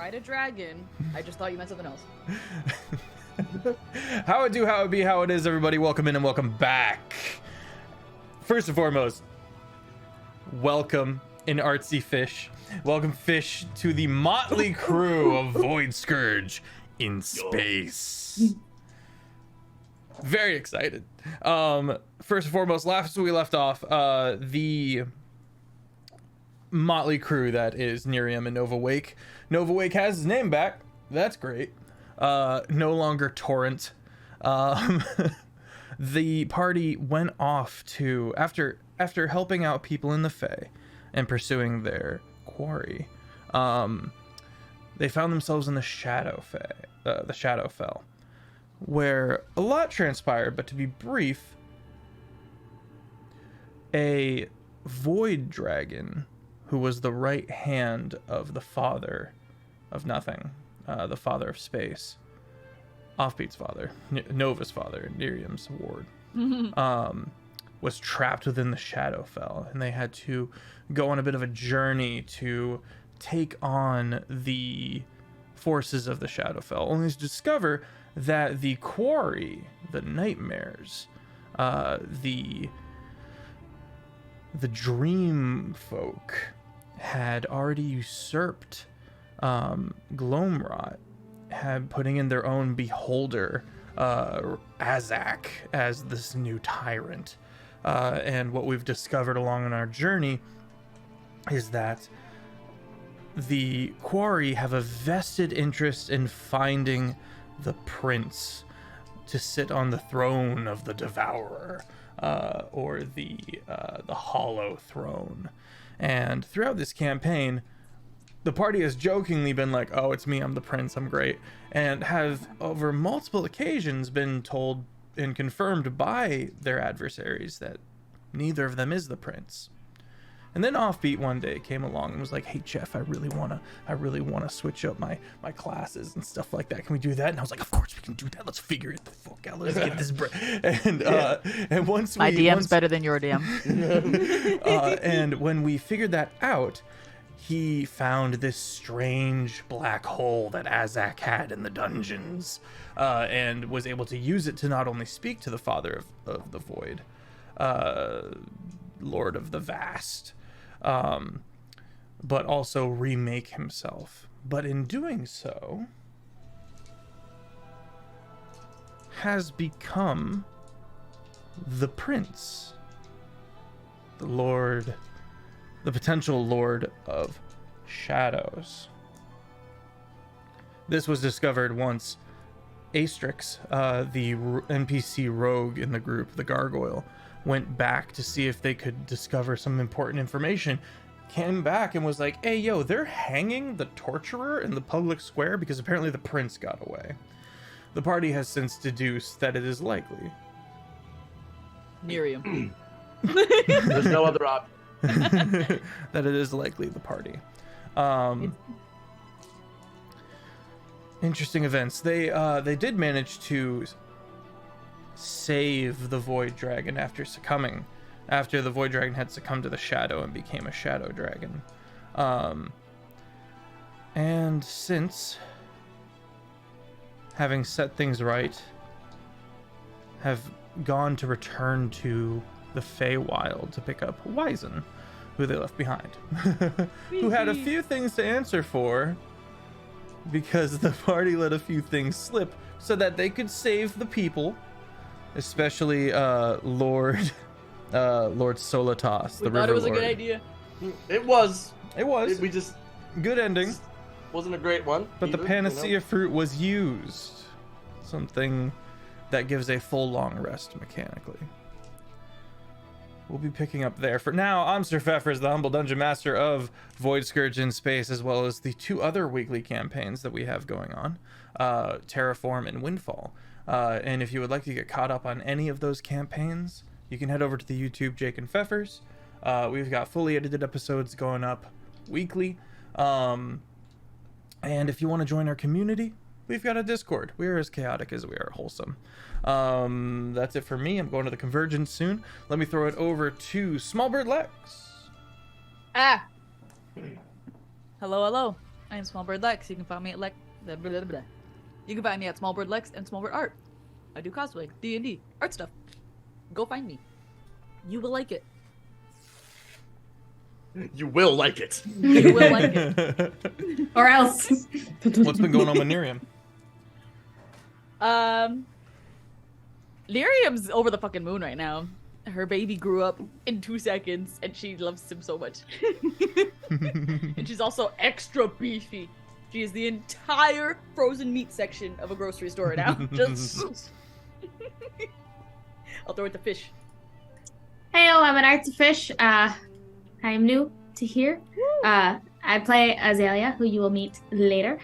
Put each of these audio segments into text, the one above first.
ride a dragon. I just thought you meant something else. How it do, how it be, how it is, everybody. Welcome in and welcome back. First and foremost, welcome in Artsy Fish. Welcome, Fish, to the motley crew of Void Scourge in space. Very excited. First and foremost, last we left off, the motley crew that is Nerium and Nova Wake. Nova Wake has his name back. That's great. No longer Torrent. The party went off to, after helping out people in the Fae and pursuing their quarry, they found themselves in the Shadowfell, where a lot transpired, but to be brief, a void dragon who was the right hand of the father of nothing, the father of space, Offbeat's father, Nova's father, Nerium's ward, was trapped within the Shadowfell, and they had to go on a bit of a journey to take on the forces of the Shadowfell, only to discover that the quarry, the nightmares, the dream folk had already usurped Gloamrot, had putting in their own beholder, Azak, as this new tyrant. And what we've discovered along in our journey is that the quarry have a vested interest in finding the prince to sit on the throne of the devourer, or the hollow throne. And throughout this campaign, the party has jokingly been like, oh, it's me, I'm the prince, I'm great, and have over multiple occasions been told and confirmed by their adversaries that neither of them is the prince. And then Offbeat one day came along and was like, hey Jeff, I really wanna switch up my classes and stuff like that. Can we do that? And I was like, of course we can do that. Let's figure it the fuck out. Let's get this and once my DM's better than your DM. And when we figured that out, he found this strange black hole that Azak had in the dungeons, and was able to use it to not only speak to the father of the void, Lord of the Vast, but also remake himself. But in doing so, has become the prince, the lord, the potential lord of shadows. This was discovered once Astrix, the NPC rogue in the group, the gargoyle, went back to see if they could discover some important information, came back and was like, hey yo, they're hanging the torturer in the public square because apparently the prince got away. The party has since deduced that it is likely Nerium. There's no other option. that it is likely the party. Interesting events. They did manage to save the void dragon after the void dragon had succumbed to the shadow and became a shadow dragon. And since, having set things right, have gone to return to the Feywild to pick up Wizen, who they left behind, who had a few things to answer for because the party let a few things slip so that they could save the people, especially Lord Solitas, the River Lord. Thought it was a good idea. It was. We just good ending. Wasn't a great one. But either, the panacea fruit was used, something that gives a full long rest mechanically. We'll be picking up there. For now, I'm SirFeffers, the humble dungeon master of Void Scourge in Space, as well as the two other weekly campaigns that we have going on, Terraform and Windfall. And if you would like to get caught up on any of those campaigns, you can head over to the YouTube Jake and Feffers. We've got fully edited episodes going up weekly. And if you want to join our community, we've got a Discord. We are as chaotic as we are wholesome. That's it for me. I'm going to the Convergence soon. Let me throw it over to SmolBirdLex. Ah. Hello. I am SmolBirdLex. You can find me at blah, blah, blah. You can find me at SmolBirdLex and SmolBirdArt. I do cosplay, D&D, art stuff. Go find me. You will like it. You will like it. You will like it. Or else. What's been going on with Miriam? Lyrium's over the fucking moon right now. Her baby grew up in 2 seconds, and she loves him so much. And she's also extra beefy. She is the entire frozen meat section of a grocery store now. Just. I'll throw it to fish. Hey, I'm an artifish. I am new to here. I play Azalea, who you will meet later.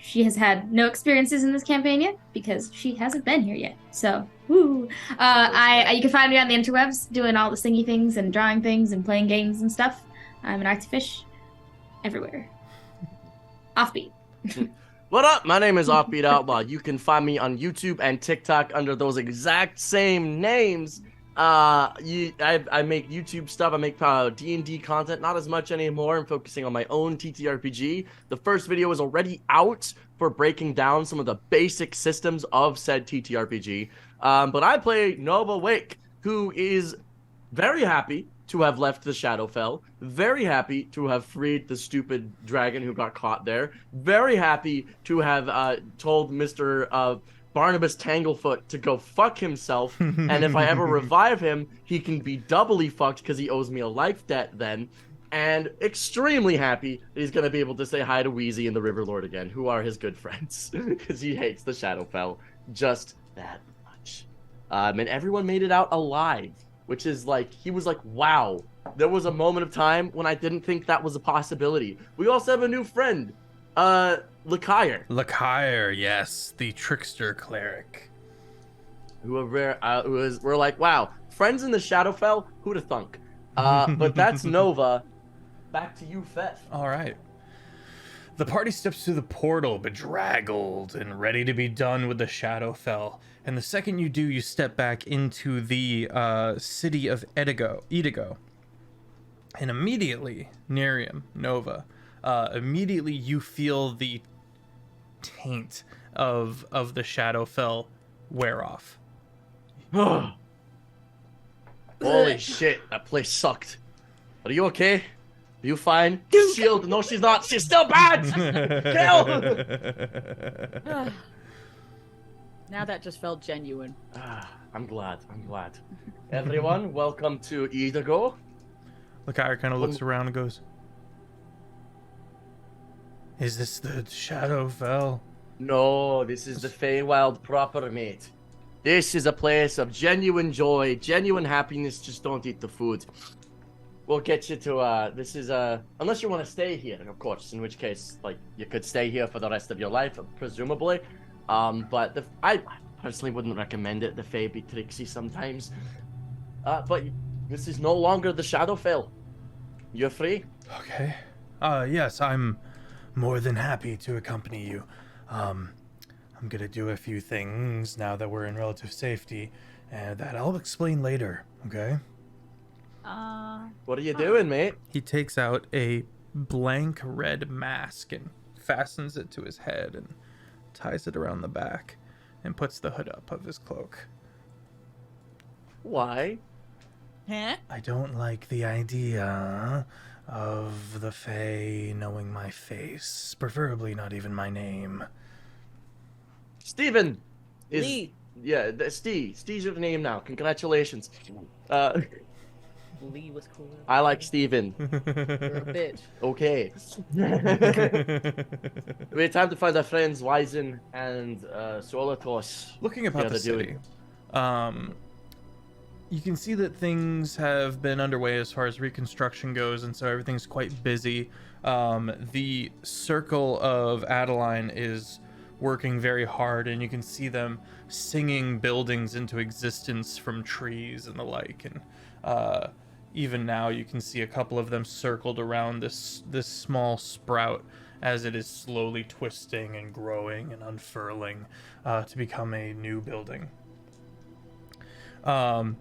She has had no experiences in this campaign yet because she hasn't been here yet. So, woo. You can find me on the interwebs doing all the singy things and drawing things and playing games and stuff. I'm an artifish everywhere. Offbeat. What up? My name is Offbeat Outlaw. You can find me on YouTube and TikTok under those exact same names. I make YouTube stuff. I make D&D content, not as much anymore. I'm focusing on my own TTRPG. The first video is already out for breaking down some of the basic systems of said TTRPG. But I play Nova Wake, who is very happy to have left the Shadowfell, very happy to have freed the stupid dragon who got caught there, very happy to have told Mr. Barnabas Tanglefoot to go fuck himself, and if I ever revive him, he can be doubly fucked because he owes me a life debt then, and extremely happy that he's going to be able to say hi to Wheezy and the Riverlord again, who are his good friends, because he hates the Shadowfell just that much. And everyone made it out alive, which is like, he was like, wow, there was a moment of time when I didn't think that was a possibility. We also have a new friend, Lakire, yes, the trickster cleric. We're like, wow, friends in the Shadowfell, who'd have thunk? But that's Nova. Back to you, Feff. All right. The party steps through the portal, bedraggled and ready to be done with the Shadowfell. And the second you do, you step back into the city of Edigo. And immediately, Nerium, Nova, immediately you feel the taint of the Shadowfell wear off. Holy shit, that place sucked. Are you okay? Are you fine? Shield. No, she's not. She's still bad. Kill. Now that just felt genuine. I'm glad. Everyone, welcome to Edigo. Lakire kind of looks around and goes, "Is this the Shadowfell?" No, this is the Feywild proper, mate. This is a place of genuine joy, genuine happiness. Just don't eat the food. We'll get you to, this is, unless you want to stay here, of course, in which case, like, you could stay here for the rest of your life, presumably. But I personally wouldn't recommend it. The Fae be tricksy sometimes. But this is no longer the Shadowfell. You're free. Okay. Yes, I'm more than happy to accompany you. I'm gonna do a few things now that we're in relative safety, and that I'll explain later, okay? What are you doing, mate? He takes out a blank red mask and fastens it to his head and ties it around the back and puts the hood up of his cloak. Why? Huh? I don't like the idea of the Fae knowing my face, preferably not even my name. Steven is... Lee. Yeah, Steve's your name now. Congratulations. Lee was cool. I like Steven. You're a bitch. Okay. We have time to find our friends Wyzen and Solatos. Looking about the city, you can see that things have been underway as far as reconstruction goes, and so everything's quite busy. The circle of Adeline is working very hard, and you can see them singing buildings into existence from trees and the like. And even now, you can see a couple of them circled around this small sprout as it is slowly twisting and growing and unfurling to become a new building. No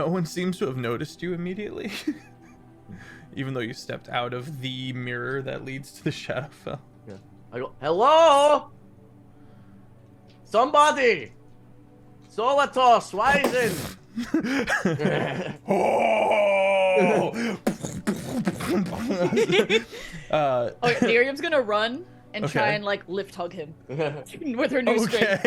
one seems to have noticed you immediately. even though you stepped out of the mirror that leads to the Shadowfell. Yeah. I go, hello? Somebody! Solatos, Wisen! Okay, Miriam's gonna run and try Okay. and like lift hug him with her new strength.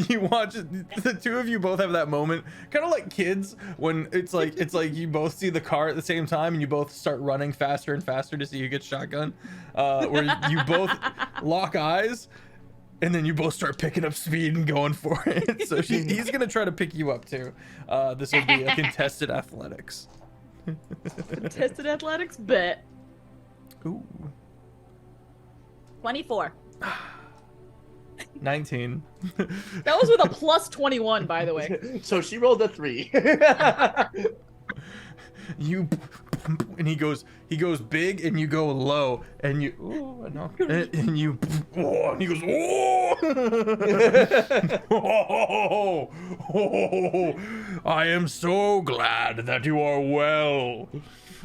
You watch the two of you both have that moment, kind of like kids when it's like you both see the car at the same time and you both start running faster and faster to see who gets shotgun, where you both lock eyes and then you both start picking up speed and going for it. So he's gonna try to pick you up too. This will be a contested athletics. Contested athletics, bet. Ooh. 24. 19. That was with a plus 21, by the way. So she rolled a 3. You and he goes big and you go low and you and you and he goes I am so glad that you are well.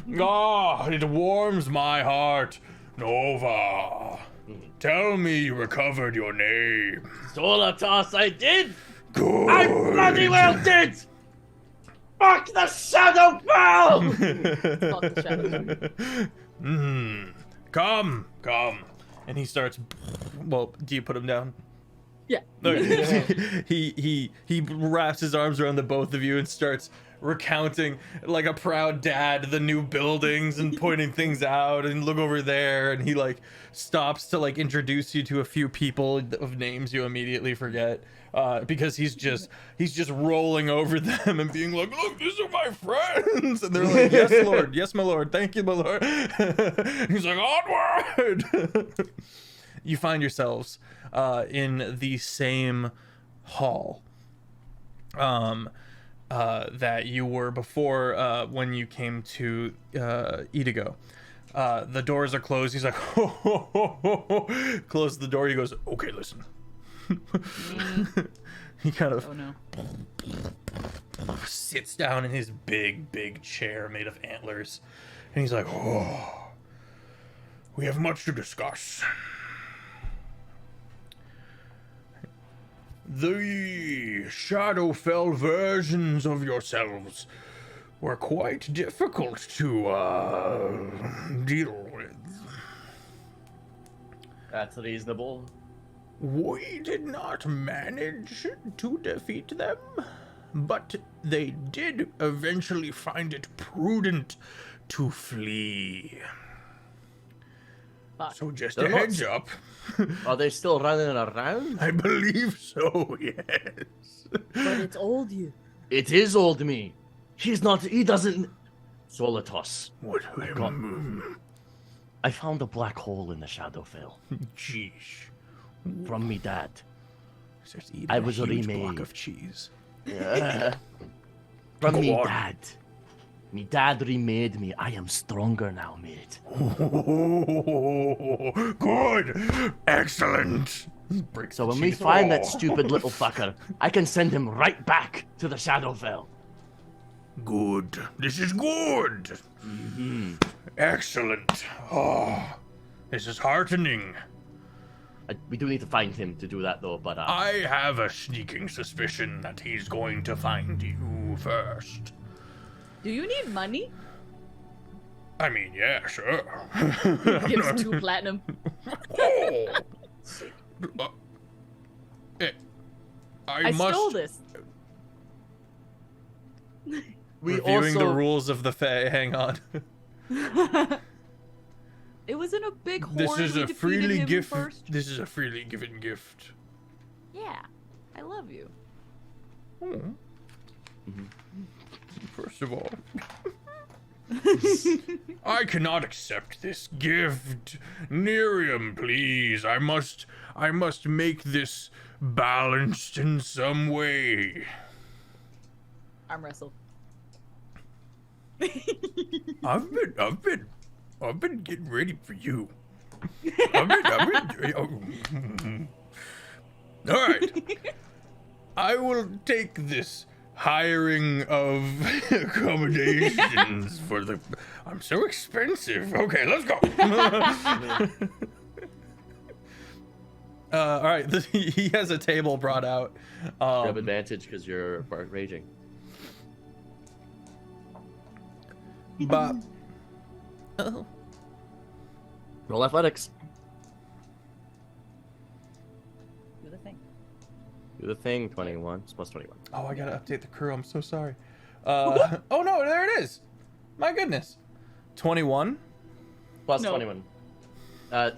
It warms my heart. Nova, tell me you recovered your name. Solatos, I did! Good. I bloody well did! Fuck the Shadowfell! Fuck the shadows. Come. And he starts. Well, do you put him down? Yeah. Okay. he wraps his arms around the both of you and starts recounting like a proud dad the new buildings and pointing things out and look over there, and he like stops to like introduce you to a few people of names you immediately forget, because he's just rolling over them and being like, look, these are my friends, and they're like, yes lord, yes my lord, thank you my lord. He's like, onward. You find yourselves in the same hall that you were before when you came to Idigo. The doors are closed. He's like, close the door. He goes, okay, listen. He kind of sits down in his big chair made of antlers. And he's like, oh, we have much to discuss. The Shadowfell versions of yourselves were quite difficult to deal with. That's reasonable. We did not manage to defeat them, but they did eventually find it prudent to flee. Fuck. So just They're a not- heads up. Are they still running around? I believe so, yes. But it's old you. It is old me. He doesn't... Solatos. What? I found a black hole in the Shadowfell. Jeez. From me dad. Starts eating I was a huge remade. block of cheese. Yeah. From Go me on. dad. Me dad remade me. I am stronger now, mate. Oh, good. Excellent. Breaks So the when we cheese. find that Oh. stupid little fucker, I can send him right back to the Shadowfell. Good. This is good. Excellent. Oh, this is heartening. We do need to find him to do that, though, but... I have a sneaking suspicion that he's going to find you first. Do you need money? I mean, yeah, sure. Gives 2 platinum. Oh. I must stole this. we reviewing also... the rules of the Fae. Hang on. It was in a big horde. This is we a defeated freely him gift. first. This is a freely given gift. Yeah, I love you. Oh. First of all, I cannot accept this gift. Nerium, please. I must make this balanced in some way. Arm wrestle. I've been getting ready for you. All right. I will take this hiring of accommodations for the... I'm so expensive. Okay, let's go. All right, he has a table brought out. You have advantage because you're raging. But... Oh. Roll athletics. Do the thing. Do the thing, 21. It's plus 21. Oh, I gotta update the crew. I'm so sorry. Oh no, there it is. My goodness. 21. Plus No. 21.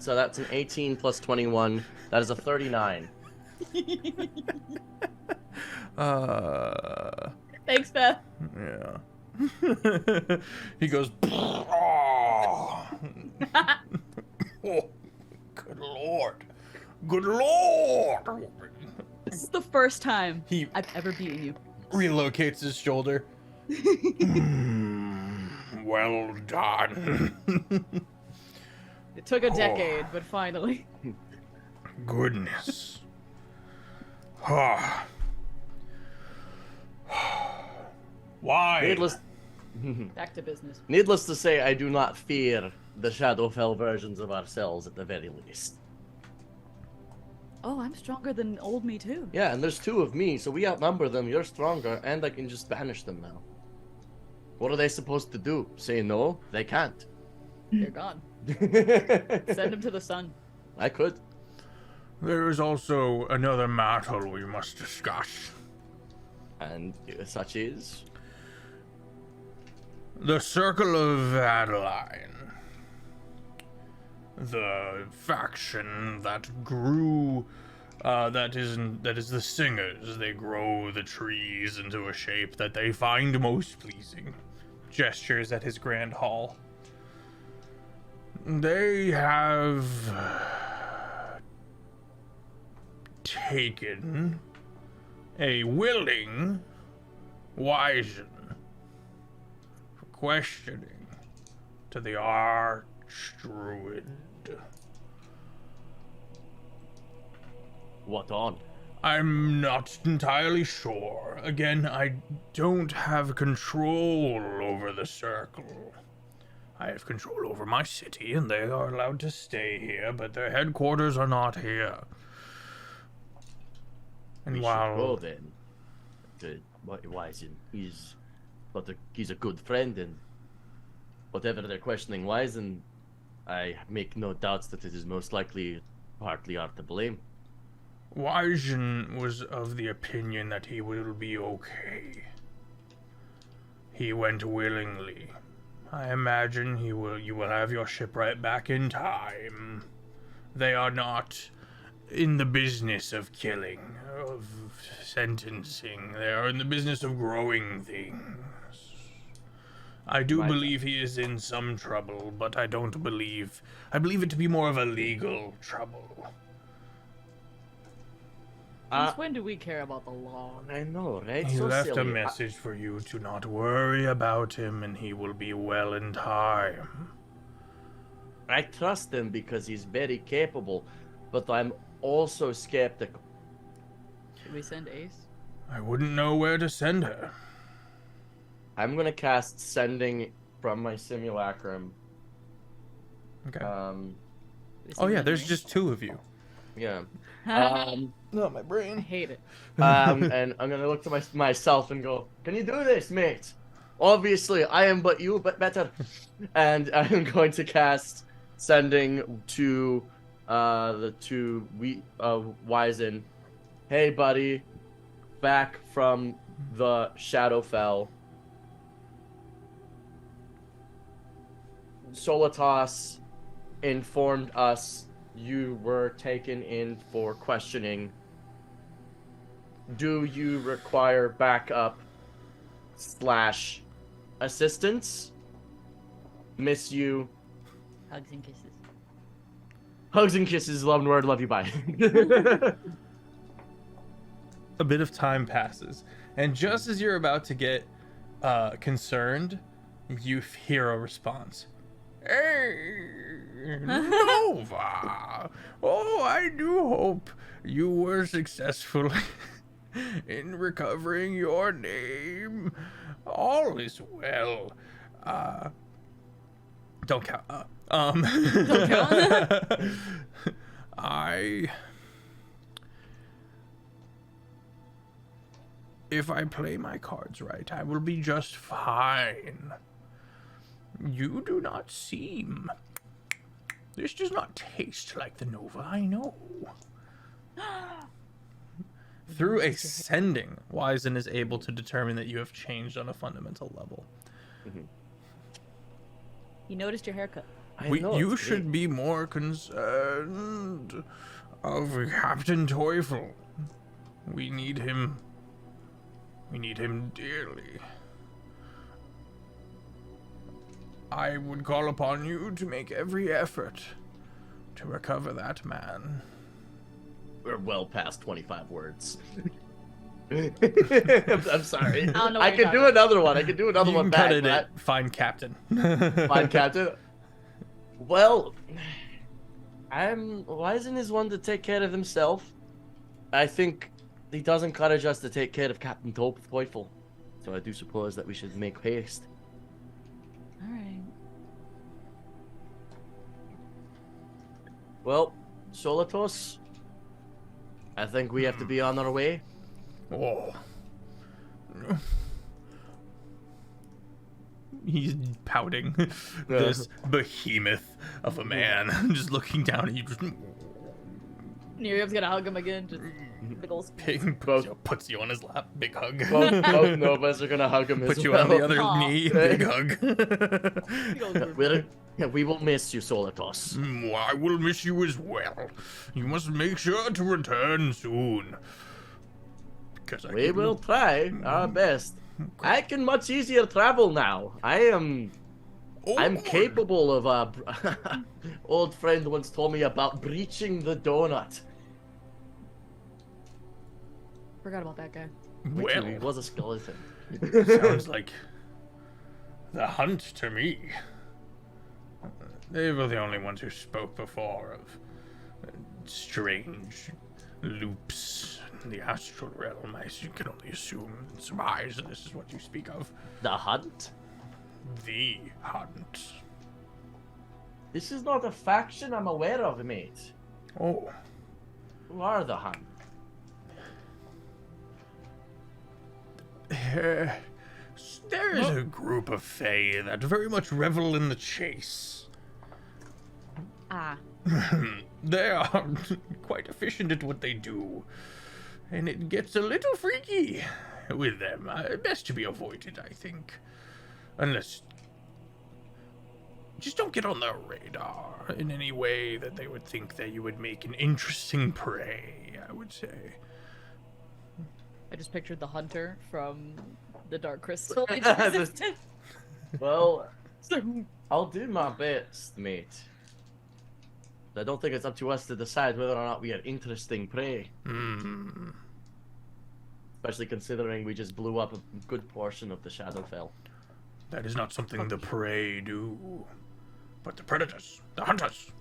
So that's an 18 plus 21. That is a 39. Thanks, Beth. Yeah. He goes. Oh, good lord. Good lord. This is the first time He I've ever beaten you. relocates his shoulder. Well done. It took a decade, but finally. Goodness. Ah. Why? Back to business. Needless to say, I do not fear the Shadowfell versions of ourselves at the very least. Oh, I'm stronger than old me too. Yeah, and there's 2 of me, so we outnumber them. You're stronger, and I can just banish them now. What are they supposed to do? Say no? They can't. They're gone. Send them to the sun. I could. There is also another matter we must discuss. And such is? The Circle of Adeline. The faction that grew, that is the singers. They grow the trees into a shape that they find most pleasing. Gestures at his grand hall. They have taken a willing Wyzen for questioning to the Archdruid. What on? I'm not entirely sure. Again, I don't have control over the circle. I have control over my city, and they are allowed to stay here, but their headquarters are not here. And We while... should go then. Wyzen is... But he's a good friend, and whatever they're questioning Wyzen, I make no doubts that it is most likely partly our to blame. Wyzen was of the opinion that he will be okay. He went willingly. I imagine you will have your shipwright back in time. They are not in the business of killing, of sentencing. They are in the business of growing things. I do believe he is in some trouble, but I believe it to be more of a legal trouble. Since when do we care about the law? I know, right? He So left a silly. message for you to not worry about him, and he will be well in time. I trust him because he's very capable, but I'm also skeptical. Should we send Ace? I wouldn't know where to send her. I'm gonna cast Sending from my simulacrum. Okay. Is Oh he yeah, with there's me? just 2 of you. Yeah. No, my I brain. hate it. And I'm gonna look to myself and go, "Can you do this, mate?" Obviously, I am, but you, but better. And I'm going to cast Sending to the 2 Wyzen. Hey, buddy, back from the Shadowfell. Solitas informed us you were taken in for questioning. Do you require backup / assistance? Miss you. Hugs and kisses. Hugs and kisses, love and word, love you, bye. A bit of time passes, and just as you're about to get concerned, you hear a response. Hey, Nova! Oh, I do hope you were successful in recovering your name. All is well. Don't count. Don't count. If I play my cards right, I will be just fine. You do not seem. This does not taste like the Nova I know. Through ascending, Wizen is able to determine that you have changed on a fundamental level. Mm-hmm. You noticed your haircut. You should be more concerned of Captain Teufel. We need him. We need him dearly. I would call upon you to make every effort to recover that man. We're well past 25 words. I'm sorry. I can do another one. I can do another one back. Cut it at Find Captain. Find Captain. Well, Wizen is one to take care of himself. I think he does encourage us to take care of Captain Teufel. So I do suppose that we should make haste. All right. Well, Solitos, I think we have to be on our way. Oh. He's pouting. This behemoth of a man just looking down at you. Miriam's gonna hug him again. Just big old puts you on his lap. Big hug. Both Novas are gonna hug him. Put you on the other knee. Big hug. We will miss you, Solitos. I will miss you as well. You must make sure to return soon. We will try our best. I can much easier travel now. I'm capable of old friend once told me about breaching the donut. Forgot about that guy. Well, he was a skeleton. Sounds like the hunt to me. They were the only ones who spoke before of strange loops in the astral realm. I can only assume and surmise that this is what you speak of. The hunt? The hunt. This is not a faction I'm aware of, mate. Oh. Who are the hunt? There is a group of Fae that very much revel in the chase. Ah. They are quite efficient at what they do, and it gets a little freaky with them. Best to be avoided, I think. Unless... just don't get on their radar in any way that they would think that you would make an interesting prey, I would say. I just pictured the hunter from the Dark Crystal. Well, I'll do my best, mate. I don't think it's up to us to decide whether or not we are interesting prey. Especially considering we just blew up a good portion of the Shadowfell. That is not something the prey do, but the predators, the hunters.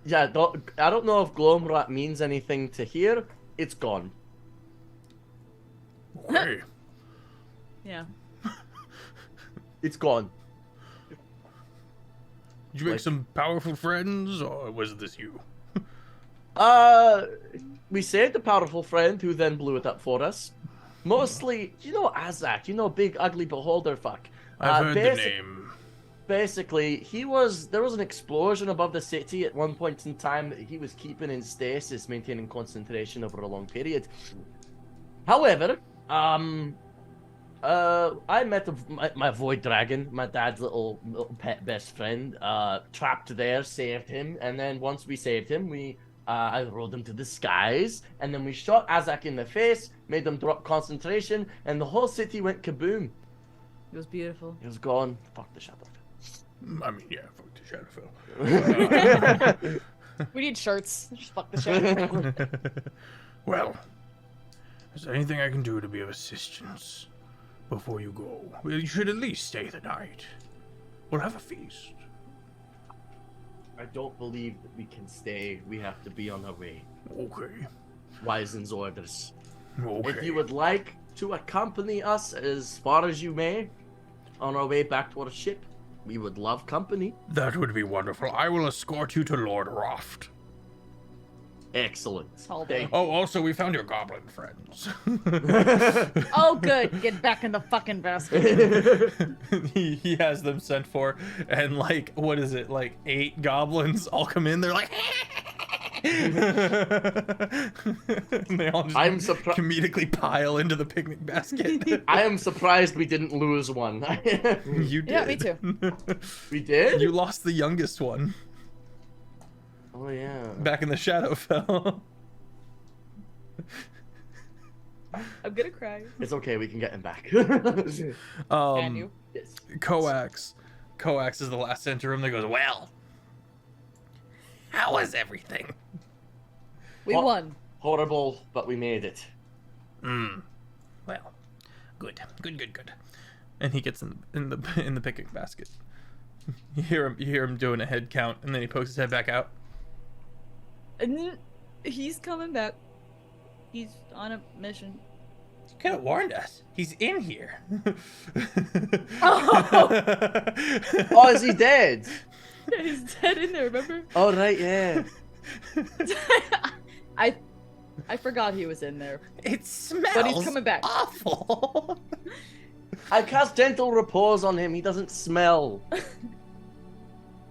Yeah, I don't know if Glomrat means anything to here. It's gone. Okay. Yeah. It's gone. Did you make some powerful friends, or was this you? We saved a powerful friend who then blew it up for us. Mostly, you know Azak, big ugly beholder fuck. I've heard the name. Basically, there was an explosion above the city at one point in time that he was keeping in stasis, maintaining concentration over a long period. However, I met my void dragon, my dad's little pet best friend, trapped there, saved him, and then once we saved him, I rode him to the skies, and then we shot Azak in the face, made him drop concentration, and the whole city went kaboom. It was beautiful. It was gone. Fuck the Shadowfell. I mean, yeah, fuck the Shadowfell. We need shirts. Just fuck the Shadowfell. Well, is there anything I can do to be of assistance before you go? Well, you should at least stay the night. We'll have a feast. I don't believe that we can stay. We have to be on our way. Okay. Wizen's orders. Okay. If you would like to accompany us as far as you may on our way back to our ship, we would love company. That would be wonderful. I will escort you to Lord Roft. Excellent. Hold Thank Oh, also, we found your goblin friends. Oh, good. Get back in the fucking basket. he has them sent for, and like, what is it? Like 8 goblins all come in. They're like, and they all just I'm surprised. comedically pile into the picnic basket. I am surprised we didn't lose one. You did. Yeah, me too. We did? You lost the youngest one Oh, yeah. back in the Shadowfell. I'm gonna cry. It's okay, we can get him back. Can you? Yes. Coax is the last to enter room. That goes, well, how was everything? We What? won. Horrible, but we made it. Well, good. And he gets in the picnic basket. You hear him doing a head count, and then he pokes his head back out. And he's coming back. He's on a mission. You could have warned us. He's in here. Oh, is he dead? He's dead in there, remember? Oh, right, yeah. I forgot he was in there. It smells But he's coming back. awful. I cast dental repose on him. He doesn't smell.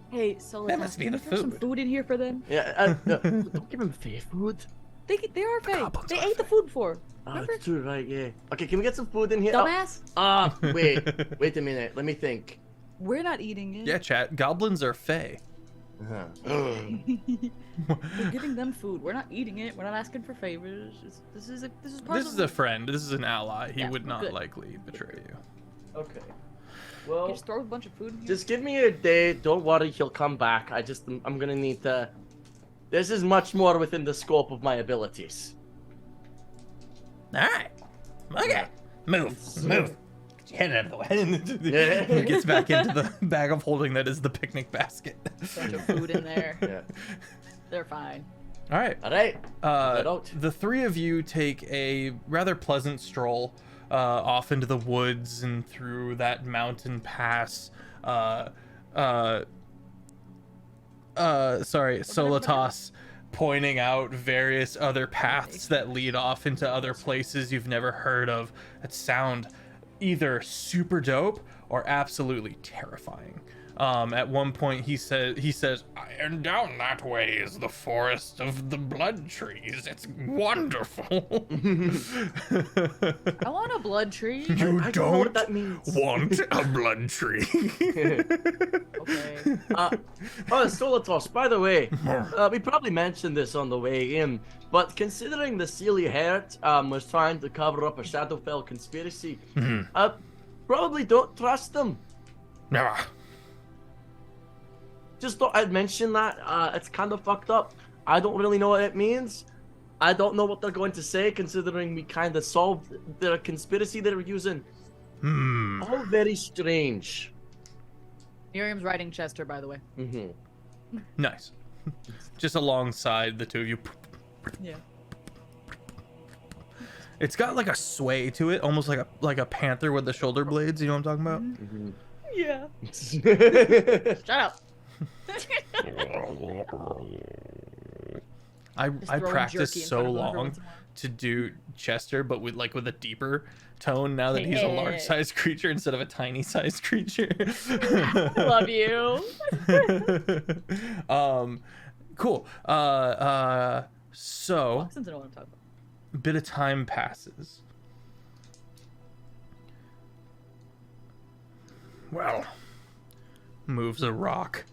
Hey, so That must be the some food. food in here for them. Yeah, no, don't give him fair food. They are fake. goblins They are ate the fake. food before. Oh, Remember? it's true, right, yeah. Okay, can we get some food in here? Dumbass. Wait a minute. Let me think. We're not eating it. Yeah, chat. Goblins are fey. Uh-huh. We're giving them food. We're not eating it. We're not asking for favors. This is part This of is a friend. This is an ally. He Yeah, would not good. likely betray you. Okay. You Well, just throw a bunch of food in here. just give me a day. Don't worry, he'll come back. I'm gonna need to. This is much more within the scope of my abilities. All right. Okay. Move. Get your head out of the way. Yeah. He gets back into the bag of holding that is the picnic basket. Bunch of food in there. Yeah. They're fine. All right. All right. Head out. The 3 of you take a rather pleasant stroll off into the woods and through that mountain pass. Solitas pointing out various other paths that lead off into other places you've never heard of that sound either super dope or absolutely terrifying. At one point he says, and down that way is the forest of the blood trees. It's wonderful. I want a blood tree. You I don't know what that means. want a blood tree. Okay. Solitos, by the way, we probably mentioned this on the way in, but considering the Silly Heart was trying to cover up a Shadowfell conspiracy, probably don't trust them. Nah. Just thought I'd mention that. It's kind of fucked up. I don't really know what it means. I don't know what they're going to say, considering we kind of solved the conspiracy they were using. All very strange. Miriam's riding Chester, by the way. Mm-hmm. Nice. Just alongside the 2 of you. Yeah. It's got like a sway to it, almost like a panther with the shoulder blades. You know what I'm talking about? Yeah. Shut up. I throwing practiced jerky in so front of them every long once in a while. to do Chester, but with a deeper tone now that he's a large sized creature instead of a tiny sized creature. I love you. Cool. So Since I know what I'm talking about. a bit of time passes. Well, moves a rock.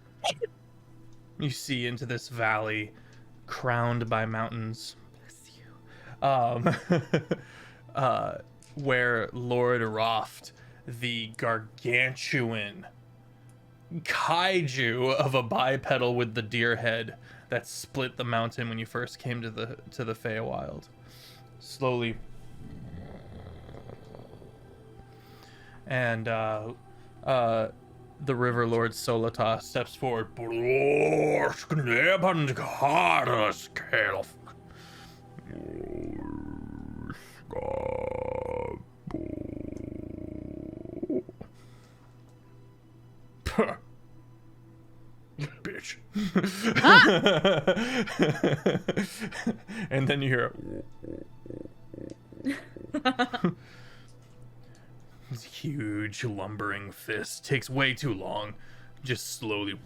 You see into this valley crowned by mountains. Bless you. Where Lord Roft, the gargantuan kaiju of a bipedal with the deer head that split the mountain when you first came to the Feywild, slowly and the River Lord Solitas steps forward. Bitch. And then you hear this huge lumbering fist. Takes way too long. Just slowly.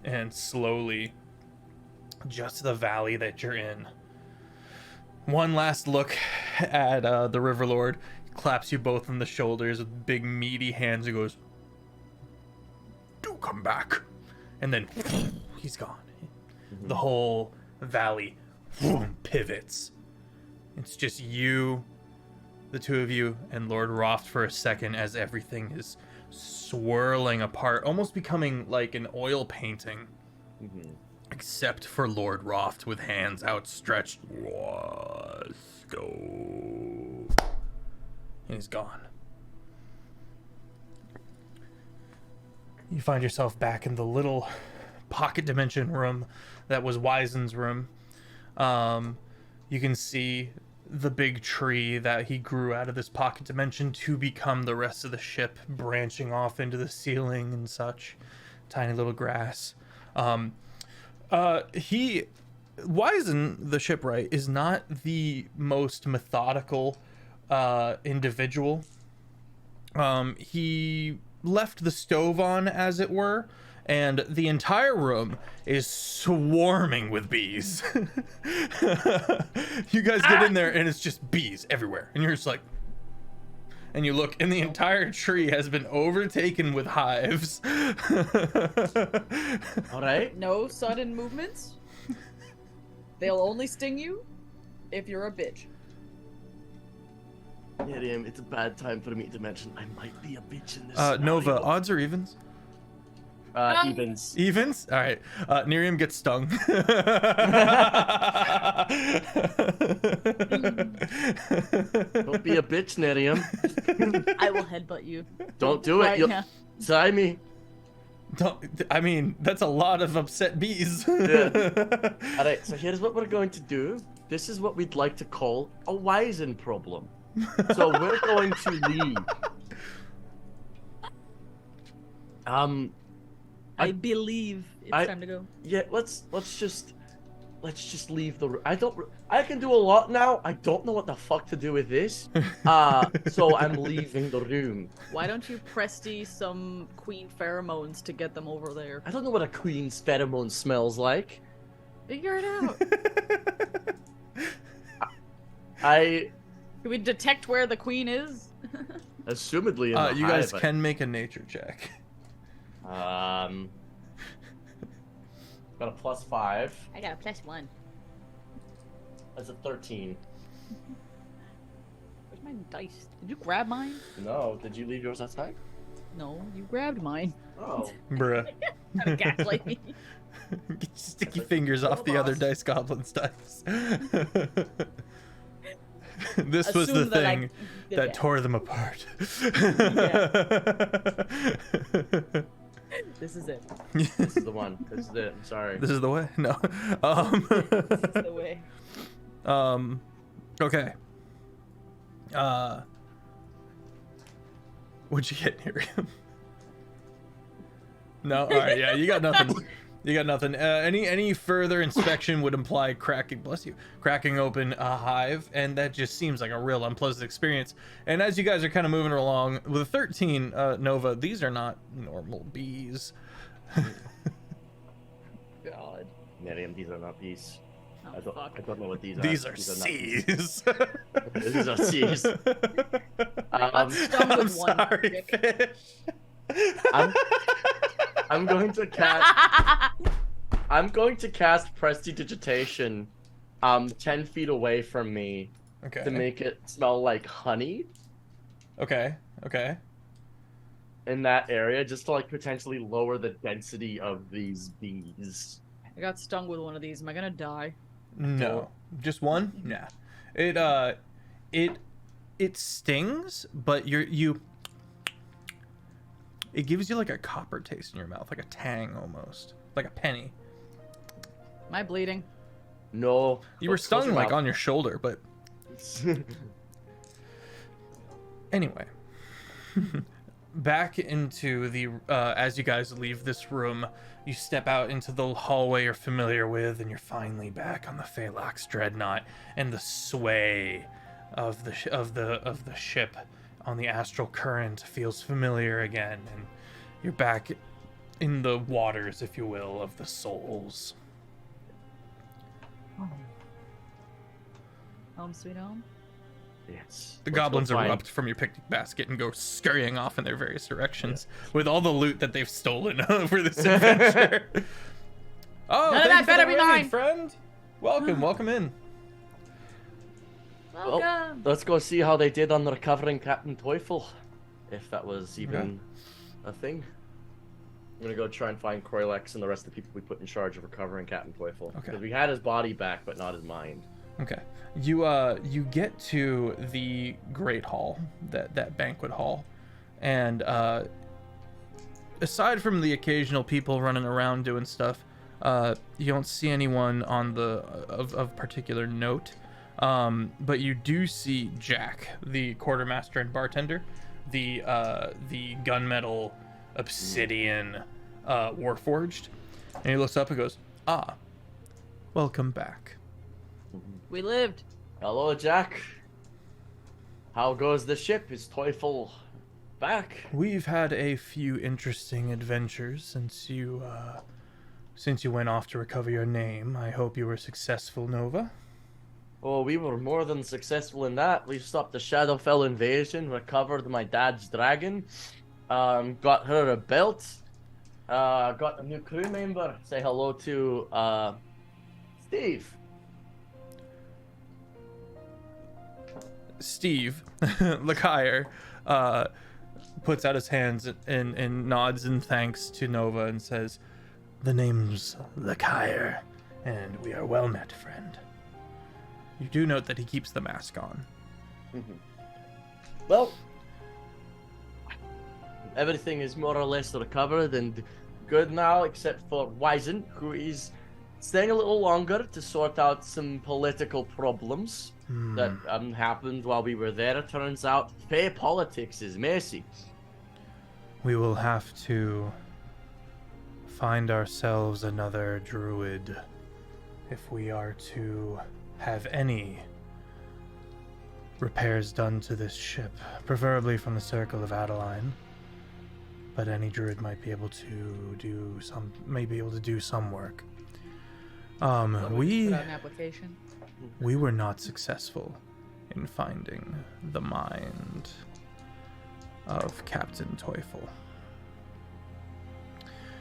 And slowly, just the valley that you're in. One last look at the Riverlord. He claps you both on the shoulders with big meaty hands and goes, "Do come back." And then he's gone. The whole valley pivots. It's just you, the two of you, and Lord Roft for a second as everything is swirling apart, almost becoming like an oil painting. Except for Lord Roft with hands outstretched. Let's go. And he's gone. You find yourself back in the little pocket dimension room that was Wizen's room. You can see the big tree that he grew out of this pocket dimension to become the rest of the ship, branching off into the ceiling and such. Tiny little grass. Wizen, the shipwright, is not the most methodical individual. He left the stove on, as it were, and the entire room is swarming with bees. You guys get in there and it's just bees everywhere, and you're just like, and you look and the entire tree has been overtaken with hives. All right. No sudden movements. They'll only sting you if you're a bitch. Yeah, damn, it's a bad time for me to mention I might be a bitch in this Nova, scenario. odds or evens? Evens. Evens? All right. Nerium gets stung. Don't be a bitch, Nerium. I will headbutt you. Don't do it. Right You'll now. tie me. I mean, that's a lot of upset bees. Yeah. All right, so here's what we're going to do. This is what we'd like to call a Wizen problem. So we're going to leave. I believe it's time to go. Yeah, let's just leave the. I can do a lot now. I don't know what the fuck to do with this. So I'm leaving the room. Why don't you Presty some queen pheromones to get them over there? I don't know what a queen's pheromone smells like. Figure it out. Can we detect where the queen is? Assumedly in the you guys hive, can make a nature check. Got a +5. I got a +1. That's a 13. Where's my dice? Did you grab mine? No, did you leave yours outside? No, you grabbed mine. Oh. Bruh. Trying to gaslight me. Get your sticky fingers off the other dice goblin's dice. This was the Assume that thing that tore them apart. This is it. This is the one. This is it. I'm sorry. This is the way? No. This is the way. Okay. What'd you get, Nerium? No? Alright, yeah, you got nothing. You got nothing. Any further inspection would imply cracking open a hive, and that just seems like a real unpleasant experience. And as you guys are kind of moving along, with a 13, Nova, these are not normal bees. God. Miriam, these are not bees. Oh, I fuck. don't know what these are. These are not C's. These are C's. I'm stung I'm with one. sorry, Dick. fish. I'm going to cast. I'm going to cast Prestidigitation, 10 feet away from me, Okay. to make it smell like honey Okay. Okay. in that area, just to like potentially lower the density of these bees. I got stung with one of these. Am I gonna die? No. Just one? Nah. It it stings, but it gives you like a copper taste in your mouth, like a tang almost, like a penny. Am I bleeding? No. You were stung like on your shoulder, but anyway. Back into the as you guys leave this room, you step out into the hallway you're familiar with, and you're finally back on the Phalanx Dreadnought, and the sway of the ship on the astral current feels familiar again, and you're back in the waters, if you will, of the souls. Home sweet home. Yes. The goblins erupt from your picnic basket and go scurrying off in their various directions with all the loot that they've stolen over this adventure. Oh, none of that better be mine, friend. Welcome in. Welcome. Well, let's go see how they did on recovering Captain Teufel, if that was even a thing. I'm gonna go try and find Croylex and the rest of the people we put in charge of recovering Captain Teufel. Okay. Because we had his body back, but not his mind. Okay. You get to the Great Hall, that banquet hall, and aside from the occasional people running around doing stuff, you don't see anyone on of particular note. But you do see Jack, the quartermaster and bartender, the gunmetal obsidian warforged, and he looks up and goes, "Ah, welcome back." We lived. Hello, Jack. How goes the ship? Is Teufel back? We've had a few interesting adventures since you went off to recover your name. I hope you were successful, Nova. Oh, we were more than successful in that. We stopped the Shadowfell invasion, recovered my dad's dragon, got her a belt, got a new crew member. Say hello to Steve. Steve, Lakire, puts out his hands and nods in thanks to Nova and says, "The name's Lakire, and we are well met, friend." You do note that he keeps the mask on. Well, everything is more or less recovered and good now, except for Wizen, who is staying a little longer to sort out some political problems that happened while we were there. It turns out Fey politics is messy. We will have to find ourselves another druid if we are to have any repairs done to this ship, preferably from the Circle of Adeline. But any druid might be able to do some work. Put out an application. We were not successful in finding the mind of Captain Teufel.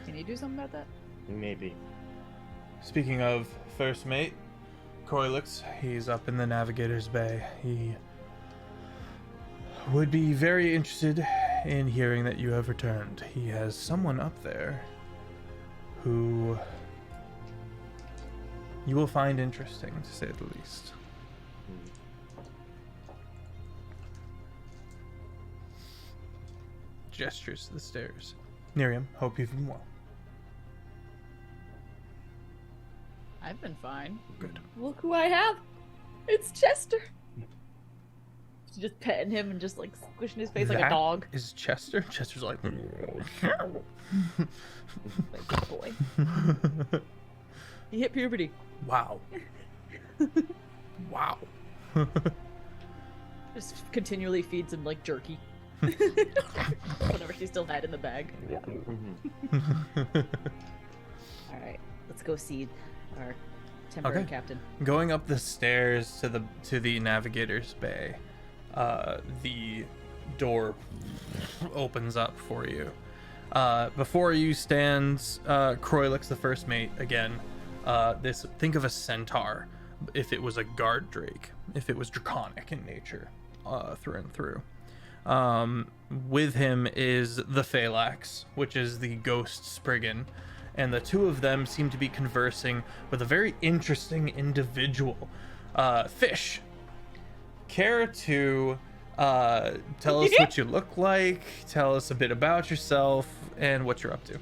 Can you do something about that? Maybe. Speaking of first mate, Croylex, he's up in the Navigator's Bay. He would be very interested in hearing that you have returned. He has someone up there who you will find interesting, to say the least. Gestures to the stairs. Miriam, hope you've been well. I've been fine. Good. Look who I have. It's Chester. She's just petting him and just like squishing his face like a That dog. is Chester? Chester's like... Like good boy. He hit puberty. Wow. Wow. Just continually feeds him like jerky. Whatever she still had in the bag. Alright, let's go see our temporary captain. Going up the stairs to the Navigator's Bay, the door opens up for you. Before you stands Croylex, the first mate, again. Think of a centaur if it was a guard drake, if it was draconic in nature, through and through. With him is the Phalanx, which is the ghost Spriggan, and the two of them seem to be conversing with a very interesting individual. Fish, care to Tell us what you look like. Tell us a bit about yourself and what you're up to.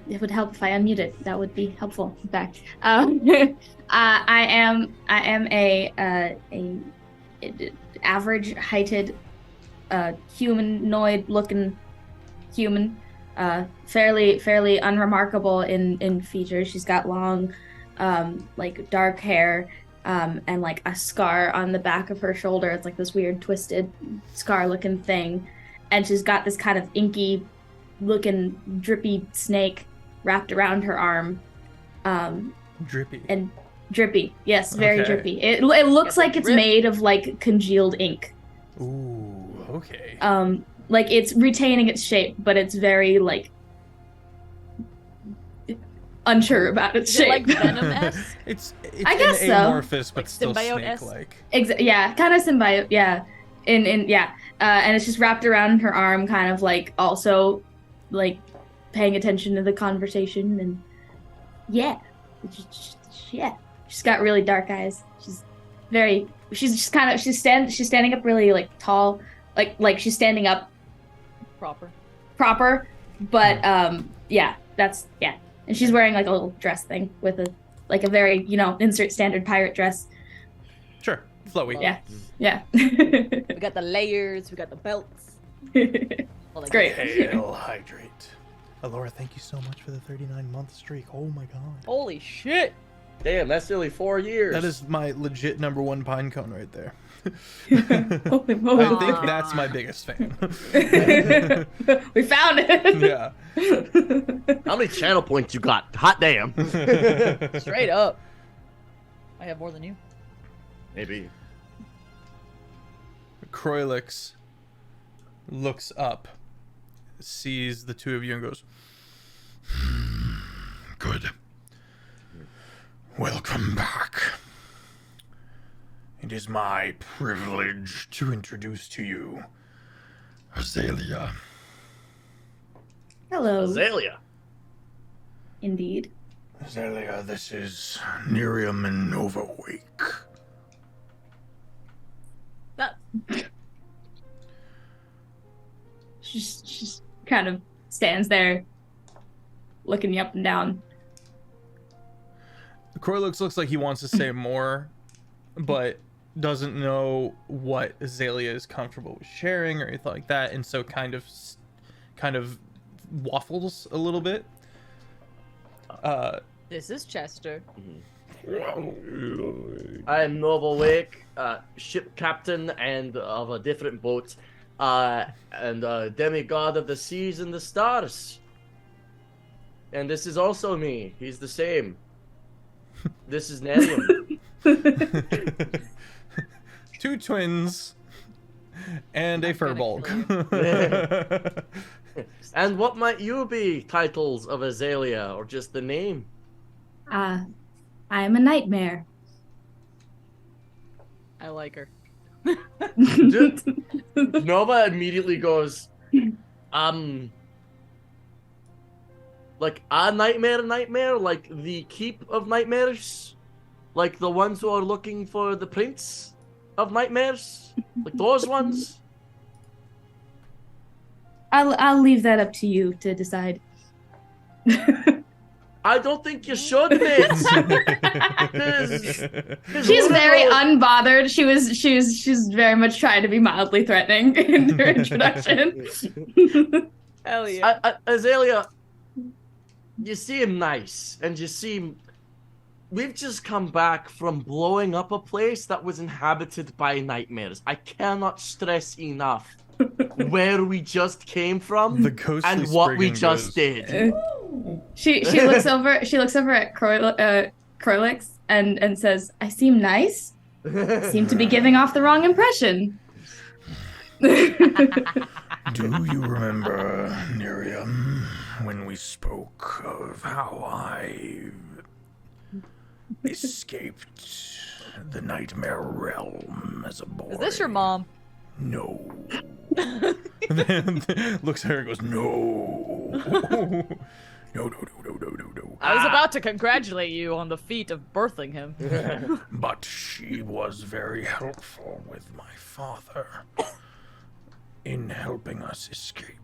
It would help if I unmuted. That would be helpful. In fact, I am a average heighted, humanoid looking human. Fairly unremarkable in features. She's got long, like dark hair, and like a scar on the back of her shoulder. It's like this weird twisted scar looking thing, and she's got this kind of inky looking drippy snake wrapped around her arm. Drippy. And drippy, yes, very Okay. drippy. It looks like it's Drip. made of like congealed ink. Ooh, okay. Like it's retaining its shape, but it's very like unsure about its Is it shape. like Venom-esque? It's I guess an so. amorphous, but Like still symbiote-esque? snake-like. Yeah, kind of symbiote. Yeah, and it's just wrapped around her arm, kind of like also like paying attention to the conversation, and yeah. She's got really dark eyes. She's standing up really like tall, like she's standing up proper, but yeah, and she's wearing like a little dress thing with a very, insert standard pirate dress. Sure, flowy. Yeah. We got the layers, we got the belts. Well, like, Great. Hail hydrate. Alora, thank you so much for the 39-month streak. Oh my god. Holy shit! Damn, that's nearly 4 years. That is my legit #1 pine cone right there. Holy I moly. think that's my biggest fan. We found it. Yeah. How many channel points you got? Hot damn. Straight up. I have more than you. Maybe. Croylix looks up, sees the two of you, and goes, "Good. Welcome back. It is my privilege to introduce to you Azalea." Hello. Azalea. Indeed. Azalea, this is Nerium and Nova Wake. That She's kind of stands there, looking you up and down. Croylix looks like he wants to say more, but doesn't know what Azalea is comfortable with sharing or anything like that, and so kind of waffles a little bit. this is Chester. I am Nova Wake, ship captain and of a different boat, and demigod of the seas and the stars. And this is also me. He's the same. This is Nerium. Two twins and a I'm gonna furbolg. And what might you be, titles of Azalea, or just the name? I am a nightmare. I like her. Nova immediately goes, like a nightmare, like the keep of nightmares, like the ones who are looking for the prince of nightmares, like those ones. I'll leave that up to you to decide. I don't think you should, mate. 'Cause She's one of very those- unbothered. She's very much trying to be mildly threatening in her introduction. Hell yeah. Azalea, you seem nice, and you seem... We've just come back from blowing up a place that was inhabited by nightmares. I cannot stress enough where we just came from The ghostly and what we Spriggan just goes, did. She looks over. She looks over at Croylix and says, "I seem nice. Seem to be giving off the wrong impression." "Do you remember, Nerium, when we spoke of how I escaped the nightmare realm as a boy?" Is this your mom? No. Then looks at her and goes, "No. No. I was about to congratulate you on the feat of birthing him. But she was very helpful with my father in helping us escape.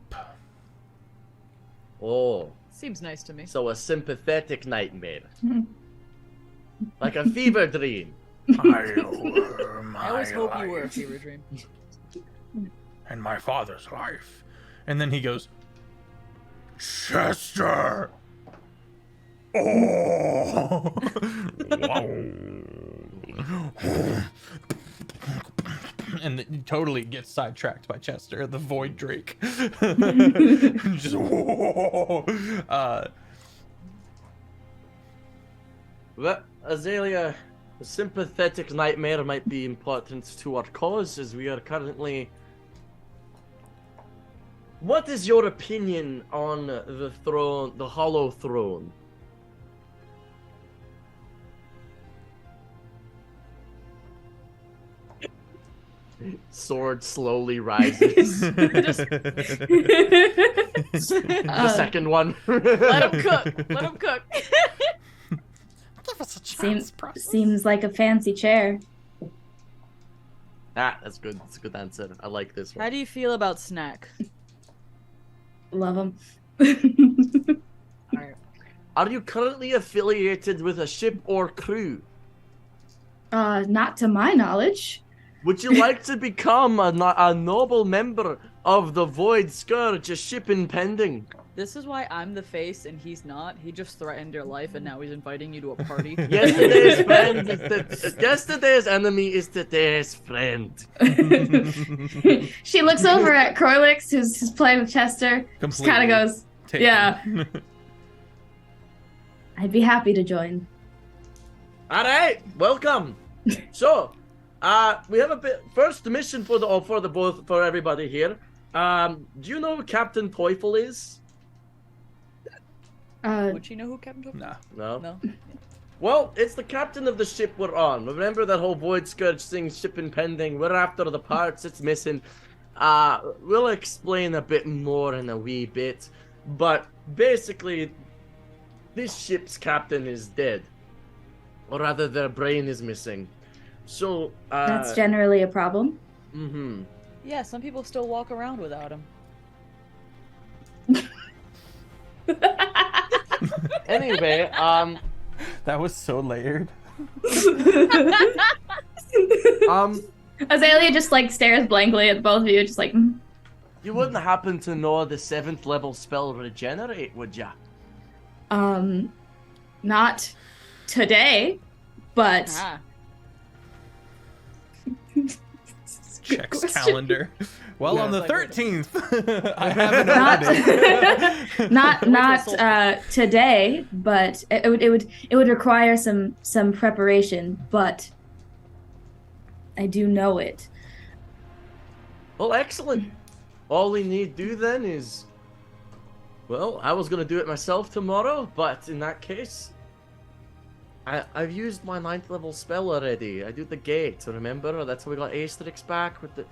Oh, Seems nice to me. so a sympathetic nightmare. Like a fever dream. I always hope you were a fever dream. And my father's life. And then he goes, Chester! Oh! And he totally gets sidetracked by Chester, the Void Drake. Just, Well, Azalea, a sympathetic nightmare might be important to our cause as we are currently... What is your opinion on the throne, the Hollow Throne? Sword slowly rises. The second one. Let him cook. Let him cook. give us a chance, Seems like a fancy chair. Ah, that's good. That's a good answer. I like this one. How do you feel about snack? Love him. Alright. Are you currently affiliated with a ship or crew? Not to my knowledge. Would you like to become a noble member of the Void Scourge, a ship impending? This is why I'm the face and he's not. He just threatened your life and now he's inviting you to a party. Yesterday's friend yesterday's enemy is today's friend. She looks over at Croylix, who's playing with Chester. Just kind of goes, yeah. I'd be happy to join. All right, welcome. So, we have a bit first mission for everybody here. Do you know who Captain Teufel is? Would you know who Captain Topo? No. No. Well, it's the captain of the ship we're on. Remember that whole Void Scourge thing, ship impending? We're after the parts it's missing. We'll explain a bit more in a wee bit. But basically, this ship's captain is dead. Or rather, their brain is missing. So, That's generally a problem. Mm-hmm. Yeah, some people still walk around without him. Anyway, that was so layered. Azalea just like stares blankly at both of you, just like. You wouldn't happen to know the 7th level spell Regenerate, would ya? Not today, but. Checks question. Calendar. Well, Yeah, on the it's like, 13th, I have an not today, but it would require some preparation, but I do know it. Well, excellent. All we need to do then is... Well, I was going to do it myself tomorrow, but in that case... I've used my 9th level spell already. I do the gate, remember? That's how we got Asterix back with the...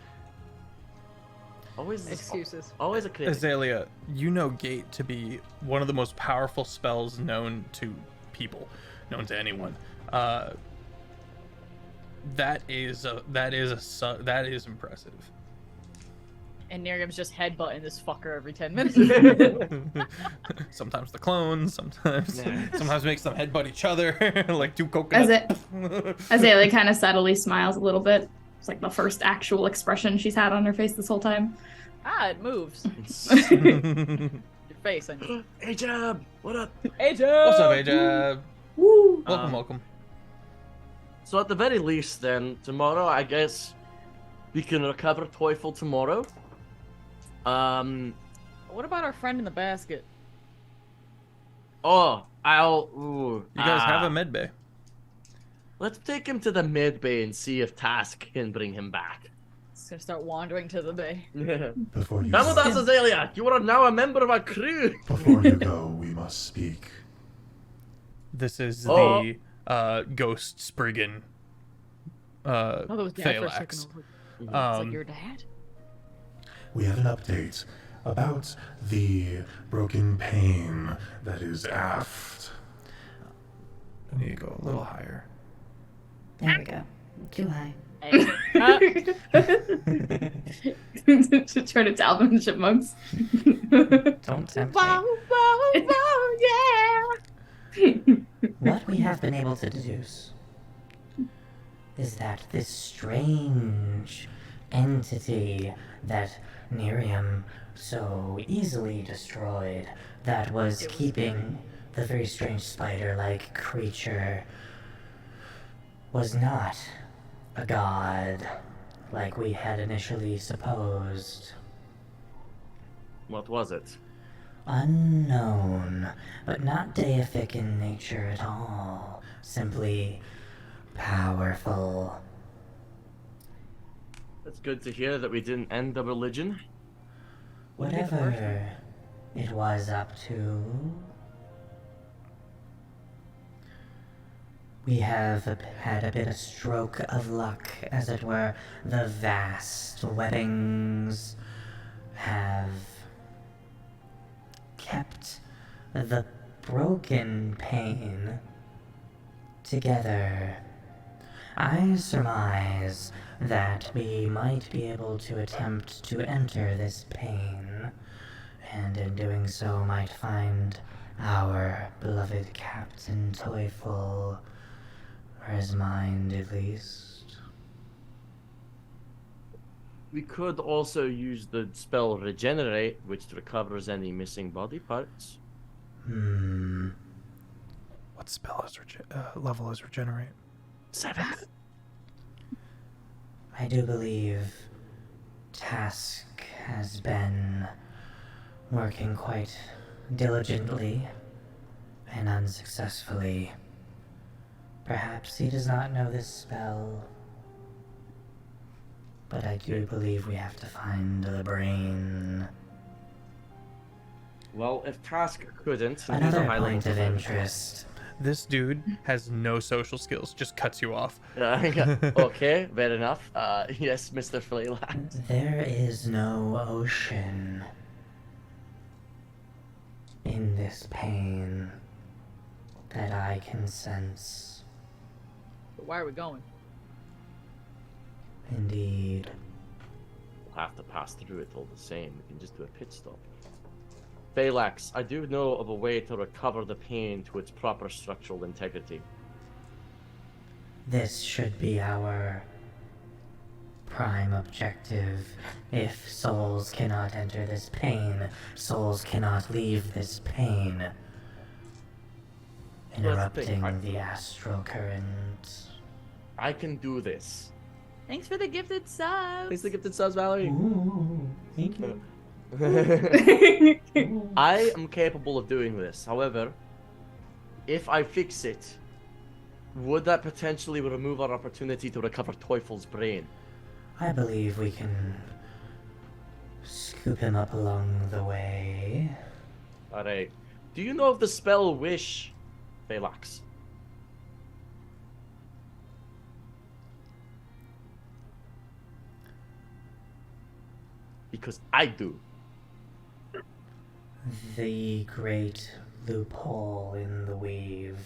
Always Excuses. Always a critic. Azalea, you know Gate to be one of the most powerful spells known to people, known to anyone. That is impressive. And Niriam's just headbutting this fucker every 10 minutes. Sometimes the clones, sometimes makes them headbutt each other like two As coconuts. Azalea kind of subtly smiles a little bit. It's like the first actual expression she's had on her face this whole time. It moves. Your face, I mean. Hey, Jab! What up? Ajab! What's up, Ajab? Woo! Welcome. So at the very least then, tomorrow, I guess, we can recover Teufel tomorrow. What about our friend in the basket? You You guys have a med bay. Let's take him to the mid bay and see if Task can bring him back. He's gonna start wandering to the bay. Before you Come with go, us, Azalea! You are now a member of our crew! before you go, we must speak. This is Oh. the Ghost Spriggan Oh, that was dad for a Thalax. second. It's like Um, your dad? We have an update about the broken pane that is aft. I need to go a little higher. There we go. Too high. Hey. Just turn it to Alvin and the Chipmunks. Don't tempt me. Yeah. What we have been able to deduce is that this strange entity that Nerium so easily destroyed, that was keeping the very strange spider-like creature, was not a god like we had initially supposed. What was it? Unknown, but not deific in nature at all. Simply powerful. It's good to hear that we didn't end the religion. Whatever it was up to, we have had a bit of stroke of luck, as it were. The vast webbings have kept the broken pane together. I surmise that we might be able to attempt to enter this pane, and in doing so might find our beloved Captain Toyful, or his mind at least. We could also use the spell Regenerate, which recovers any missing body parts. What spell is level is regenerate? 7th. I do believe Task has been working quite diligently and unsuccessfully. Perhaps he does not know this spell, but I do believe we have to find the brain. Well, if Task couldn't, and he's a Another high point of level- interest. This dude has no social skills, just cuts you off. Okay, fair enough. Yes, Mr. Flayland. There is no ocean in this pain that I can sense. But why are we going? Indeed. We'll have to pass through it all the same. We can just do a pit stop. Baylax, I do know of a way to recover the pain to its proper structural integrity. This should be our prime objective. If souls cannot enter this pain, souls cannot leave this pain, interrupting the astral current. I can do this. Thanks for the gifted subs. Thanks for the gifted subs, Valerie. Ooh, thank you. I am capable of doing this. However, if I fix it, would that potentially remove our opportunity to recover Teufel's brain? I believe we can scoop him up along the way. Alright. Do you know of the spell Wish, Baylax? Because I do. The great loophole in the weave.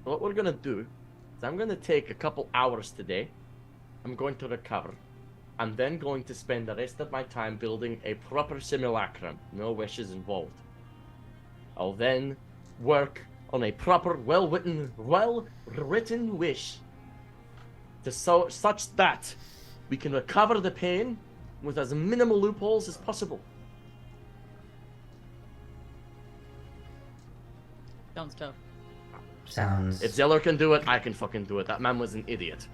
What we're gonna do is I'm gonna take a couple hours today. I'm going to recover. I'm then going to spend the rest of my time building a proper simulacrum. No wishes involved. I'll then work on a proper, well-written wish to such that we can recover the pain with as minimal loopholes as possible. Sounds tough. Sounds. If Zeller can do it, I can fucking do it. That man was an idiot.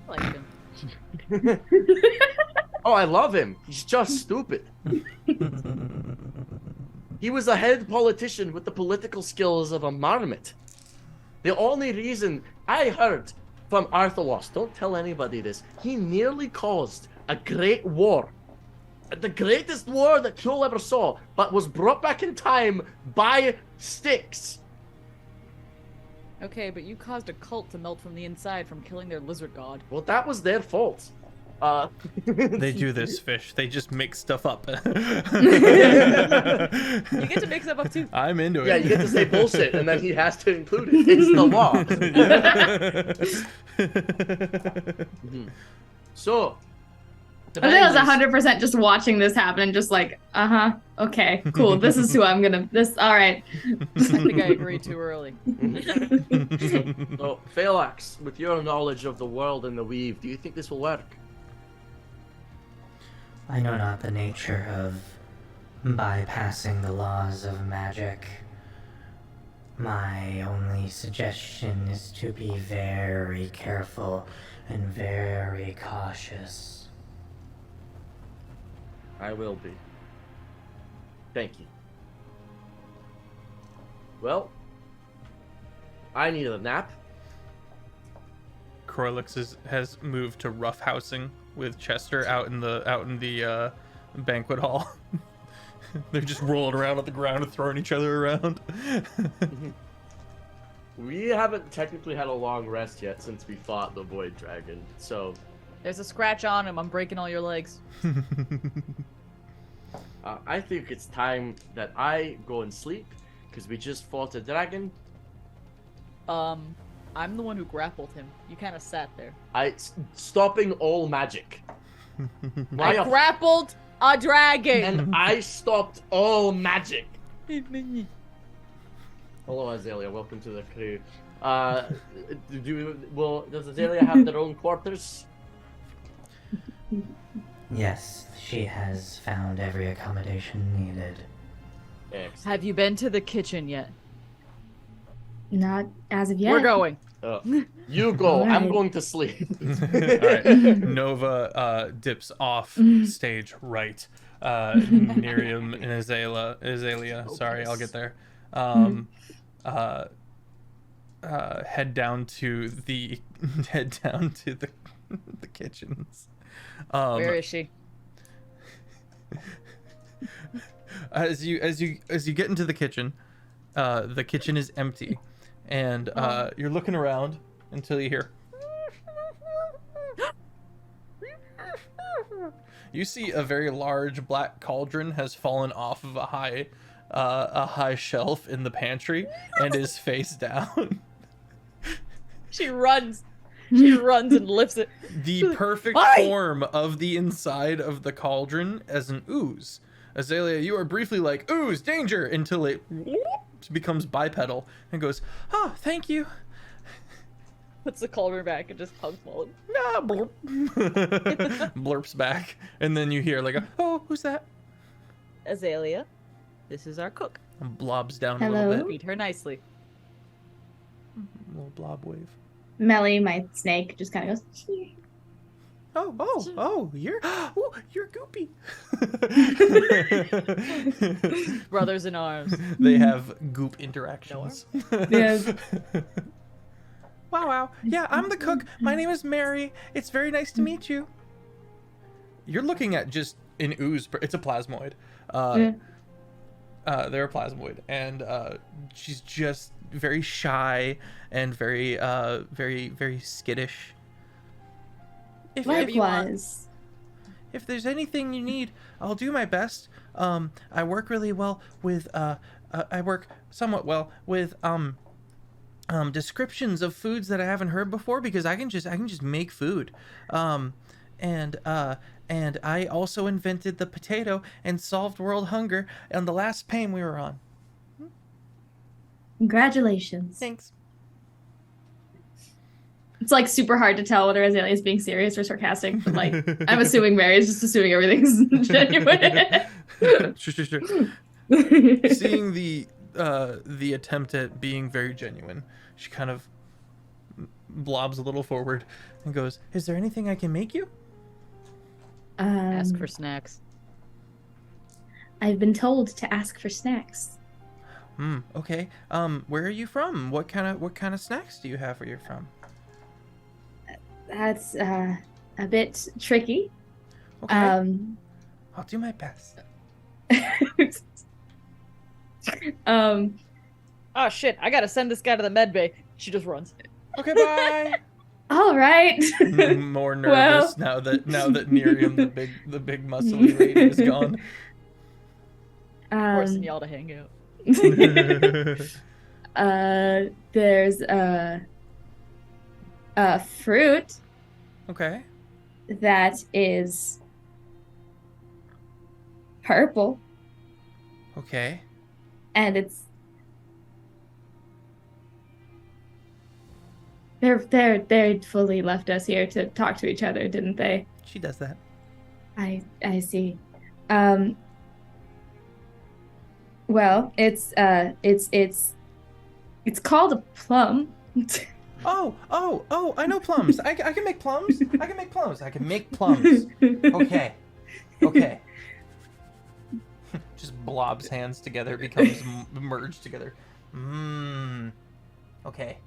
I like him. Oh, I love him. He's just stupid. He was a head politician with the political skills of a marmot. The only reason I heard from Arthalos, don't tell anybody this, he nearly caused a great war. The greatest war that Kjol ever saw, but was brought back in time by sticks. Okay, but you caused a cult to melt from the inside from killing their lizard god. Well, that was their fault. They do this, fish. They just make stuff up. You get to mix them up too. I'm into it. Yeah, you get to say bullshit, and then he has to include it. It's the law. So, I think I was 100% just watching this happen and just like, okay, cool. This is who I'm gonna. All right. I think I agreed too early. so Phalanx, with your knowledge of the world and the weave, do you think this will work? I know not the nature of bypassing the laws of magic. My only suggestion is to be very careful and very cautious. I will be. Thank you. Well, I need a nap. Corlix has moved to roughhousing with Chester out in the banquet hall. They're just rolling around on the ground and throwing each other around. We haven't technically had a long rest yet since we fought the Void Dragon, so... There's a scratch on him. I'm breaking all your legs. I think it's time that I go and sleep, because we just fought a dragon. I'm the one who grappled him. You kind of sat there. Stopping all magic. I grappled a dragon! And I stopped all magic. Hello, Azalea. Welcome to the crew. Does Azalea have their own quarters? Yes, she has found every accommodation needed. Excellent. Have you been to the kitchen yet? Not as of yet. We're going. You go. All right. I'm going to sleep. All right. Nova dips off stage right. Miriam and Azalea. Sorry, I'll get there. Head down to the the kitchens. Where is she? As you get into the kitchen is empty, and you're looking around until you hear. You see a very large black cauldron has fallen off of a high shelf in the pantry and is face down. She runs. She runs and lifts it. The perfect form of the inside of the cauldron as an ooze. Azalea, you are briefly like, ooze, danger, until it becomes bipedal and goes, oh, thank you. Puts the cauldron back and just hugs Mullen. Ah, blurp. Blurps back. And then you hear like, oh, who's that? Azalea, this is our cook. And blobs down a Hello? little bit. Feed her nicely. Little blob wave. Melly, my snake, just kind of goes. Oh, you're goopy. Brothers in arms. They have goop interactions. Yeah. Wow. Yeah, I'm the cook. My name is Mary. It's very nice to meet you. You're looking at just an ooze. It's a plasmoid. They're a plasmoid, and she's just very shy and very skittish. Likewise. If there's anything you need, I'll do my best. I work really well with I work somewhat well with descriptions of foods that I haven't heard before because I can just make food. And I also invented the potato and solved world hunger on the last pain we were on. Congratulations. Thanks. It's like super hard to tell whether Azalea is being serious or sarcastic, but like I'm assuming Mary is just assuming everything's genuine. Sure. Seeing the attempt at being very genuine, she kind of blobs a little forward and goes, "Is there anything I can make you?" Ask for snacks. I've been told to ask for snacks. Okay. Where are you from? What kind of snacks do you have where you're from? That's a bit tricky. Okay. I'll do my best. Oh shit, I gotta send this guy to the med bay. She just runs. Okay, bye. All right. More nervous now that Miriam, the big muscly lady, is gone. Forcing y'all to hang out. There's a fruit Okay. that is purple, Okay. and they fully left us here to talk to each other, didn't they? She does that. I see. Well, it's called a plum. Oh, I know plums. I can make plums. I can make plums. I can make plums. Okay. Just blobs hands together, becomes merged together. Okay.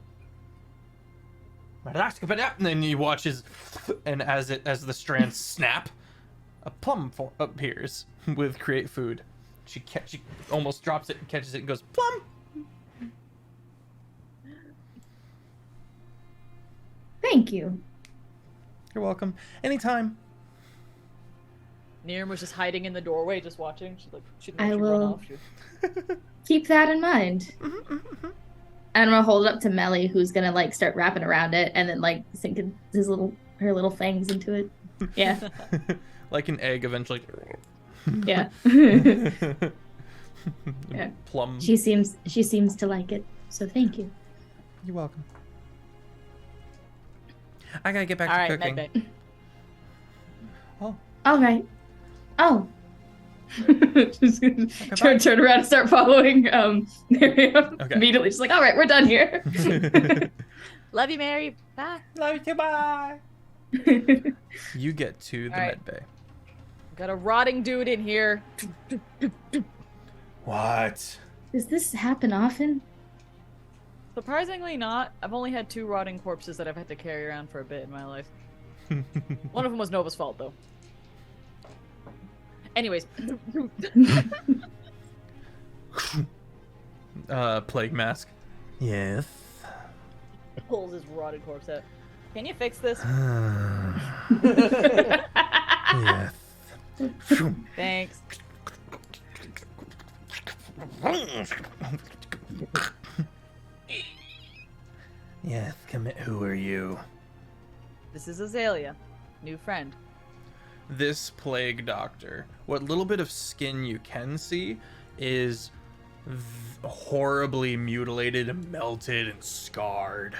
And then you watch and as the strands snap, a plum appears with create food. She almost drops it and catches it and goes, plum! Thank you. You're welcome. Anytime. Niram was just hiding in the doorway, just watching. She I run will off. keep that in mind. And I'm gonna hold it up to Melly, who's gonna like start wrapping around it and then like sinking her little fangs into it. Yeah. Like an egg eventually. Yeah. Yeah. Plum. She seems to like it. So thank you. You're welcome. I gotta get back All to right, cooking. medbay. All right. Oh. Just gonna bye. turn around and start following Miriam. Okay. Immediately, just like, all right, we're done here. Love you, Mary. Bye. Love you too, bye. You get to the All right. medbay. Got a rotting dude in here. What? Does this happen often? Surprisingly not. I've only had 2 rotting corpses that I've had to carry around for a bit in my life. One of them was Nova's fault, though. Anyways. Plague mask. Yes. Pulls his rotted corpse out. Can you fix this? Yes. Thanks. Yes, commit. Who are you? This is Azalea. New friend. This plague doctor, what little bit of skin you can see is horribly mutilated and melted and scarred.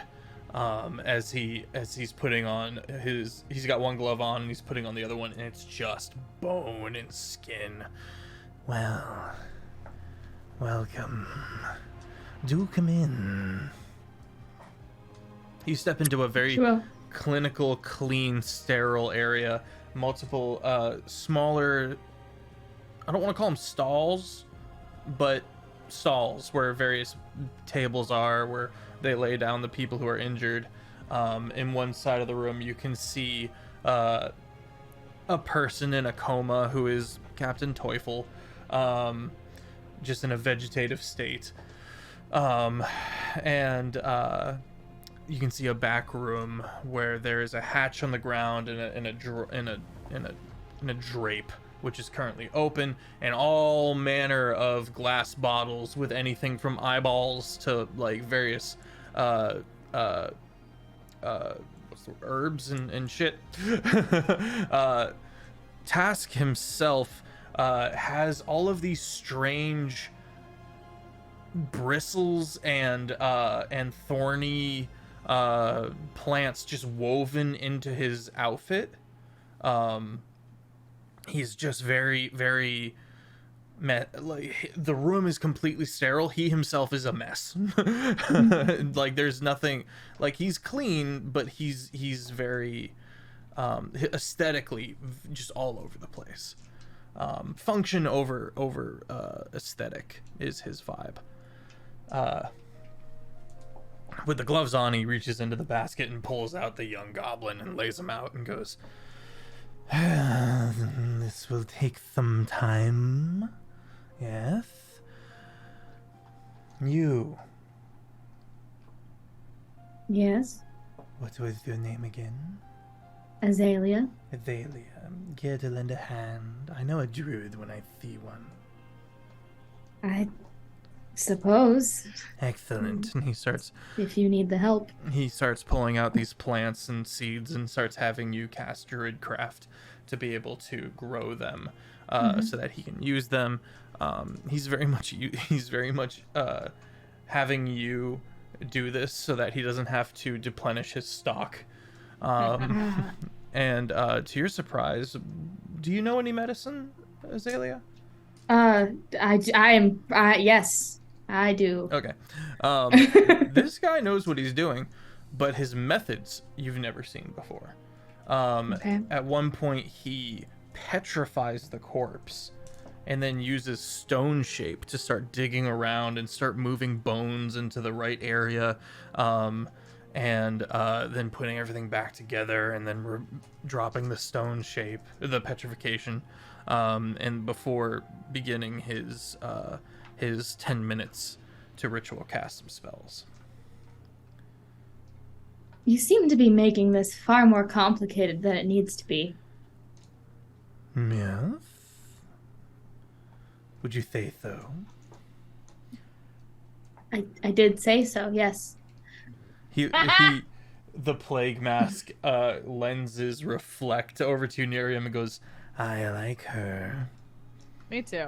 As he's putting on he's got one glove on and he's putting on the other one, and it's just bone and skin. Well, welcome. Do come in. You step into a very clinical, clean, sterile area. Multiple smaller, I don't want to call them stalls, but stalls where various tables are, where they lay down the people who are injured. In one side of the room you can see a person in a coma who is Captain Teufel, just in a vegetative state. And you can see a back room where there is a hatch on the ground and a drape which is currently open, and all manner of glass bottles with anything from eyeballs to like various what's the herbs and shit. Task himself has all of these strange bristles and thorny plants just woven into his outfit. He's just very, very like, the room is completely sterile. He himself is a mess. Like, there's nothing, like, he's clean, but he's very aesthetically just all over the place. Function over aesthetic is his vibe. With the gloves on, he reaches into the basket and pulls out the young goblin and lays him out and goes, "This will take some time. Yes? You. Yes. What was your name again? Azalea. Athalia. Care to lend a hand? I know a druid when I see one. I suppose, Excellent. And he starts if you need the help. pulling out these plants and seeds and starts having you cast druidcraft to be able to grow them, so that he can use them. He's very much having you do this so that he doesn't have to deplenish his stock. And to your surprise, do you know any medicine, Azalea? Yes, I do. Okay. This guy knows what he's doing, but his methods you've never seen before. Okay. At one point, he petrifies the corpse and then uses stone shape to start digging around and start moving bones into the right area, and then putting everything back together and then dropping the stone shape, the petrification, and before beginning his 10 minutes to ritual cast some spells. You seem to be making this far more complicated than it needs to be. Yes? Would you say so? I did say so, yes. The plague mask lenses reflect over to you near him and goes, I like her. Me too.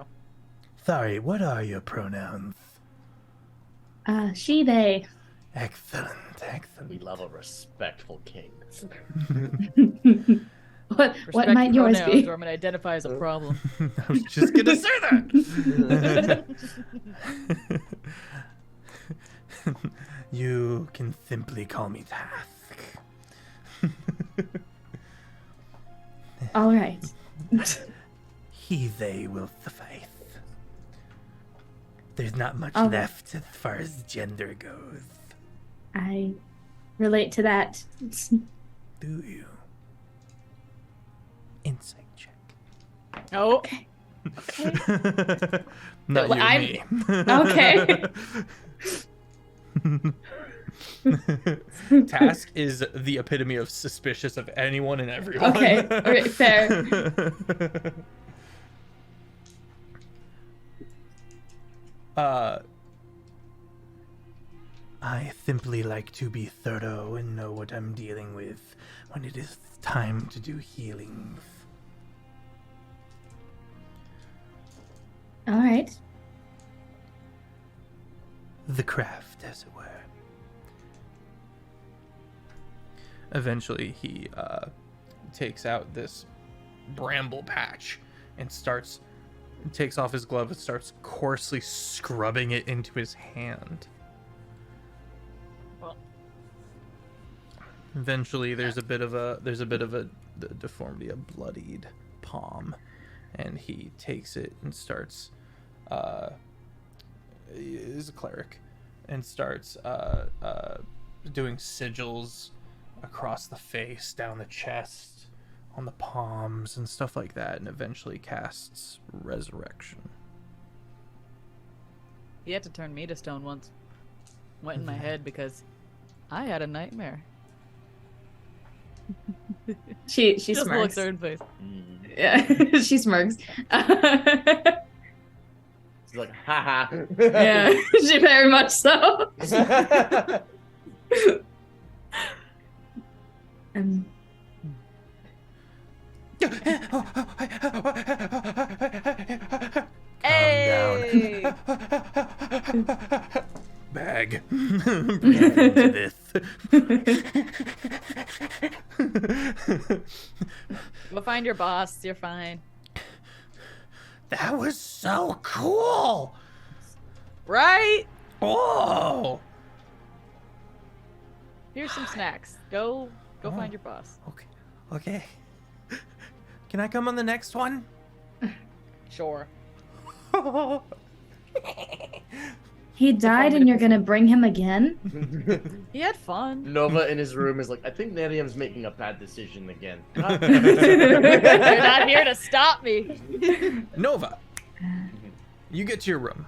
Sorry, what are your pronouns? She, they. Excellent, We excellent. love a respectful king. What Respect might your yours pronouns, be? or I'm gonna identify as a problem. I was just gonna say that. You can simply call me Task. All right. He, they will suffice. There's not much Oh. left as far as gender goes. I relate to that. Do you? Insight check. Oh, Okay. Not you, I'm- me. Okay. Task is the epitome of suspicious of anyone and everyone. Okay, okay, fair. I simply like to be thorough and know what I'm dealing with when it is time to do healings. All right. The craft, as it were. Eventually, he takes out this bramble patch and takes off his glove and starts coarsely scrubbing it into his hand. well, Eventually, there's a bit of a deformity, a bloodied palm, and he takes it and starts. He is a cleric, and starts doing sigils across the face, down the chest, on the palms, and stuff like that, and eventually casts Resurrection. he had to turn me to stone once. Went in my head because I had a nightmare. She Just smirks. looks her in face. Yeah, she smirks. She's like, haha. Yeah, she very much so. Um, Hey! Bag. Into this. We'll find your boss. You're fine. That was so cool! Right? Oh! Here's some snacks. Go find your boss. Okay. Okay. Can I come on the next one? Sure. he died, and you're gonna bring him again? He had fun. Nova in his room is like, I think Nadiam's making a bad decision again. You're not here to stop me. Nova, you get to your room.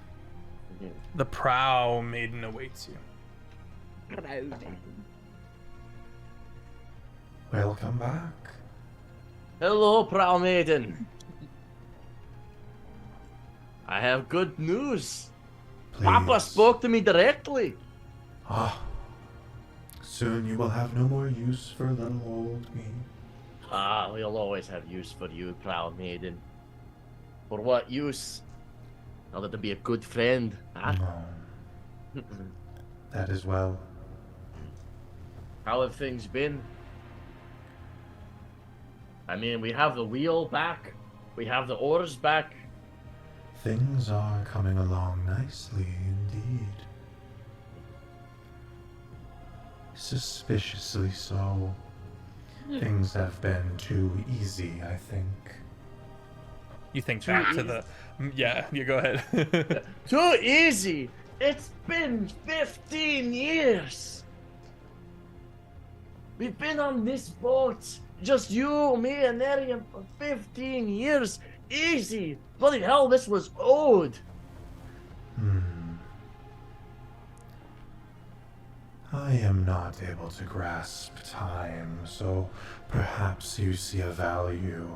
The prow maiden awaits you. Welcome back. Hello, proud maiden. I have good news. Papa Please. spoke to me directly. Ah. Soon you will have no more use for little old me. Ah, we'll always have use for you, proud maiden. For what use? Other than be a good friend, huh? No. That is well. How have things been? I mean, we have the wheel back. We have the oars back. Things are coming along nicely indeed. Suspiciously so. Things have been too easy, I think. You think back to the. Yeah, you go ahead. Too easy. It's been 15 years. We've been on this boat, just you, me, and Arian for 15 years. Easy. Bloody hell, this was old. I am not able to grasp time, so perhaps you see a value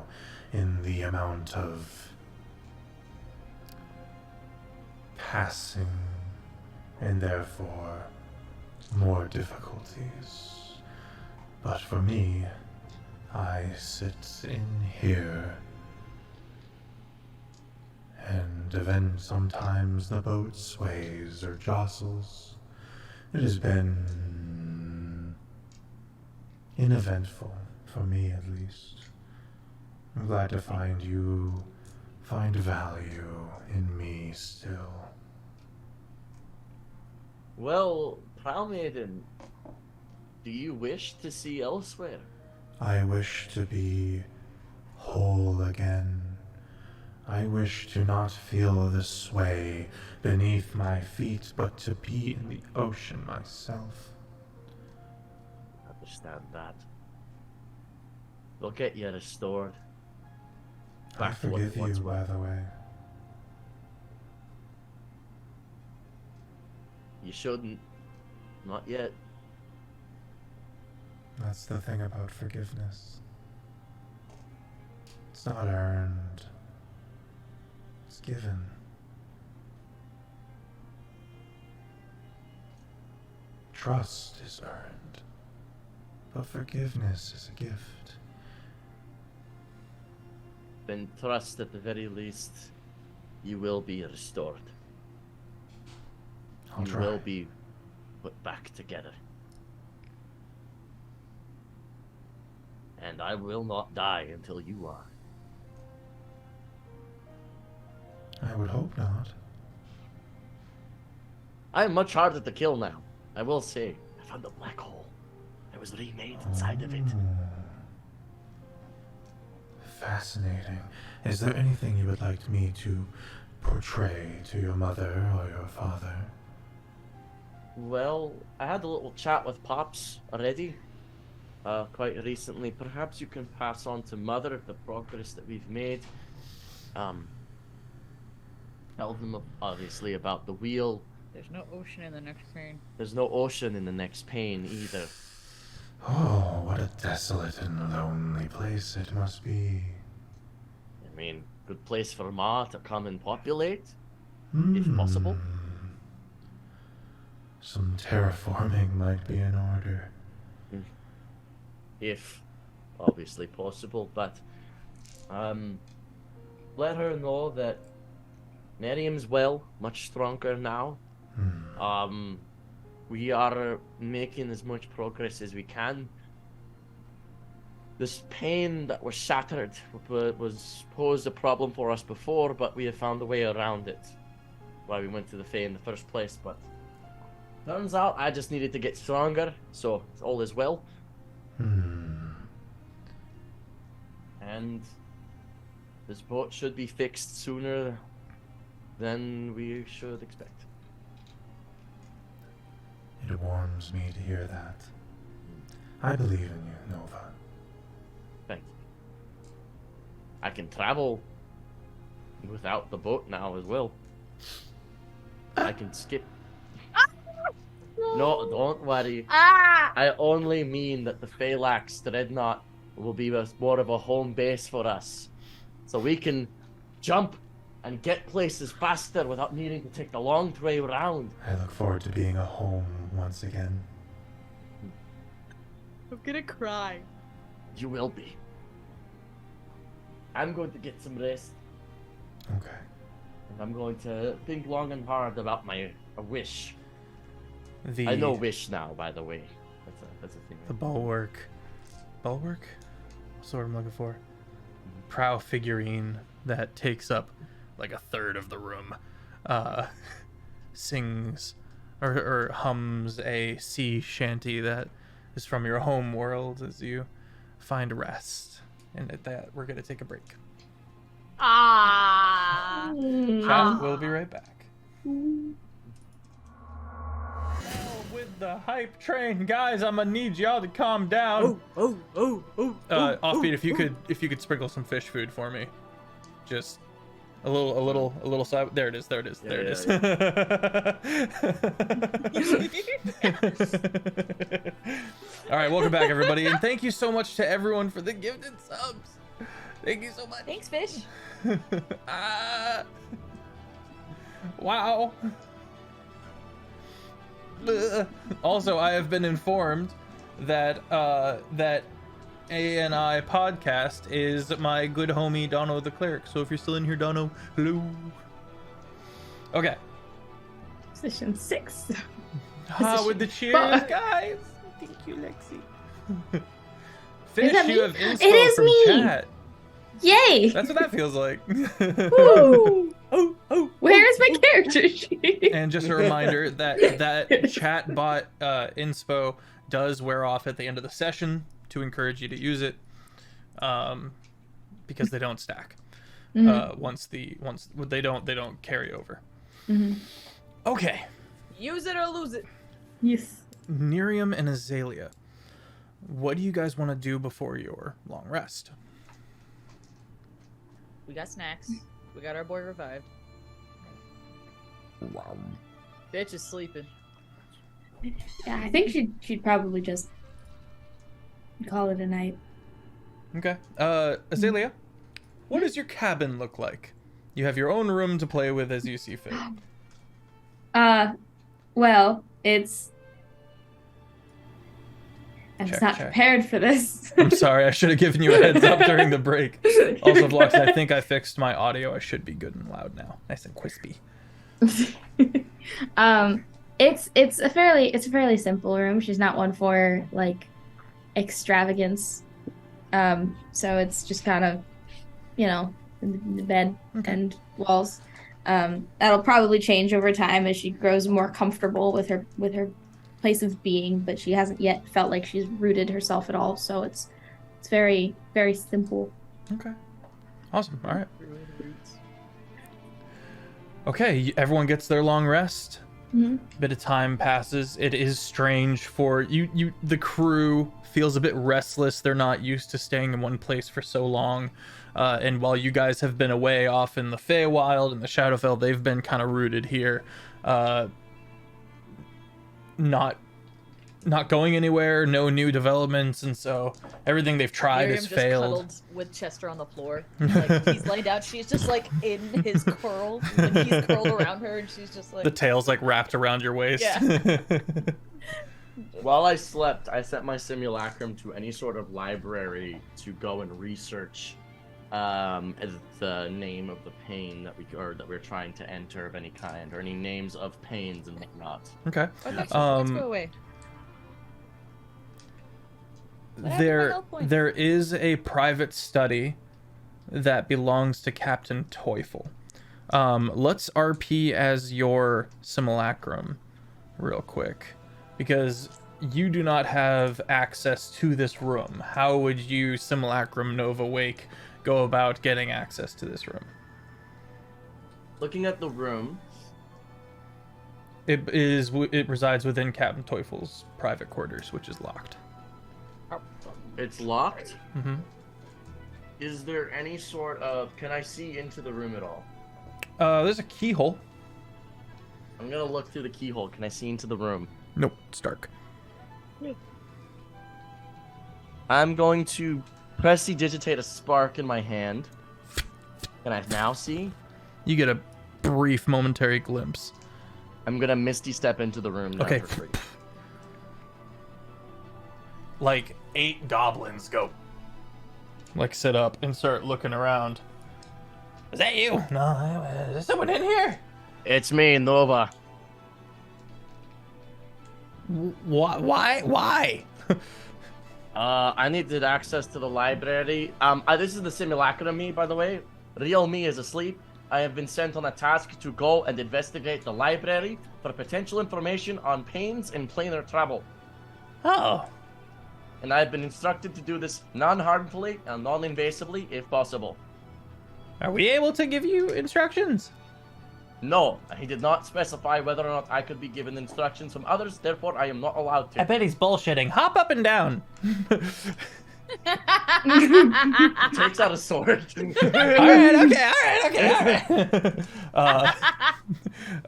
in the amount of passing and therefore more difficulties. But for me, I sit in here, and then sometimes the boat sways or jostles. It has been uneventful, for me at least. I'm glad to find you find value in me still. Well, proud maiden, do you wish to see elsewhere? I wish to be whole again. I wish to not feel the sway beneath my feet, but to be in the ocean myself. Understand that. We'll get you restored. I Back to what it forgive once you, by was. the way. You shouldn't. Not yet. That's the thing about forgiveness. It's not earned. It's given. Trust is earned, but forgiveness is a gift. Then trust at the very least you will be restored. I'll You try. will be put back together. And I will not die until you are. I would hope not. I am much harder to kill now. I will say, I found a black hole. I was remade inside of it. Fascinating. Is there anything you would like me to portray to your mother or your father? Well, I had a little chat with Pops already. Quite recently. Perhaps you can pass on to Mother the progress that we've made. Tell them obviously about the wheel. There's no ocean in the next pane. There's no ocean in the next pane either. Oh, what a desolate and lonely place it must be. I mean, good place for Ma to come and populate, if possible. Some terraforming might be in order. If obviously possible, but let her know that Miriam's well, much stronger now. We are making as much progress as we can. This pane that was shattered was posed a problem for us before, but we have found a way around it. Why we went to the Fae in the first place, but turns out I just needed to get stronger, so all is well. And this boat should be fixed sooner than we should expect. It warms me to hear that. I believe in you, Nova. Thank you. I can travel without the boat now as well. I can skip. No, don't worry. Ah! I only mean that the Phalanx Dreadnought will be more of a home base for us. So we can jump and get places faster without needing to take the long way around. I look forward to being a home once again. I'm gonna cry. You will be. I'm going to get some rest. Okay. And I'm going to think long and hard about my wish. The I know wish now, by the way. That's a thing. the bulwark. Bulwark? What's the word I'm looking for? Prow figurine that takes up like a third of the room. Sings or hums a sea shanty that is from your home world as you find rest. And at that, we're gonna take a break. Ah! Chat, we'll be right back. With the hype train, guys, I'm gonna need y'all to calm down. Offbeat, if you could sprinkle some fish food for me, just a little side. There it is. There it is. There it is. All right, welcome back, everybody, and thank you so much to everyone for the gifted subs. Thank you so much. Thanks, fish. Wow. Also, I have been informed that that ANI podcast is my good homie Dono the Cleric. So if you're still in here, Dono, hello. Okay. Position 6. With the cheers, guys. Thank you, Lexi. Fish, that you me? have inspo It is from me. chat. Yay! That's what that feels like. Woo! Where is my character sheet? And just a reminder that chat bot inspo does wear off at the end of the session to encourage you to use it, because they don't stack. Once they don't carry over. Okay. Use it or lose it. Yes. Nerium and Azalea, what do you guys want to do before your long rest? We got snacks. We got our boy revived. Bitch is sleeping. Yeah, I think she'd probably just call it a night. Okay. Azalea, what does your cabin look like? You have your own room to play with as you see fit. Well, it's... I was not prepared for this. I'm sorry, I should have given you a heads up during the break. Also, Vlogs, I think I fixed my audio. I should be good and loud now. Nice and crispy. It's a fairly simple room. She's not one for like extravagance. So it's just kind of, in the bed and walls. That'll probably change over time as she grows more comfortable with her place of being, but she hasn't yet felt like she's rooted herself at all. So it's very, very simple. Okay. Awesome. All right. Okay, everyone gets their long rest. Bit of time passes. It is strange for you. The crew feels a bit restless. They're not used to staying in one place for so long. And while you guys have been away off in the Feywild and the Shadowfell, they've been kind of rooted here. Not going anywhere, no new developments, and so everything they've tried has failed. Cuddled with Chester on the floor. Like, he's laying down. She's just like in his curls, and he's curled around her, and she's just like the tail's like wrapped around your waist. Yeah. While I slept, I sent my simulacrum to any sort of library to go and research the name of the pain that we're trying to enter of any kind, or any names of pains and whatnot. Okay. Let's go away. There is a private study that belongs to Captain Teufel. Let's RP as your simulacrum real quick, because you do not have access to this room. How would you, Simulacrum Nova Wake, go about getting access to this room? Looking at the room, it resides within Captain Teufel's private quarters, which is locked. it's locked. Mm-hmm. Is there any sort of... Can I see into the room at all? There's a keyhole. I'm gonna look through the keyhole. Can I see into the room? Nope, it's dark. I'm going to prestidigitate a spark in my hand. Can I now see? You get a brief momentary glimpse. I'm gonna misty step into the room now Okay. for free. Like 8 goblins go, like sit up and start looking around. Is that you? No, is there someone in here? It's me, Nova. Why? I needed access to the library. This is the simulacrum of me, by the way. Real me is asleep. I have been sent on a task to go and investigate the library for potential information on pains and planar travel. Oh. And I have been instructed to do this non-harmfully and non-invasively, if possible. Are we able to give you instructions? No, he did not specify whether or not I could be given instructions from others, therefore I am not allowed to. I bet he's bullshitting. Hop up and down. He takes out a sword. Alright.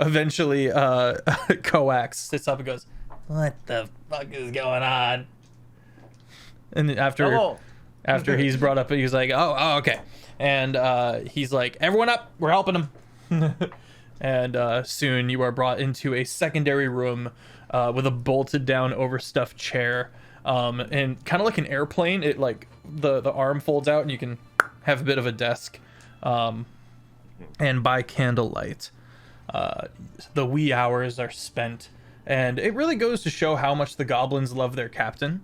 Eventually, Coax sits up and goes, "What the fuck is going on?" And after he's brought up, he's like, oh, okay. And he's like, "Everyone up, we're helping him." And soon you are brought into a secondary room with a bolted down overstuffed chair. And kind of like an airplane, it like the arm folds out and you can have a bit of a desk. And by candlelight, the wee hours are spent. And it really goes to show how much the goblins love their captain.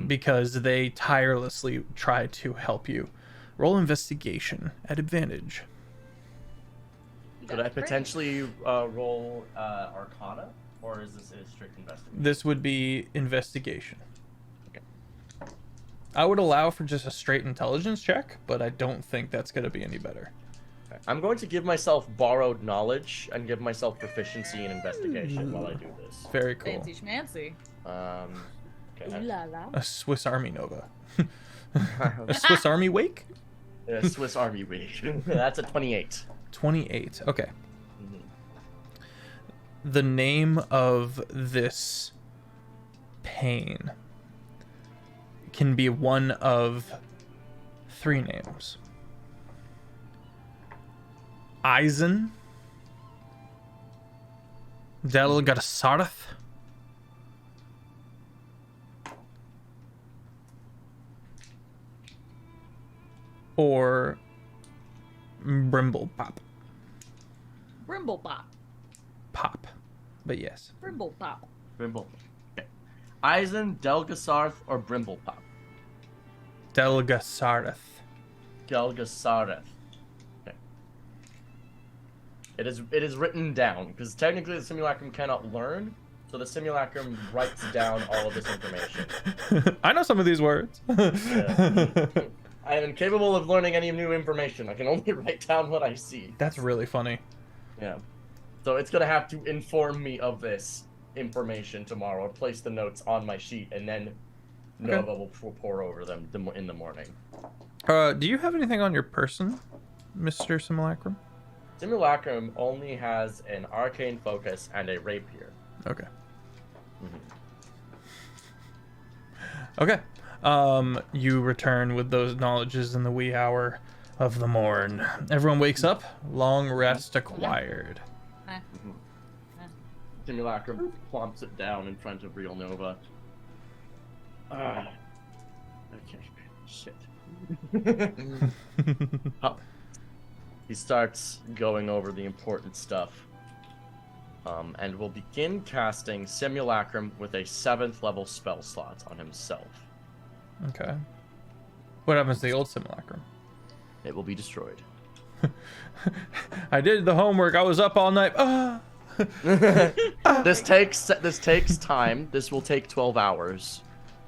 Because they tirelessly try to help you. Roll investigation at advantage. Could I potentially roll Arcana, or is this a strict investigation? This would be investigation. Okay. I would allow for just a straight intelligence check, but I don't think that's going to be any better. Okay. I'm going to give myself borrowed knowledge and give myself proficiency in investigation while I do this. Very cool. Fancy schmancy. Okay. Ooh la la. A Swiss Army Nova. A Swiss Army Wake? Swiss Army Week. That's a 28. 28. Okay. Mhm. The name of this pain can be one of 3 names. Eisen, Delgasarth, or Brimblepop. Brimblebop. Pop. But yes. Brimblebop. Brimble. Okay. Eisen, Delgasarth, or Brimblepop? Delgasarth. Delgasareth. Okay. It is written down, because technically the simulacrum cannot learn, so the simulacrum writes down all of this information. I know some of these words. Yeah. I am incapable of learning any new information. I can only write down what I see. That's really funny. Yeah. So it's gonna have to inform me of this information tomorrow. Place the notes on my sheet, and then Nova will pour over them in the morning. Do you have anything on your person, Mr. Simulacrum? Simulacrum only has an arcane focus and a rapier. Okay. Mm-hmm. Okay. You return with those knowledges in the wee hour of the morn. Everyone wakes up. Long rest acquired. Simulacrum plumps it down in front of Real Nova. Okay. Shit. Oh. He starts going over the important stuff. And will begin casting Simulacrum with a 7th level spell slot on himself. Okay. What happens to the old Simulacrum? It will be destroyed. I did the homework. I was up all night. This takes time. This will take 12 hours.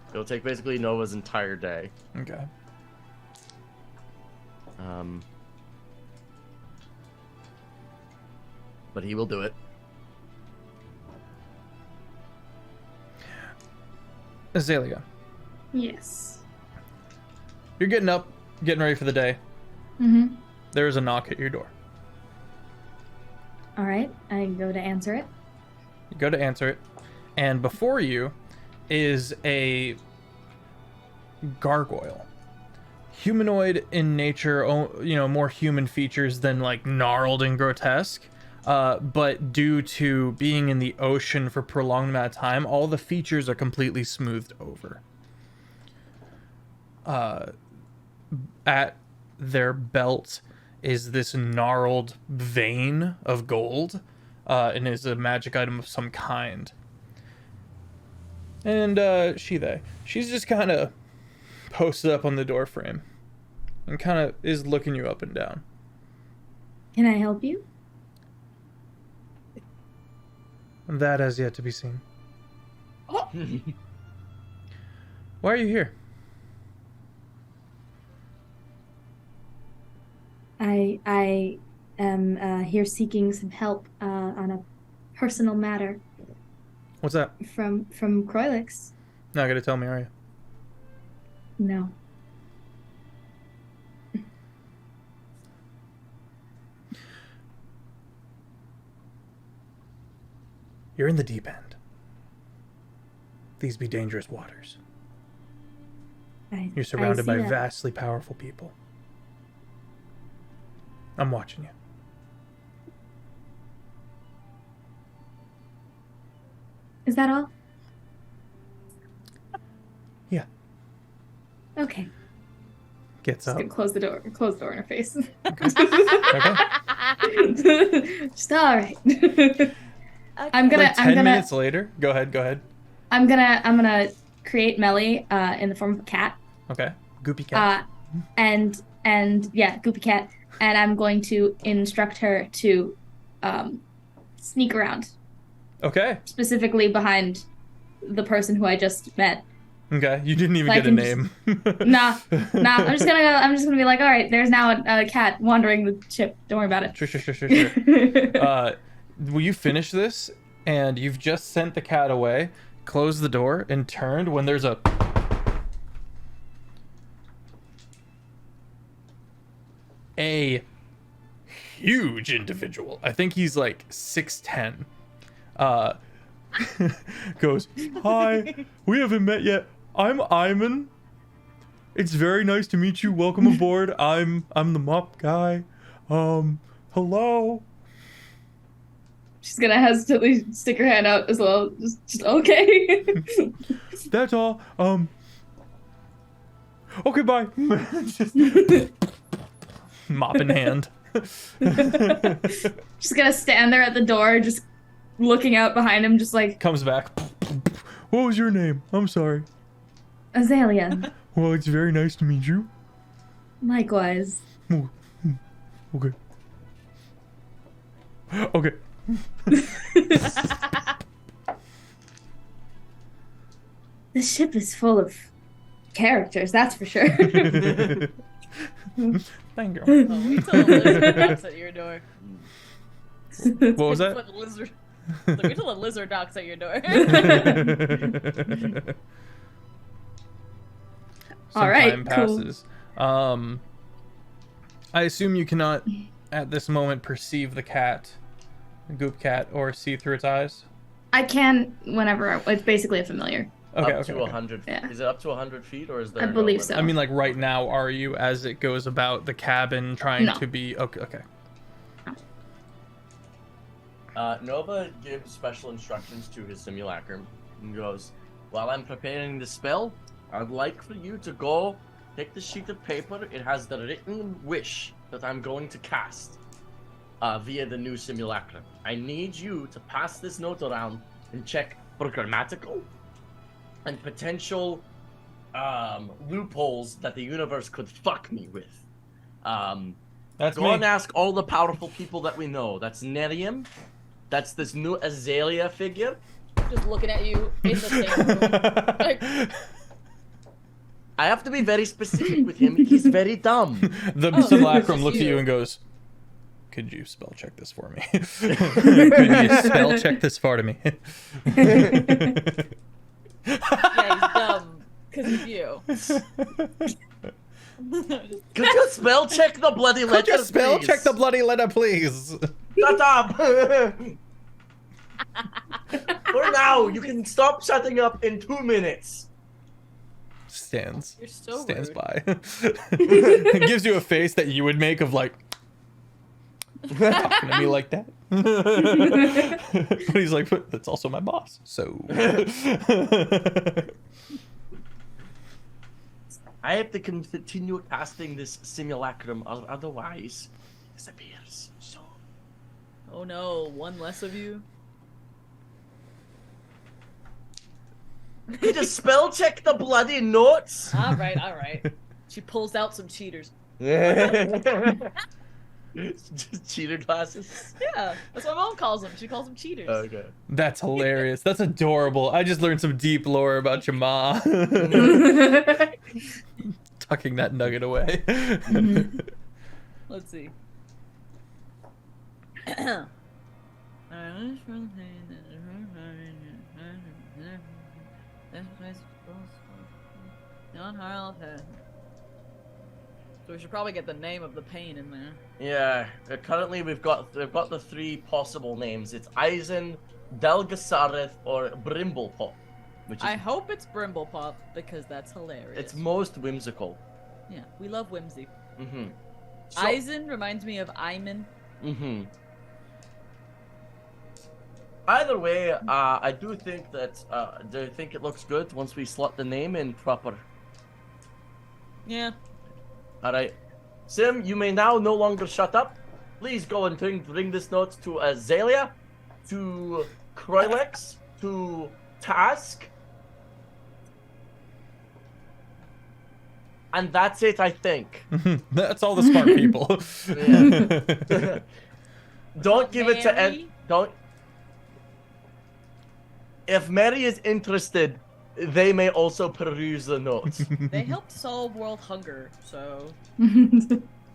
It'll take basically Nova's entire day. Okay. But he will do it. Azalea, Yes. you're getting up, getting ready for the day. Mm-hmm. There is a knock at your door. All right, I go to answer it. You go to answer it, and before you is a gargoyle. Humanoid in nature, more human features than like gnarled and grotesque. But due to being in the ocean for a prolonged amount of time, all the features are completely smoothed over. At their belt is this gnarled vein of gold, and is a magic item of some kind. And she's just kind of posted up on the door frame and kind of is looking you up and down. Can I help you? That has yet to be seen. Oh. Why are you here? I am here seeking some help on a personal matter What's that? from Croylix. Not gonna tell me, are you? No. You're in the deep end. These be dangerous waters. You're surrounded by vastly powerful people. I'm watching you. Is that all? Yeah. Okay. Gets Just up. gonna close the door in her face. Okay. Just all right. I'm Like 10 gonna minutes later. Go ahead. I'm gonna create Melly in the form of a cat. Okay. Goopy cat. And yeah, Goopy cat. And I'm going to instruct her to sneak around, Okay. specifically behind the person who I just met. Okay. You didn't even So I get a can name. Nah. I'm just gonna be like, all right, there's now a cat wandering the ship. Don't worry about it. Sure. Will you finish this? And you've just sent the cat away, closed the door, and turned when there's a huge individual. I think he's like 6'10". Goes, "Hi, we haven't met yet. I'm Iman. It's very nice to meet you. Welcome aboard. I'm the mop guy. Hello." She's gonna hesitantly stick her hand out as well. Just okay. That's all. Okay, bye. Just mop in hand. Just gonna stand there at the door, just looking out behind him, just like Comes back. What was your name? I'm sorry. Azalea. Well, it's very nice to meet you. Likewise. Oh, okay. Okay. This ship is full of characters, that's for sure. Thank you. Oh, wait till a lizard knocks at your door. What was that? Wait till a lizard knocks at your door. All right, Time cool. passes. I assume you cannot, at this moment, perceive the cat, the goop cat, or see through its eyes. I can whenever it's basically a familiar. Okay, up okay. to 100 feet. Yeah. Is it up to 100 feet or is there I no believe limit? so. I mean, like right now, are you as it goes about the cabin trying No. to be okay? Okay. Nova gives special instructions to his simulacrum and goes, "While I'm preparing the spell, I'd like for you to go take the sheet of paper. It has the written wish that I'm going to cast via the new simulacrum. I need you to pass this note around and check for grammatical and potential loopholes that the universe could fuck me with. That's Go me. and ask all the powerful people that we know. That's Nerium. That's this new Azalea figure. Just looking at you in the same room. Like, I have to be very specific with him. He's very dumb. The Oh, simulacrum it's looks at you. you and goes, "Could you spell check this for me? Could you spell check this for me?" yeah, he's dumb. Because of you. Could you spell check the bloody letter, Could you spell please? check the bloody letter, please? Shut up! For now, you can stop shutting up in 2 minutes. Stands You're so stands rude. by. Gives you a face that you would make of like talking to me like that. But he's like, but that's also my boss. So I have to continue casting this simulacrum, otherwise it disappears. So Oh no, one less of you. you just spell check the bloody notes. All right. She pulls out some cheaters. Just cheater glasses. Yeah, that's what my mom calls them. She calls them cheaters. Okay. that's hilarious. That's adorable. I just learned some deep lore about your ma. Tucking that nugget away. Let's see. So we should probably get the name of the pain in there. Yeah. Currently, we've got the 3 possible names. It's Eisen, Delgasareth, or Brimblepop, which is I hope it's Brimblepop because that's hilarious. it's most whimsical. Yeah, we love whimsy. Mm-hmm. Eisen reminds me of Iman. Mm-hmm. Either way, I do think that it looks good once we slot the name in proper. Yeah. All right, Sim, you may now no longer shut up. Please go and bring this note to Azalea, to Krylex, to Task, and that's it, I think. That's all the smart people. Yeah. Don't give it to Mary? don't. If Mary is interested, they may also peruse the notes. They helped solve world hunger, so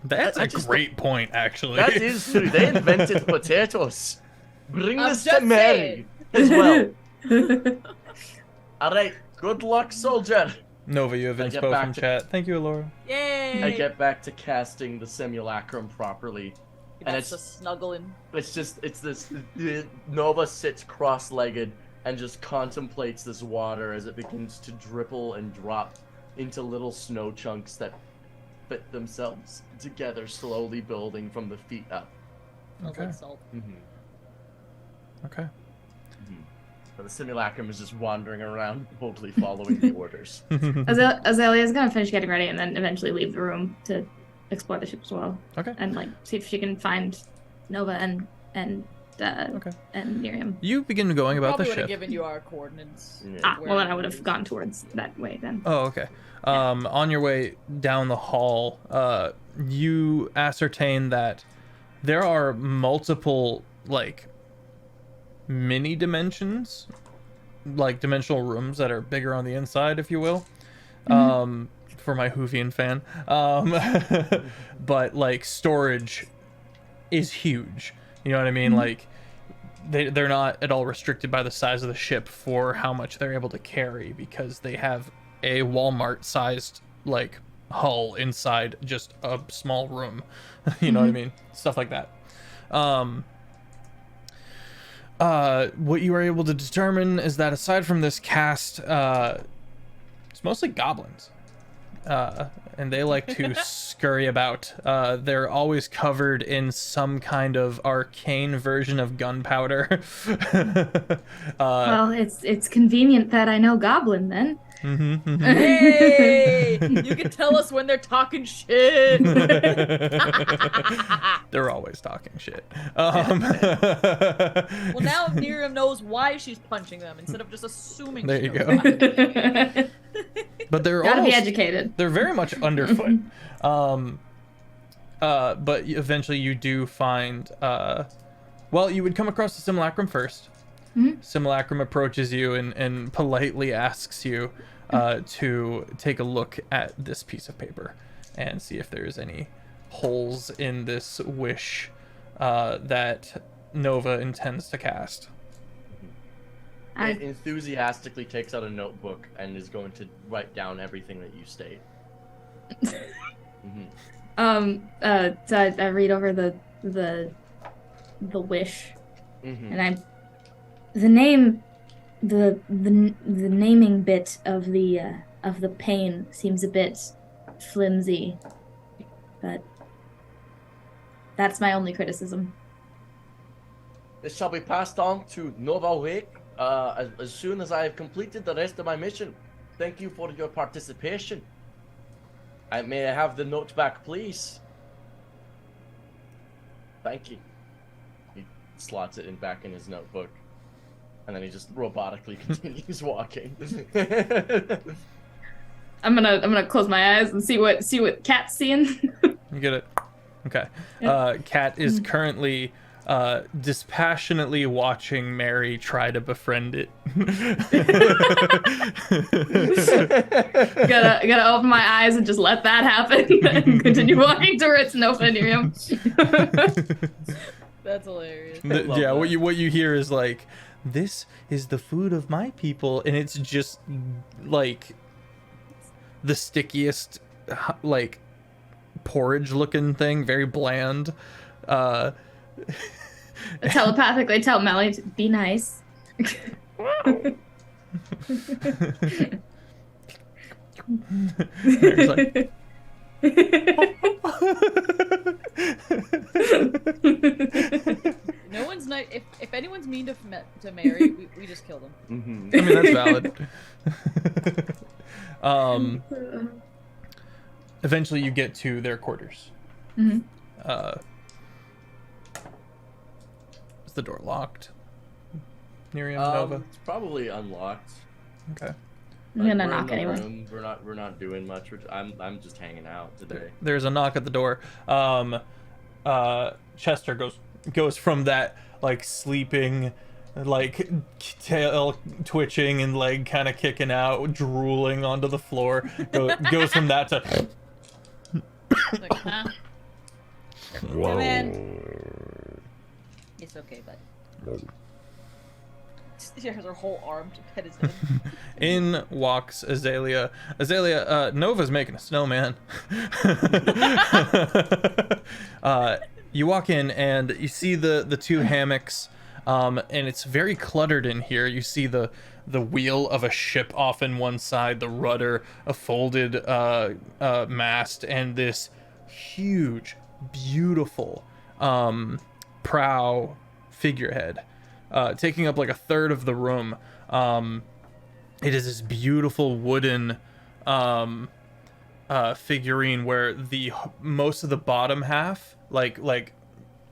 That's a just- great point, actually. That is true. They invented potatoes. Bring I'm this to just Mary as well. All right. Good luck, soldier. Nova, you have I get inspo back from to- chat. Thank you, Alora. yay! I get back to casting the simulacrum properly. He and wants to it's- snuggle in. It's this. Nova sits cross-legged and just contemplates this water as it begins to dripple and drop into little snow chunks that fit themselves together, slowly building from the feet up. Smells Okay. like salt. Okay. But the simulacrum is just wandering around, totally following the orders. Azalea's gonna finish getting ready and then eventually leave the room to explore the ship as well. Okay. And like see if she can find Nova and Okay. and Miriam. You begin going about Probably the would have ship. given you our coordinates. Yeah. Ah, where well then I it would have is. gone towards that way then. Oh, okay. On your way down the hall, you ascertain that there are multiple, like, mini dimensions, like dimensional rooms that are bigger on the inside, if you will. For my Hoovian fan. But, like, storage is huge. You know what I mean? Like, they're not at all restricted by the size of the ship for how much they're able to carry, because they have a Walmart-sized, like, hull inside just a small room. You know what I mean? Stuff like that. What you are able to determine is that aside from this cast, it's mostly goblins. And they like to scurry about. They're always covered in some kind of arcane version of gunpowder. Well, it's convenient that I know Goblin then. Hey! You can tell us when they're talking shit. They're always talking shit. Well, now Miriam knows why she's punching them instead of just assuming. There she you knows go. why. But they're Gotta be almost, educated. they're very much underfoot. But eventually you do find, well, you would come across the simulacrum first. Simulacrum approaches you and politely asks you to take a look at this piece of paper and see if there's any holes in this wish that Nova intends to cast. It enthusiastically takes out a notebook and is going to write down everything that you state. So I read over the the wish, Mm-hmm. and the name, the naming bit of the pain seems a bit flimsy, but that's my only criticism. This shall be passed on to Nova Wake as soon as I have completed the rest of my mission. Thank you for your participation. May I have the note back, please? Thank you. He slots it back in his notebook, and then he just robotically continues walking. I'm gonna close my eyes and see what Cat's seeing. You get it. Okay. Kat is currently dispassionately watching Mary try to befriend it. gotta open my eyes and just let that happen and continue walking towards Nofenirium. That's hilarious. Yeah, what you hear is like, this is the food of my people, and it's just like the stickiest, like porridge looking thing, very bland. Telepathically tell Melly to be nice. Mary's like, No one's nice. If anyone's mean to Mary, we just kill them. Mm-hmm. I mean, that's valid. Eventually you get to their quarters. Mm-hmm. Is the door locked? Miriam, Nova? It's probably unlocked. Okay. I'm gonna We're in knock the anyway. room. We're not doing much. I'm just hanging out today. There's a knock at the door. Chester goes from that like sleeping, like tail twitching and leg kind of kicking out, drooling onto the floor. Goes from that to Like, huh? Whoa. Man. It's okay, bud. She has her whole arm to pet his head. in walks Azalea. Azalea, Nova's making a snowman. You walk in and you see the two hammocks, and it's very cluttered in here. You see the wheel of a ship off in one side, the rudder, a folded mast, and this huge, beautiful prow figurehead, taking up like a third of the room. It is this beautiful wooden figurine where the most of the bottom half, like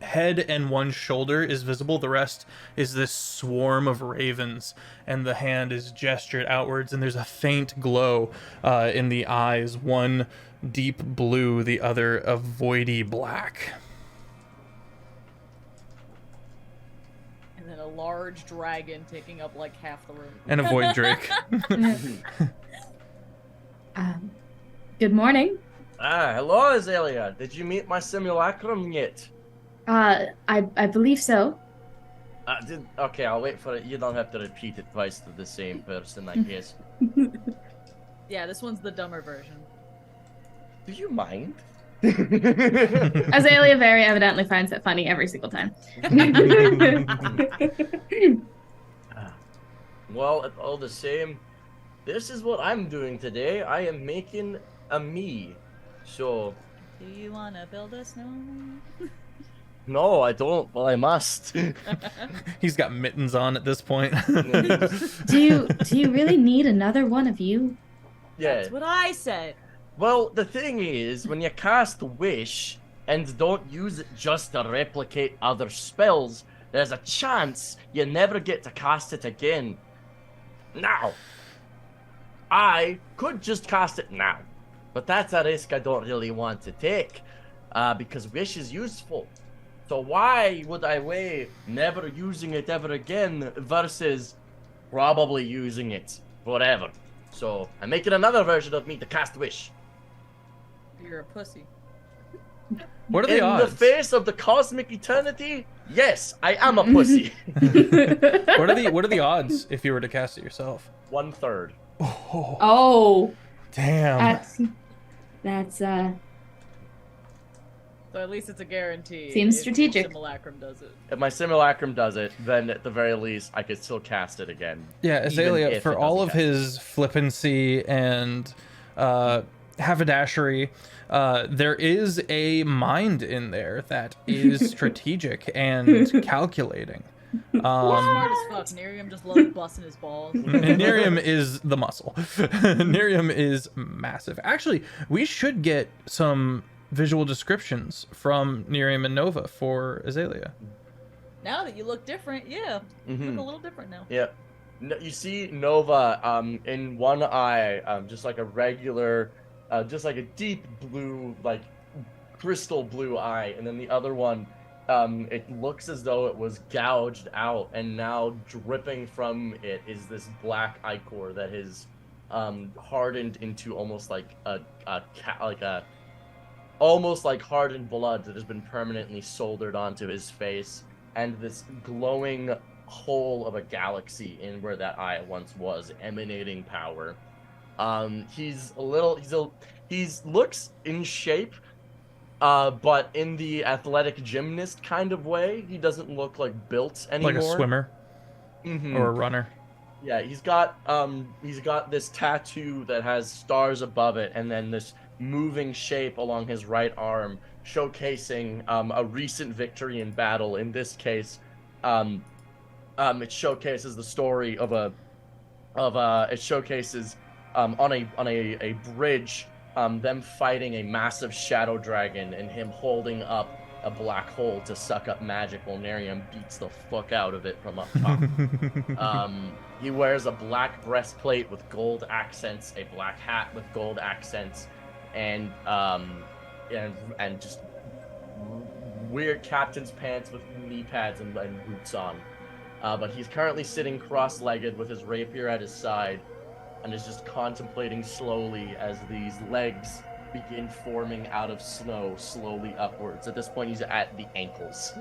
head and one shoulder, is visible. The rest is this swarm of ravens, and the hand is gestured outwards, and there's a faint glow in the eyes, one deep blue, the other a voidy black. And then a large dragon taking up like half the room. And a void drake. Good morning. Hello, Azalea. Did you meet my simulacrum yet? I believe so. Okay, I'll wait for it. You don't have to repeat it twice to the same person, I guess. Yeah, this one's the dumber version. Do you mind? Azalea very evidently finds it funny every single time. Well, all the same, this is what I'm doing today. I am making a me. So, Do you wanna build a snowman? no, I don't, but I must. He's got mittens on at this point. Do you really need another one of you? Yeah. That's what I said. Well, the thing is, when you cast Wish and don't use it just to replicate other spells, there's a chance you never get to cast it again. Now, I could just cast it now, but that's a risk I don't really want to take, because Wish is useful. So why would I weigh never using it ever again versus probably using it forever? So I'm making another version of me to cast Wish. You're a pussy. What are the In odds? the face of the cosmic eternity, yes, I am a pussy. What are the odds if you were to cast it yourself? 1/3. Oh, Oh, damn. that's So at least it's a guarantee. Seems if strategic. Simulacrum does it. If my simulacrum does it, then at the very least I could still cast it again. Yeah, even Azalea, if for it all doesn't of cast it. his flippancy and haberdashery, there is a mind in there that is strategic and calculating. Smart as fuck. Nerium just loves busting his balls. And Nerium is the muscle. Nerium is massive. Actually, we should get some visual descriptions from Nerium and Nova for Azalea. Now that you look different, yeah. You look a little different now. Yeah. No, you see Nova in one eye, just like a regular, just like a deep blue, like crystal blue eye, and then the other one, it looks as though it was gouged out, and now dripping from it is this black ichor that is hardened into almost like almost like hardened blood that has been permanently soldered onto his face, and this glowing hole of a galaxy in where that eye once was, emanating power. He looks in shape, but in the athletic gymnast kind of way. He doesn't look like built anymore. Like a swimmer or a runner. Yeah, he's got this tattoo that has stars above it, and then this moving shape along his right arm, showcasing a recent victory in battle. In this case, it showcases the story of it showcases on a bridge, them fighting a massive shadow dragon and him holding up a black hole to suck up magic while Nerium beats the fuck out of it from up top. He wears a black breastplate with gold accents, a black hat with gold accents, and just weird captain's pants with knee pads and boots on. But he's currently sitting cross-legged with his rapier at his side, and is just contemplating slowly as these legs begin forming out of snow slowly upwards. At this point, he's at the ankles.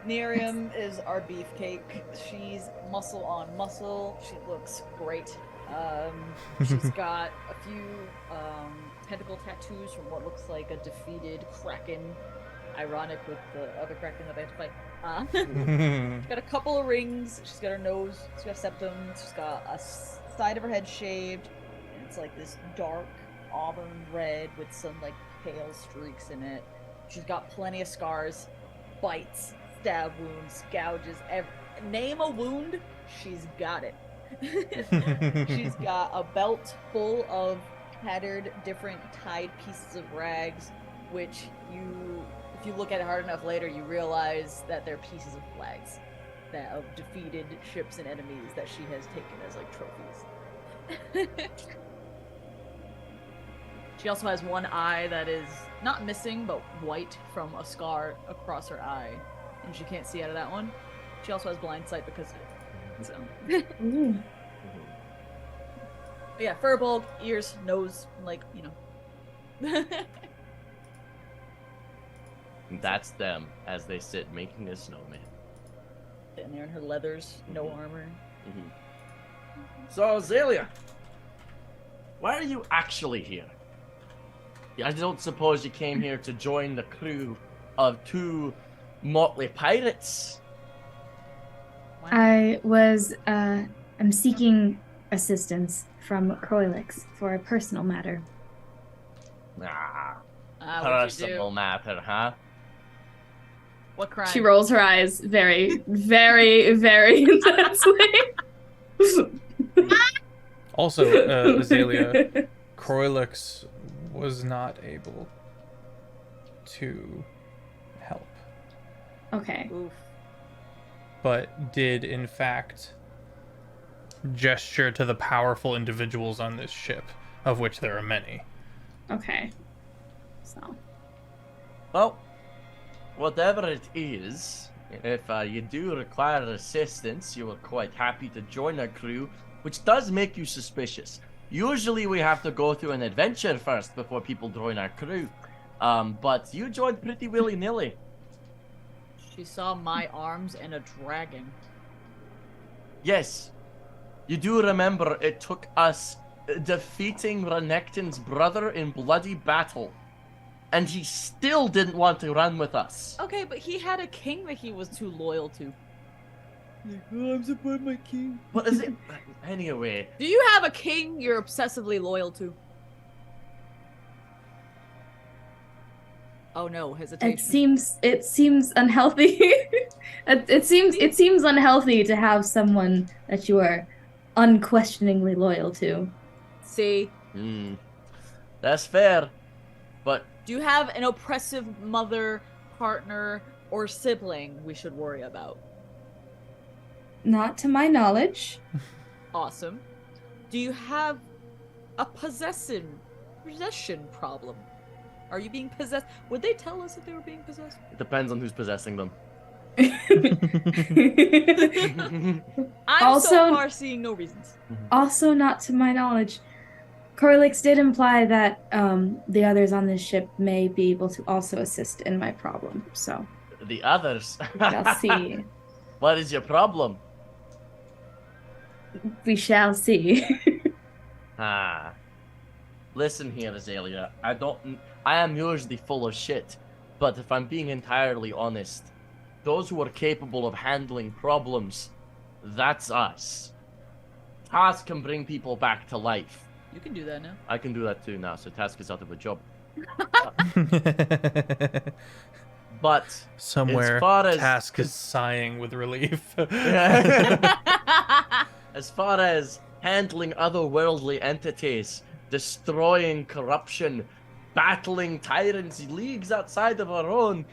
Nerium is our beefcake. She's muscle on muscle. She looks great. She's got a few tentacle tattoos from what looks like a defeated kraken. Ironic with the other kraken that I had to fight. She's got a couple of rings. She's got her nose. She's got a septum. She's got a side of her head shaved. And it's like this dark auburn red with some like pale streaks in it. She's got plenty of scars, bites, stab wounds, gouges. Name a wound, she's got it. She's got a belt full of tattered, different tied pieces of rags, which if you look at it hard enough later, you realize that they're pieces of flags of defeated ships and enemies that she has taken as like trophies. She also has one eye that is not missing, but white from a scar across her eye, and she can't see out of that one. She also has blind sight because of it. So. But yeah, fur bulk, ears, nose, like, you know. That's them as they sit making a snowman. And they're in her leathers, no armor. So, Azalea, why are you actually here? I don't suppose you came here to join the crew of two motley pirates? I'm seeking assistance from SmolBirdLex for a personal matter. Personal matter, huh? What crime? She rolls her eyes very, very, very intensely. Also, Azalea, SmolBirdLex was not able to help, Okay. Oof. but did in fact gesture to the powerful individuals on this ship, of which there are many. Okay. So. Well, whatever it is, if you do require assistance, you are quite happy to join our crew, which does make you suspicious. Usually we have to go through an adventure first before people join our crew, but you joined pretty willy-nilly. She saw my arms and a dragon. Yes, you do remember it took us defeating Renekton's brother in bloody battle. And he still didn't want to run with us. Okay, but he had a king that he was too loyal to. Like, oh, I'm supporting my king. What is it? Anyway. Do you have a king you're obsessively loyal to? Oh no, hesitation. It seems unhealthy. it seems unhealthy to have someone that you are unquestioningly loyal to. See? That's fair. But do you have an oppressive mother, partner, or sibling we should worry about? Not to my knowledge. Awesome. Do you have a possession problem? Are you being possessed? Would they tell us if they were being possessed? it depends on who's possessing them. I'm Also- so far seeing no reasons. Also, not to my knowledge. Corlix did imply that the others on this ship may be able to also assist in my problem, so The others. we'll see. What is your problem? We shall see. Listen here, Azalea. I am usually full of shit, but if I'm being entirely honest, those who are capable of handling problems, that's us. Task can bring people back to life. You can do that now. I can do that too now, so Task is out of a job. But Somewhere, as far as Task is sighing with relief. as far as handling otherworldly entities, destroying corruption, battling tyrants leagues outside of our own,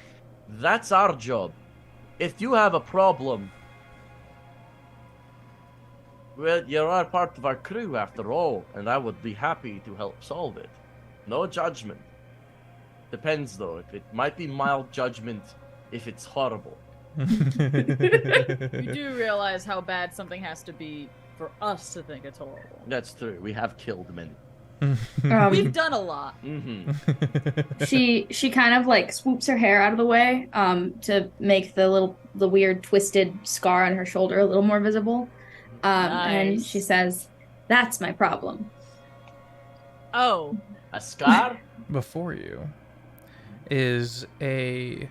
that's our job. If you have a problem, well, you are part of our crew after all, and I would be happy to help solve it. No judgment. Depends though, if it might be mild judgment if it's horrible. You do realize how bad something has to be for us to think it's horrible. That's true, we have killed many. We've done a lot. She kind of like swoops her hair out of the way to make the weird twisted scar on her shoulder a little more visible. And she says, "That's my problem." Oh. A scar? Before you is a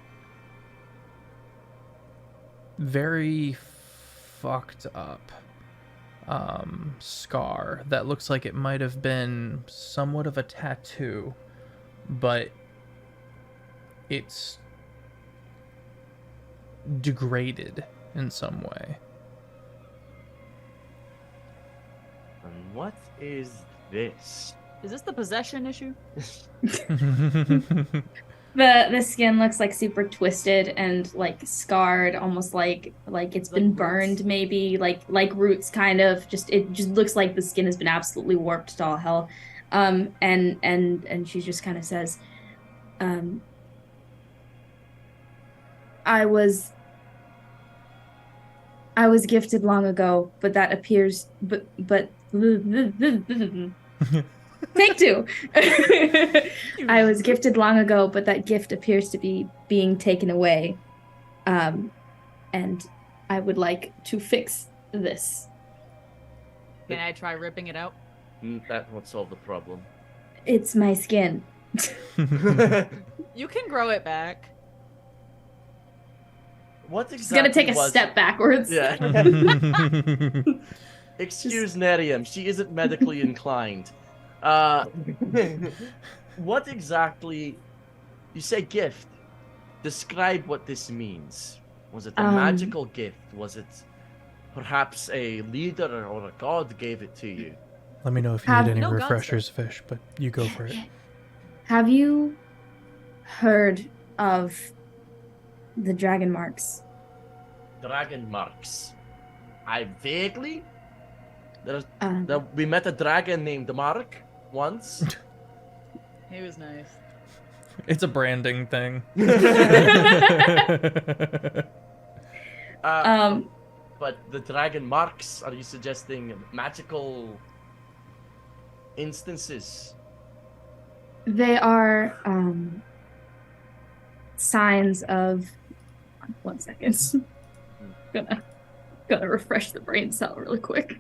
very fucked up scar that looks like it might have been somewhat of a tattoo, but it's degraded in some way. And what is this? Is this the possession issue? The skin looks like super twisted and like scarred, almost like it's been burned, maybe like roots kind of. It just looks like the skin has been absolutely warped to all hell. And she just kind of says, I was gifted long ago, but that appears but Take two. I was gifted long ago, but that gift appears to be being taken away. And I would like to fix this. Can I try ripping it out? That won't solve the problem. It's my skin. You can grow it back. What exactly It's gonna take a step backwards. Yeah. Excuse Nerium, she isn't medically inclined. What exactly... You say gift. Describe what this means. Was it a magical gift? Was it perhaps a leader or a god gave it to you? Let me know if you need any no gods refreshers, Fish, but you go for it. Have you heard of the dragon marks? Dragon marks. I vaguely... Um, we met a dragon named Mark once. He was nice. It's a branding thing. But the dragon marks, are you suggesting magical instances? They are signs of... 1 second. Gonna refresh the brain cell really quick.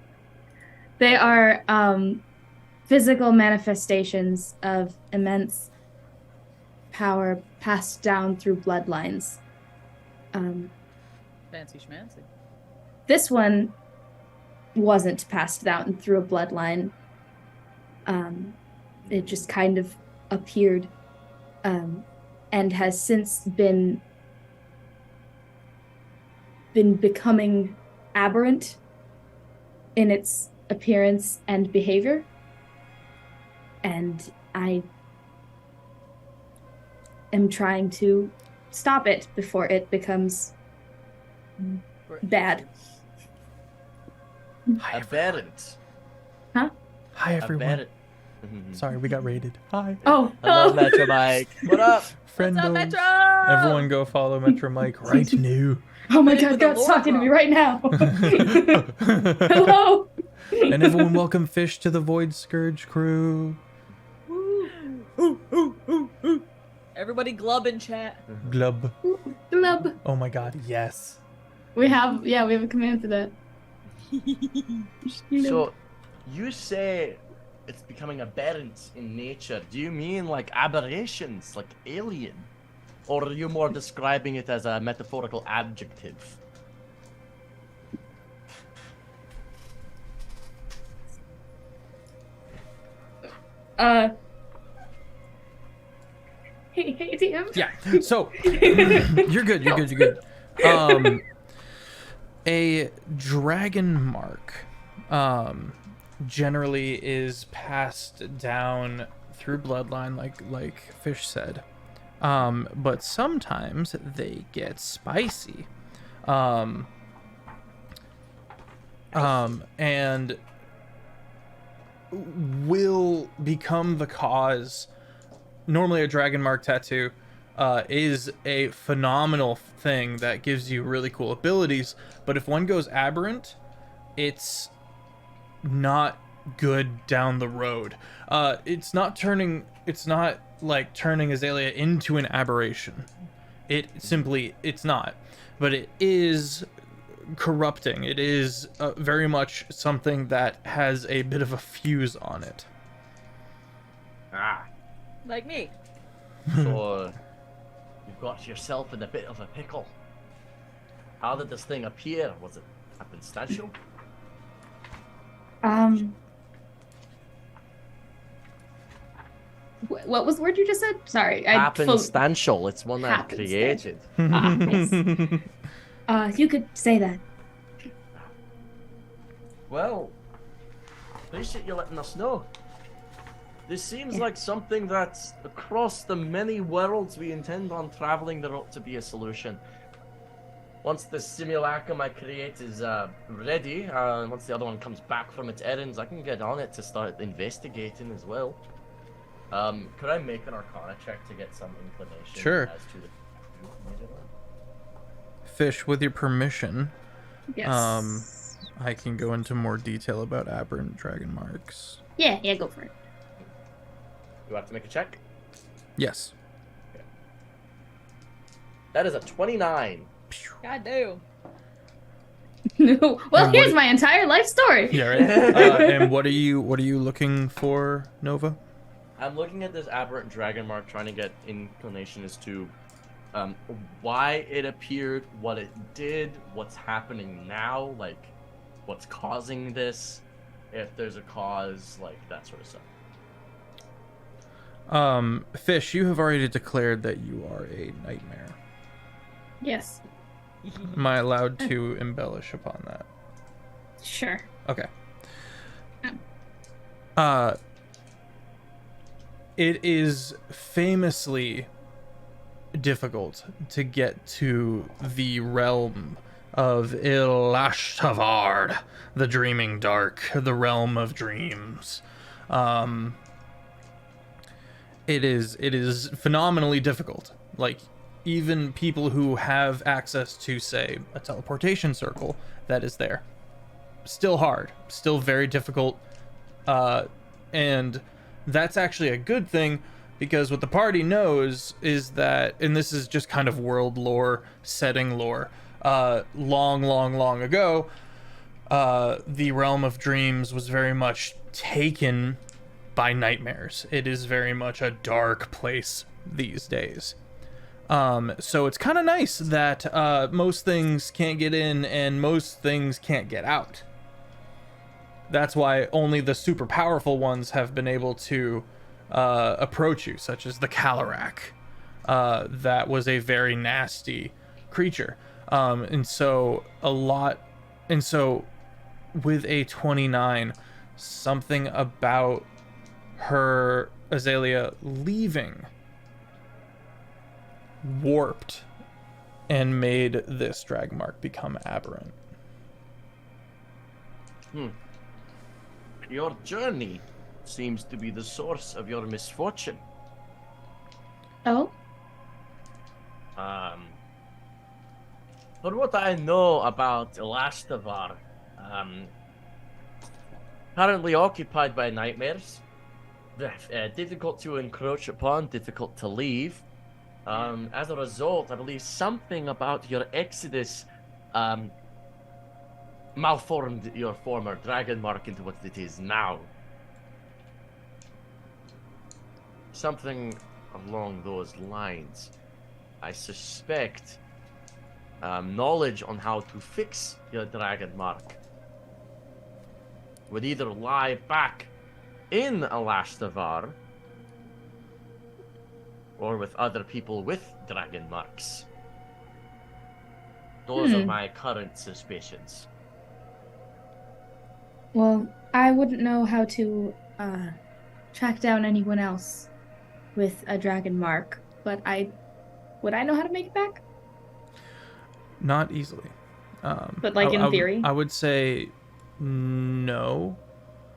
They are physical manifestations of immense power passed down through bloodlines. Fancy schmancy. This one wasn't passed down through a bloodline. It just kind of appeared, and has since been becoming aberrant in its appearance and behavior. And I am trying to stop it before it becomes bad. Aberrant. Huh? Hi, everyone. Aberrant. Sorry, we got raided. Hi. Oh, Hello, Metro Mike. What up? Friend. What's up, Metro? Everyone go follow Metro Mike right now. Oh my With God, the God's lore talking to me drop. right now. Hello. And everyone welcome Fish to the Void Scourge crew. Everybody glub in chat. Glub. Glub. Oh my god, yes. We have a command for that. So, you say it's becoming aberrant in nature. Do you mean like aberrations, like alien? Or are you more describing it as a metaphorical adjective? Hey, DM. Yeah. So you're good. A dragon mark generally is passed down through bloodline like Fish said. But sometimes they get spicy. And will become the cause. Normally a dragon mark tattoo is a phenomenal thing that gives you really cool abilities, but if one goes aberrant, it's not good down the road. It's not like turning Azalea into an aberration. It's not. But it is corrupting. It is very much something that has a bit of a fuse on it. Ah. Like me. So, you've got yourself in a bit of a pickle. How did this thing appear? Was it happenstantial? What was the word you just said? Sorry. Happenstantial. It's one that I Happenstantial. created. Nice. You could say that. Well, appreciate you letting us know. This seems like something that's across the many worlds we intend on traveling. There ought to be a solution. Once the simulacrum I create is ready, once the other one comes back from its errands, I can get on it to start investigating as well. Could I make an Arcana check to get some inclination Sure. as to the Fish, with your permission, Yes. I can go into more detail about aberrant dragon marks. Yeah, go for it. Do I have to make a check? Yes. That is a 29. God damn. Well, here's my entire life story. Yeah, right. And what are you looking for, Nova? I'm looking at this aberrant dragon mark, trying to get inclination as to why it appeared, what it did, what's happening now, like what's causing this, if there's a cause, like that sort of stuff. Fish, you have already declared that you are a nightmare. Yes. Am I allowed to embellish upon that? Sure. Okay. It is famously difficult to get to the realm of Ilashtavar, the Dreaming Dark, the realm of dreams. It is phenomenally difficult. Like, even people who have access to, say, a teleportation circle that is there, still hard, still very difficult, and that's actually a good thing, because what the party knows is that, and this is just kind of world lore, setting lore, long ago, the realm of dreams was very much taken by nightmares. It is very much a dark place these days. So it's kind of nice that most things can't get in and most things can't get out. That's why only the super powerful ones have been able to approach you, such as the Calorak. That was a very nasty creature. And so with a 29, something about her, Azalea, leaving warped and made this drag mark become aberrant. Your journey seems to be the source of your misfortune. Oh? For what I know about Elastavar, currently occupied by nightmares, difficult to encroach upon, difficult to leave. As a result, I believe something about your exodus malformed your former dragon mark into what it is now. Something along those lines. I suspect knowledge on how to fix your dragon mark would either lie back in Elastavar or with other people with dragon marks. Those are my current suspicions. Well, I wouldn't know how to track down anyone else with a dragon mark, but would I know how to make it back? Not easily. But like in theory? I would say no.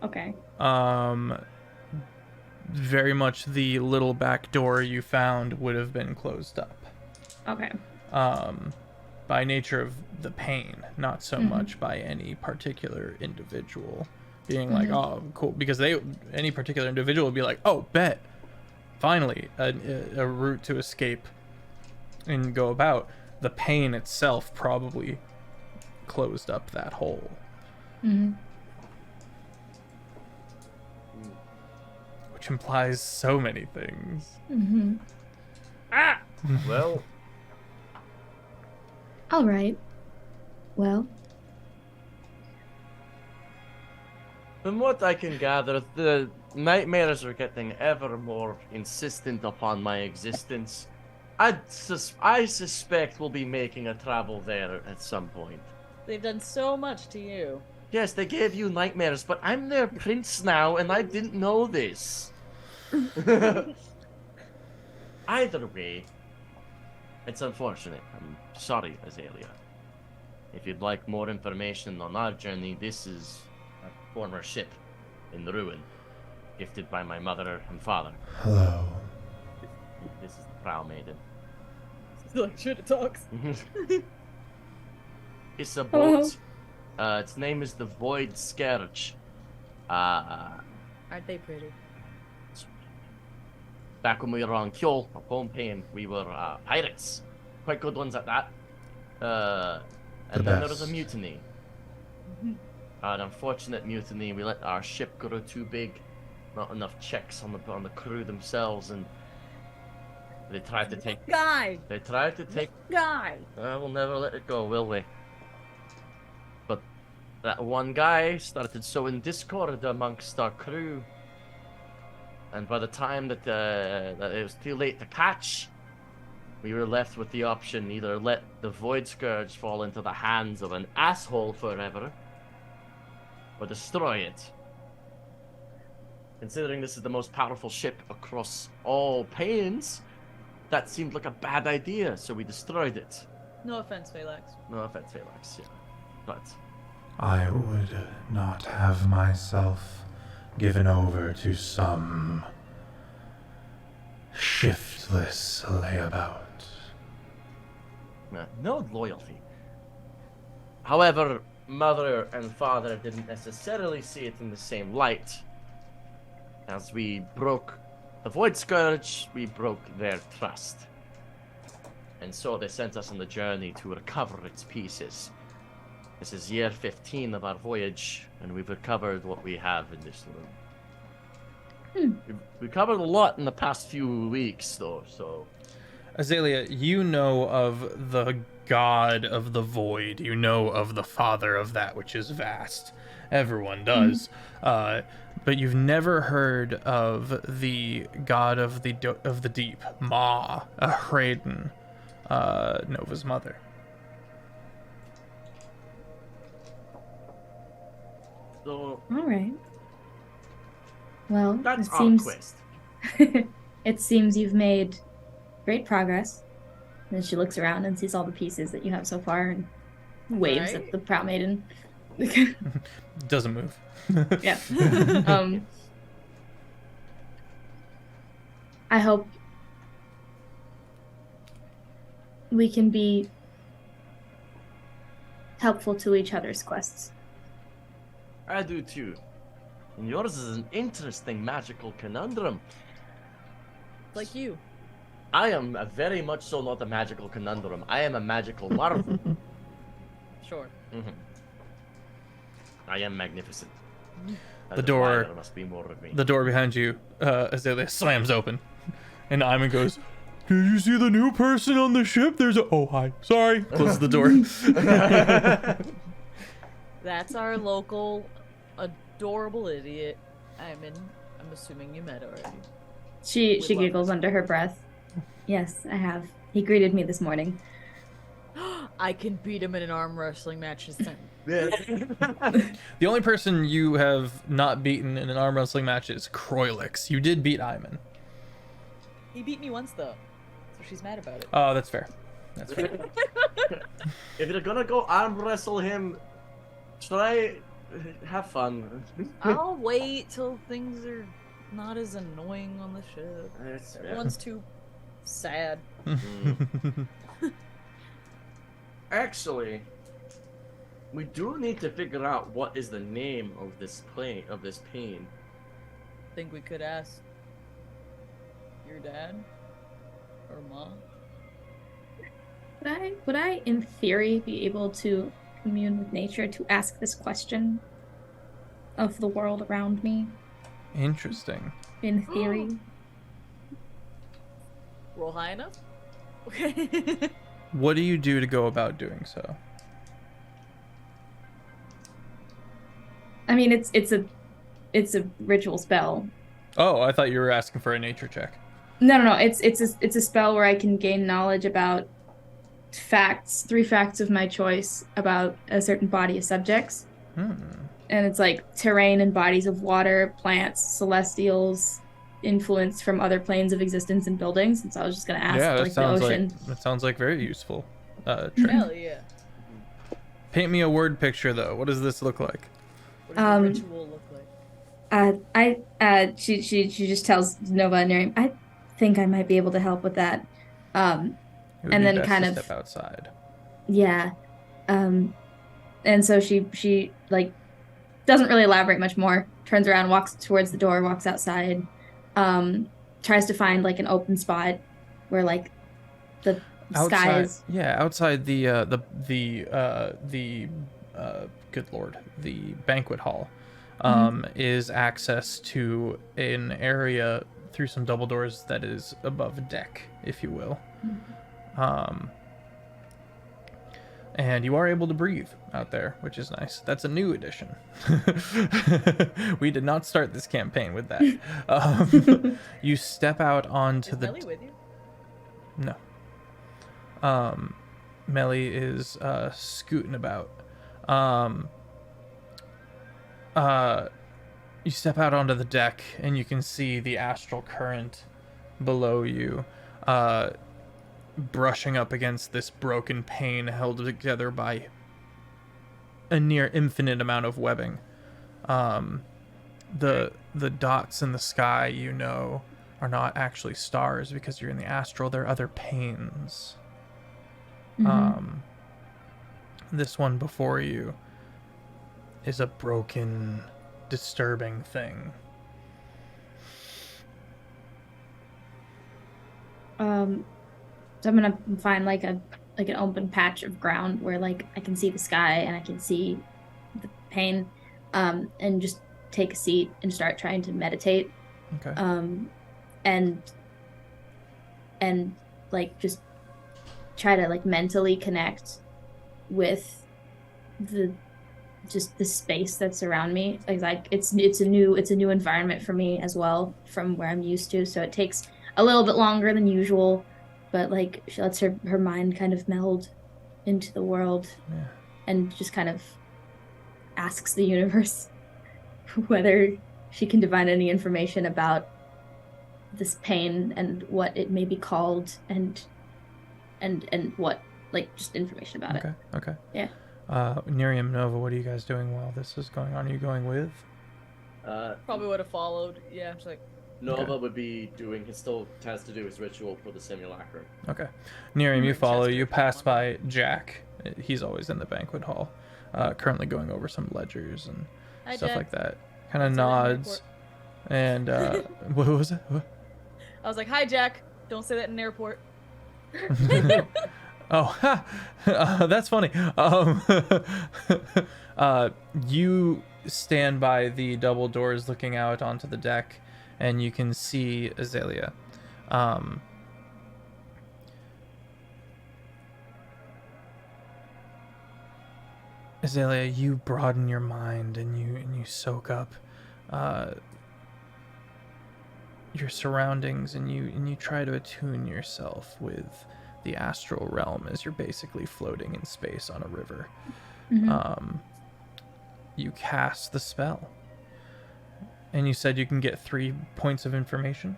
Okay. Very much the little back door you found would have been closed up. Okay. By nature of the pain, not so much by any particular individual being like, oh, cool. Because any particular individual would be like, oh, bet. Finally, a route to escape and go about. The pain itself probably closed up that hole. Which implies so many things. Well, all right. Well, from what I can gather, the nightmares are getting ever more insistent upon my existence. I suspect we'll be making a travel there at some point. They've done so much to you. Yes, they gave you nightmares, but I'm their prince now, and I didn't know this. Either way, it's unfortunate. I'm sorry, Azalea. If you'd like more information on our journey, this is a former ship in the ruin, gifted by my mother and father. Hello. This is the Prow Maiden. Like, shit, it talks. It's a boat. Its name is the Void Scourge. Aren't they pretty? Back when we were on Kjol, or Pompeii, we were pirates. Quite good ones at that. And then there was a mutiny. An unfortunate mutiny. We let our ship grow too big. Not enough checks on the crew themselves, and they tried to take. Guy. They tried to take. Guy. We'll never let it go, will we? But that one guy started sowing discord amongst our crew, and by the time that it was too late to catch, we were left with the option: either let the Void Scourge fall into the hands of an asshole forever, or destroy it. Considering this is the most powerful ship across all planes, that seemed like a bad idea, so we destroyed it. No offense, Phalanx. No offense, Phalanx, yeah. But I would not have myself given over to some shiftless layabout. no loyalty. However, mother and father didn't necessarily see it in the same light. As we broke the Void Scourge, we broke their trust. And so they sent us on the journey to recover its pieces. This is year 15 of our voyage, and we've recovered what we have in this room. We covered a lot in the past few weeks, though. So, Azalea, you know of the god of the void. You know of the father of that which is vast. Everyone does. But you've never heard of the god of the deep, Ma, Hraden, Nova's mother. so All right. Well, that's it our seems quest. it seems you've made great progress. And she looks around and sees all the pieces that you have so far and waves Right. at the proud maiden. Doesn't move. Yeah. I hope we can be helpful to each other's quests. I do too. And yours is an interesting magical conundrum. Like you. I am very much so not a magical conundrum. I am a magical marvel. Sure. I am magnificent. The door- There must be more of me. The door behind you, Azalea, slams open. And Iman goes, "Did you see the new person on the ship? There's a... Oh, hi. Sorry." Closes the door. That's our local adorable idiot. I'm assuming you met already. She Would love giggles under her breath. Yes, I have. He greeted me this morning. I can beat him in an arm wrestling match this time. The only person you have not beaten in an arm wrestling match is Kroilix. You did beat Iman. He beat me once though, so she's mad about it. Oh, that's fair. That's fair. If you're gonna go arm wrestle him, try have fun. I'll wait till things are not as annoying on the ship. That's fair. Everyone's too sad. Actually, we do need to figure out what is the name of this pain. Think we could ask your dad or mom? Would I, in theory, be able to commune with nature to ask this question of the world around me? Interesting. In theory. Roll high enough? Okay. What do you do to go about doing so? I mean, it's a ritual spell. Oh, I thought you were asking for a nature check. No. It's a spell where I can gain knowledge about three facts of my choice about a certain body of subjects. And it's like terrain and bodies of water, plants, celestials, influence from other planes of existence and buildings. And so I was just gonna ask, Yeah, like the ocean. that sounds like very useful. Trick. Hell yeah. Paint me a word picture though. What does this look like? What does the ritual look like? She just tells Nova and Nerium, I think I might be able to help with that. It would And be then best kind to of- step outside. Yeah. And so she like doesn't really elaborate much more. Turns around, walks towards the door, walks outside, tries to find like an open spot where like the sky is. Yeah, outside the good lord, the banquet hall, is access to an area through some double doors that is above a deck, if you will. And you are able to breathe out there, which is nice. That's a new addition. We did not start this campaign with that. You step out onto Is the... Melly with you? No. Melly is scooting about. You step out onto the deck and you can see the astral current below you, brushing up against this broken pane held together by a near infinite amount of webbing. The dots in the sky, you know, are not actually stars because you're in the astral. They're other panes. This one before you is a broken, disturbing thing. So I'm gonna find like an open patch of ground where like I can see the sky and I can see the pane, and just take a seat and start trying to meditate Okay. And like just try to like mentally connect with the space that's around me. Like it's a new environment for me as well from where I'm used to. So it takes a little bit longer than usual, but like she lets her mind kind of meld into the world and just kind of asks the universe whether she can divine any information about this pain and what it may be called and what, like, just information about it. Okay. Yeah. Nerium, Nova, what are you guys doing while this is going on? Are you going with? Probably would have followed. Yeah, it's like. Nova would be doing, he still has to do his ritual for the simulacrum. Okay. Nerium, you follow. You pass by Jack. He's always in the banquet hall, currently going over some ledgers and stuff like that. Kind of nods. And, what was it? What? I was like, hi, Jack. Don't say that in an airport. Oh, that's funny. You stand by the double doors looking out onto the deck, and you can see Azalea. Azalea, you broaden your mind and you soak up your surroundings, and you try to attune yourself with the astral realm as you're basically floating in space on a river. You cast the spell, and you said you can get 3 points of information.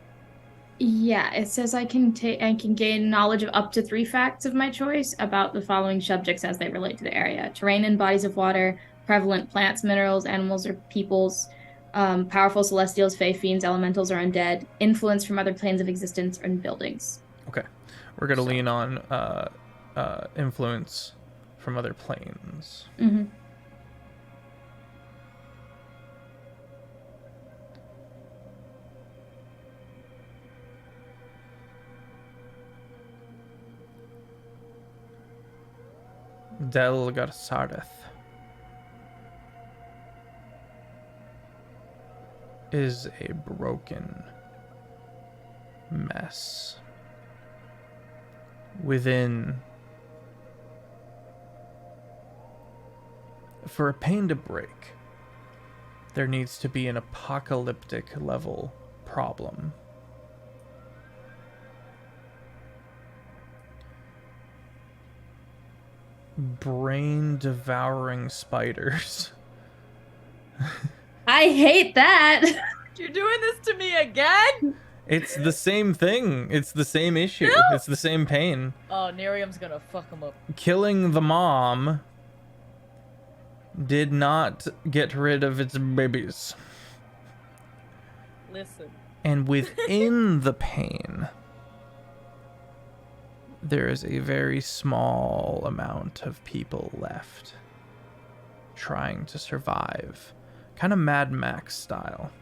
Yeah, it says I can gain knowledge of up to 3 facts of my choice about the following subjects as they relate to the area: terrain and bodies of water, prevalent plants, minerals, animals, or peoples, powerful celestials, fae, fiends, elementals, or undead, influence from other planes of existence, and buildings. Okay, we're gonna lean on influence from other planes. Delgarsareth is a broken mess. Within, for a pain to break, there needs to be an apocalyptic level problem. Brain-devouring spiders. I hate that. You're doing this to me again? It's the same thing. It's the same issue. No. It's the same pain. Oh, Nerium's gonna fuck him up. Killing the mom did not get rid of its babies. Listen. And within the pain, there is a very small amount of people left trying to survive. Kind of Mad Max style.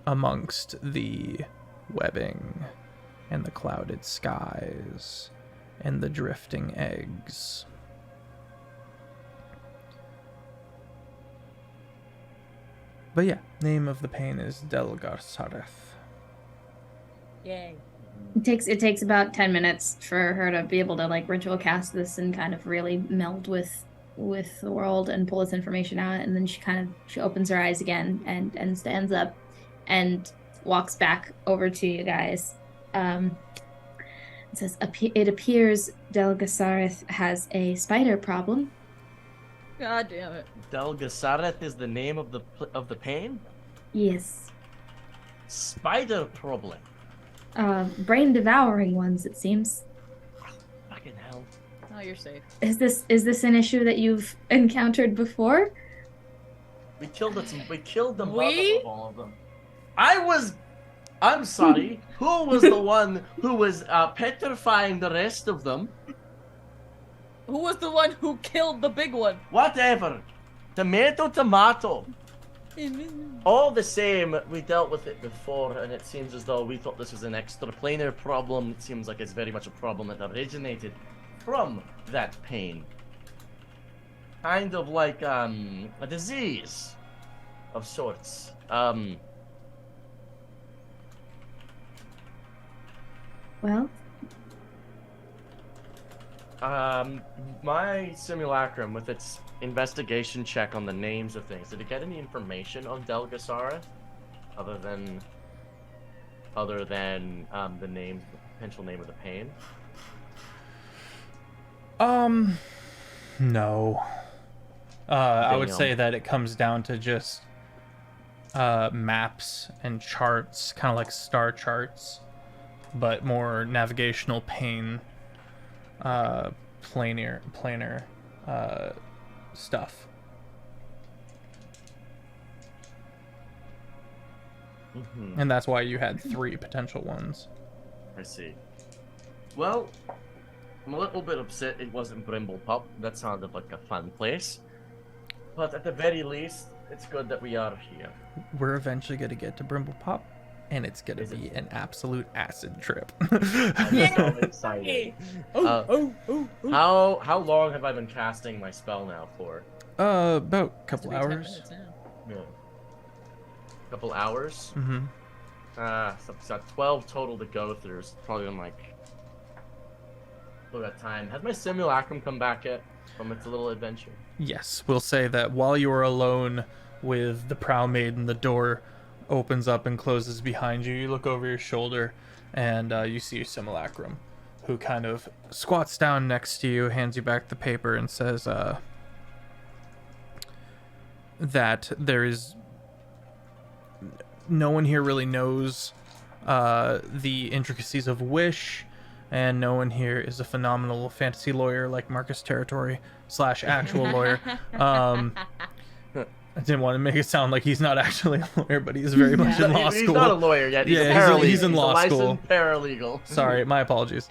Amongst the webbing and the clouded skies and the drifting eggs. But yeah, name of the pain is Delgarsareth. Yay. It takes about 10 minutes for her to be able to like ritual cast this and kind of really meld with the world and pull this information out, and then she opens her eyes again and stands up and walks back over to you guys. It says, it appears Delgarsareth has a spider problem. God damn it. Delgarsareth is the name of the pain? Yes. Spider problem. Brain devouring ones, it seems. Fucking hell. Oh, you're safe. Is this an issue that you've encountered before? We killed the mother of all of them. I'm sorry. Who was the one who was petrifying the rest of them? Who was the one who killed the big one? Whatever. Tomato. All the same, we dealt with it before, and it seems as though we thought this was an extraplanar problem. It seems like it's very much a problem that originated from that pain. Kind of like a disease. of sorts. Well, My simulacrum, with its investigation check on the names of things, did it get any information on Delgasara, other than the name, the potential name of the pain? No. I would Damn. say that it comes down to just maps and charts, kind of like star charts, but more navigational pain, planar stuff. Mm-hmm. And that's why you had 3 potential ones. I see. Well, I'm a little bit upset it wasn't Brimblepop. That sounded like a fun place. But at the very least, it's good that we are here. We're eventually going to get to Brimblepop, and it's going to Is it? be an absolute acid trip. I'm so excited. How long have I been casting my spell now for? About a couple Has to be 10 hours. minutes now. Yeah. Couple hours? Mm-hmm. So it's got 12 total to go through. It's probably been like... Look at time. Has my simulacrum come back yet from its little adventure? Yes, we'll say that while you are alone with the Prow Maiden, the door opens up and closes behind you. You look over your shoulder, and you see your simulacrum, who kind of squats down next to you, hands you back the paper, and says that there is... No one here really knows the intricacies of Wish, and no one here is a phenomenal fantasy lawyer like Marcus Territory / actual lawyer. I didn't want to make it sound like he's not actually a lawyer, but he's very much in law He's school. not a lawyer yet. He's Yeah, a he's a- paralegal. he's in law a licensed school. paralegal. Sorry, my apologies.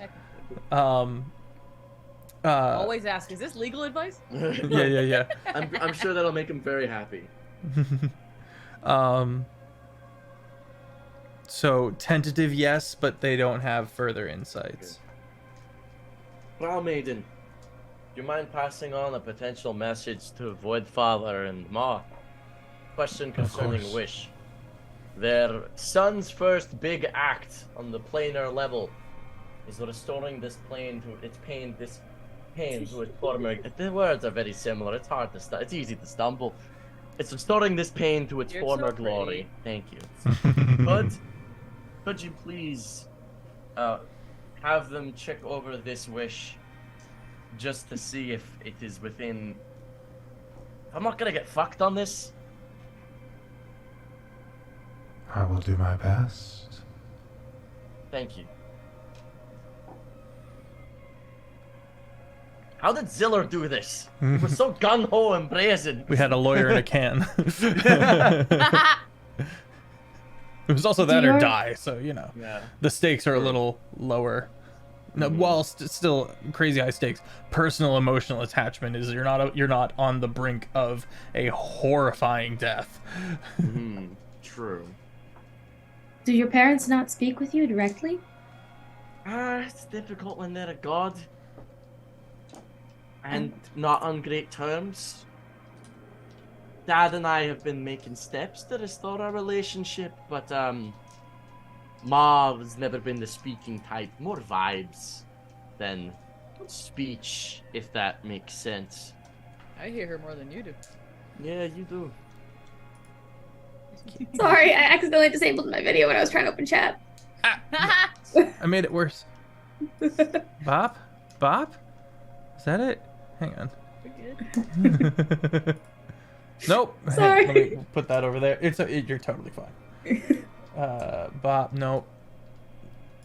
Always ask, is this legal advice? Yeah. I'm sure that'll make him very happy. So tentative, yes, but they don't have further insights. Well, Maiden, do you mind passing on a potential message to Voidfather and Ma? Question concerning course. Wish. Their son's first big act on the planar level is restoring this plane to its pain. This pain to its former. The words are very similar. It's hard to. It's easy to stumble. It's restoring this pain to its You're former so pretty. glory. Thank you. Could you please have them check over this wish just to see if it is within... I'm not gonna get fucked on this. I will do my best. Thank you. How did Ziller do this? He was so gung-ho and brazen. We had a lawyer in a can. It was also that or die, so Yeah. the stakes are a little lower. No, while still crazy high stakes, personal emotional attachment is you're not on the brink of a horrifying death. True. Do your parents not speak with you directly? It's difficult when they're a god. And not on great terms. Dad and I have been making steps to restore our relationship, but Ma has never been the speaking type. More vibes than speech, if that makes sense. I hear her more than you do. Yeah, you do. Sorry, I accidentally disabled my video when I was trying to open chat. I made it worse. Bop? Is that it? Hang on. We're good. Nope. Hey, Sorry. let me put that over there. You're totally fine. Bop, nope.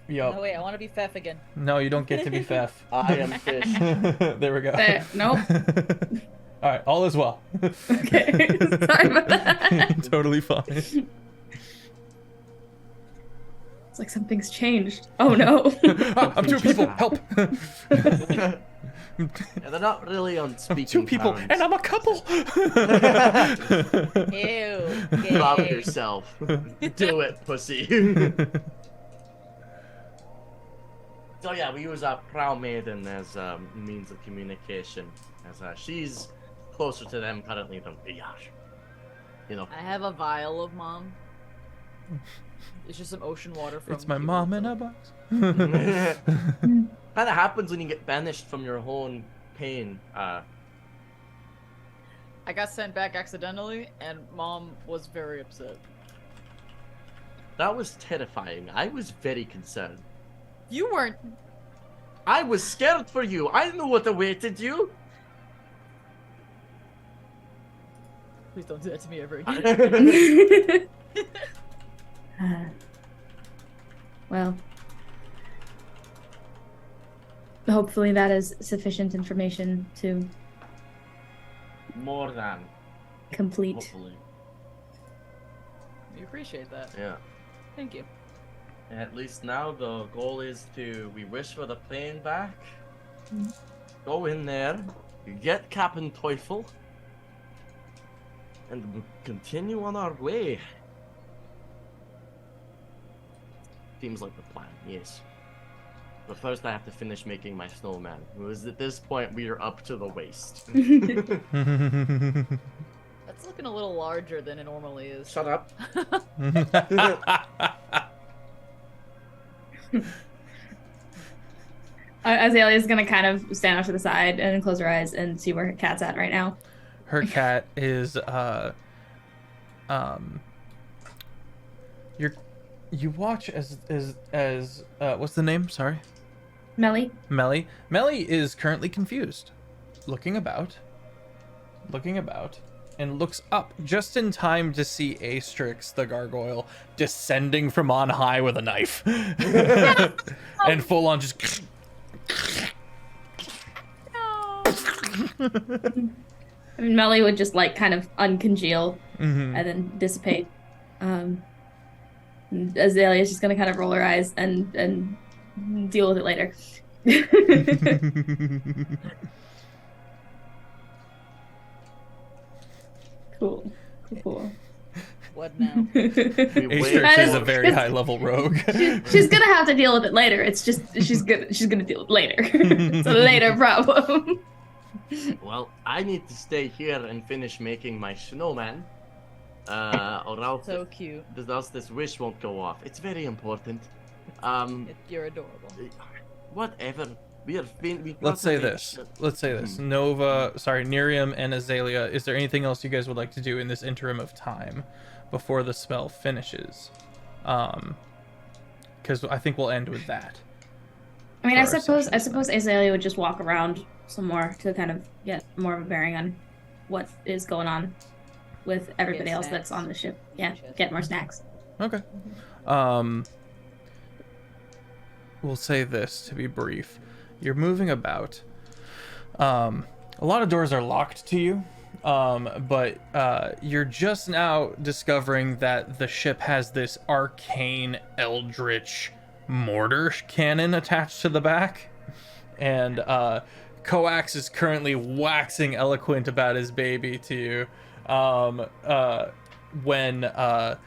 Yup. No, wait, I want to be Feff again. No, you don't get to be Feff. I am fish. There we go. Nope. All right, all is well. Okay. Sorry about that. Totally fine. It's like something's changed. Oh no. I'm 2 people. Help. Yeah, they're not really on speaking 2 people, terms. and I'm a couple. Ew. Love gay. yourself. Do it, pussy. So yeah, we use our Prow Maiden as a means of communication, as she's closer to them currently than we are. you know. I have a vial of mom. It's just some ocean water from. It's my Cuba, mom so- in a box. Kind of happens when you get banished from your own pain. I got sent back accidentally, and mom was very upset. That was terrifying. I was very concerned. You weren't. I was scared for you. I knew what awaited you. Please don't do that to me ever again. Well, hopefully that is sufficient information to More than. complete. Hopefully. We appreciate that. Yeah. Thank you. At least now the goal is to, we wish for the plane back. Go in there, get Captain Teufel, and continue on our way. Seems like the plan, yes. But first I have to finish making my snowman, because at this point we are up to the waist. That's looking a little larger than it normally is. Shut up. Azalea's gonna kind of stand off to the side and close her eyes and see where her cat's at right now. Her cat is you watch as what's the name? Sorry. Melly. Melly. Melly is currently confused, looking about, and looks up just in time to see Astrix the gargoyle descending from on high with a knife, and full on just. I mean, Melly would just like kind of uncongeal Mhm. and then dissipate. Azalea's just gonna kind of roll her eyes and deal with it later. Cool. What now? Astrix is a very high level rogue. She's gonna have to deal with it later. It's just she's gonna deal with it later. It's a later problem. Well, I need to stay here and finish making my snowman. Or else, So cute. this wish won't go off. It's very important. You're adorable. Whatever. Let's say this. Nova, Nerium and Azalea, is there anything else you guys would like to do in this interim of time before the spell finishes? Because I think we'll end with that. I mean, for I our suppose session tonight. Azalea would just walk around some more to kind of get more of a bearing on what is going on with everybody else that's snacks. on the ship. Yeah, get more snacks. Okay. We'll say this to be brief. You're moving about. A lot of doors are locked to you, but you're just now discovering that the ship has this arcane eldritch mortar cannon attached to the back, and Coax is currently waxing eloquent about his baby to you when a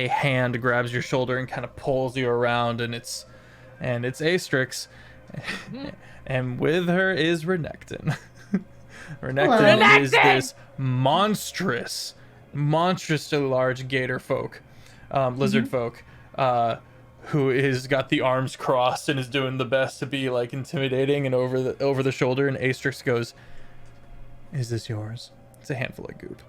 hand grabs your shoulder and kind of pulls you around, and it's Astrix, and with her is Renekton. Renekton is this monstrous monstrously large gator folk, lizard folk, who is got the arms crossed and is doing the best to be like intimidating and over the shoulder. And Astrix goes, "Is this yours?" It's a handful of goop.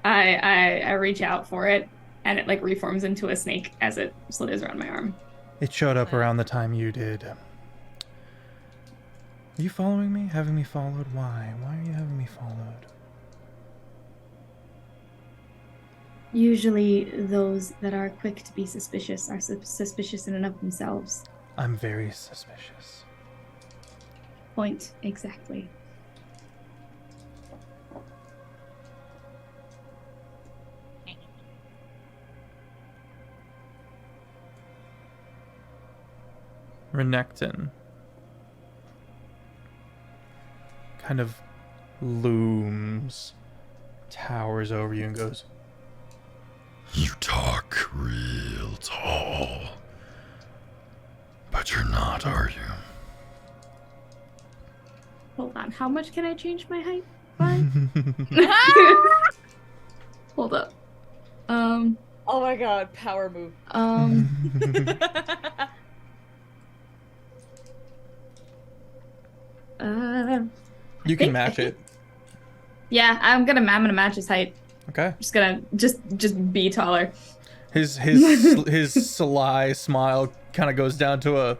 I reach out for it, and it like reforms into a snake as it slithers around my arm. It showed up around the time you did. Are you following me? Having me followed? Why? Why are you having me followed? Usually, those that are quick to be suspicious are suspicious in and of themselves. I'm very suspicious. Point exactly. Renekton kind of looms, towers over you and goes, You talk real tall. But you're not, are you? Hold on. How much can I change my height? fine. Hold up. Oh my god, power move. You can match it. Yeah, I'm gonna match his height. Okay. Just gonna just be taller. His sly smile kind of goes down to a.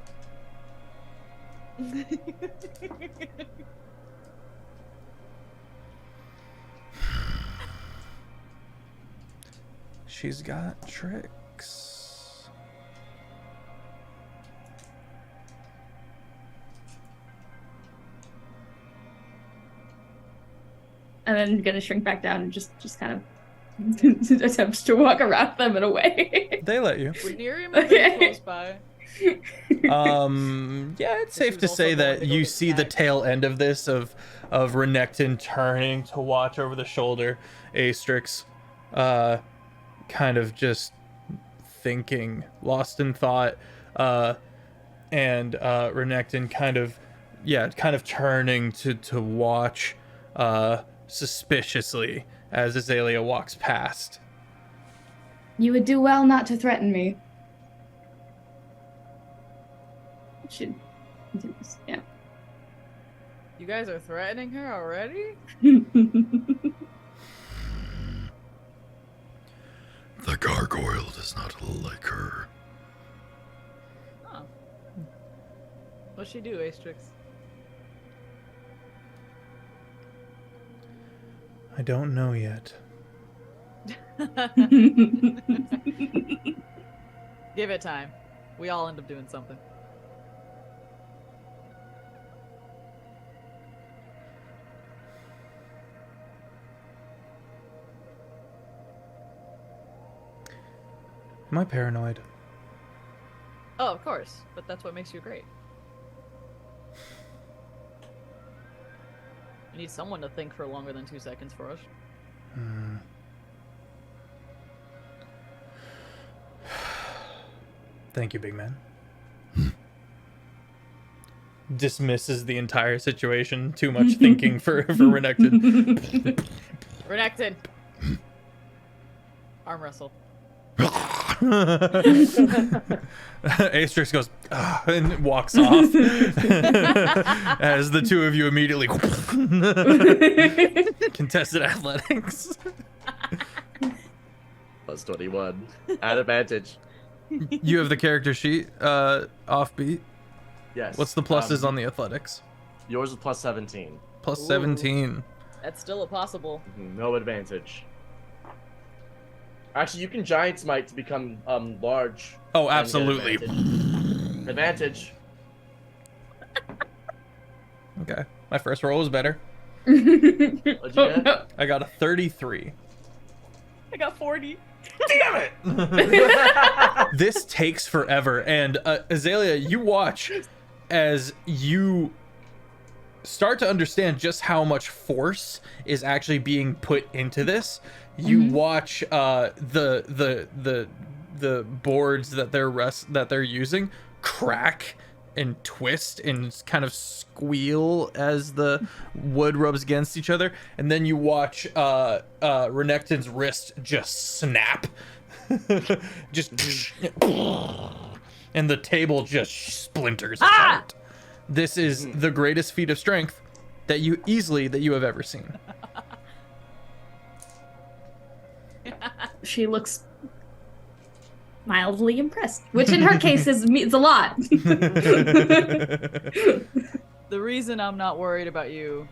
She's got tricks. And then gonna shrink back down and just kind of attempts to walk around them in a way. They let you. We're near him, okay. Close by. Yeah, it's safe to say that you see the tail end of this of Renekton turning to watch over the shoulder, Astrix, kind of just thinking, lost in thought, and Renekton kind of turning to watch suspiciously as Azalea walks past. You would do well not to threaten me. Should do this, yeah. You guys are threatening her already? The gargoyle does not like her. Oh. What'd she do, Astrix? I don't know yet. Give it time. We all end up doing something. Am I paranoid? Oh, of course. But that's what makes you great. You need someone to think for longer than 2 seconds for us. Thank you, big man. Dismisses the entire situation. Too much thinking for Renekton. Renekton! Arm wrestle. Astrix goes and walks off as the two of you immediately contested athletics. Plus 21. At advantage. You have the character sheet, Offbeat. Yes. What's the pluses on the athletics? Yours is plus 17. Plus Ooh. 17. That's still a possible. No advantage. Actually, you can Giant Smite to become large. Oh, and get absolutely. Advantage. Okay. My first roll was better. What'd you get? I got a 33. I got 40. Damn it! This takes forever. And Azalea, you watch as you start to understand just how much force is actually being put into this. You watch the boards that they're using crack and twist and kind of squeal as the wood rubs against each other, and then you watch Renekton's wrist just snap, just and the table just splinters apart. This is the greatest feat of strength that you have ever seen. She looks mildly impressed, which in her case means a lot. The reason I'm not worried about you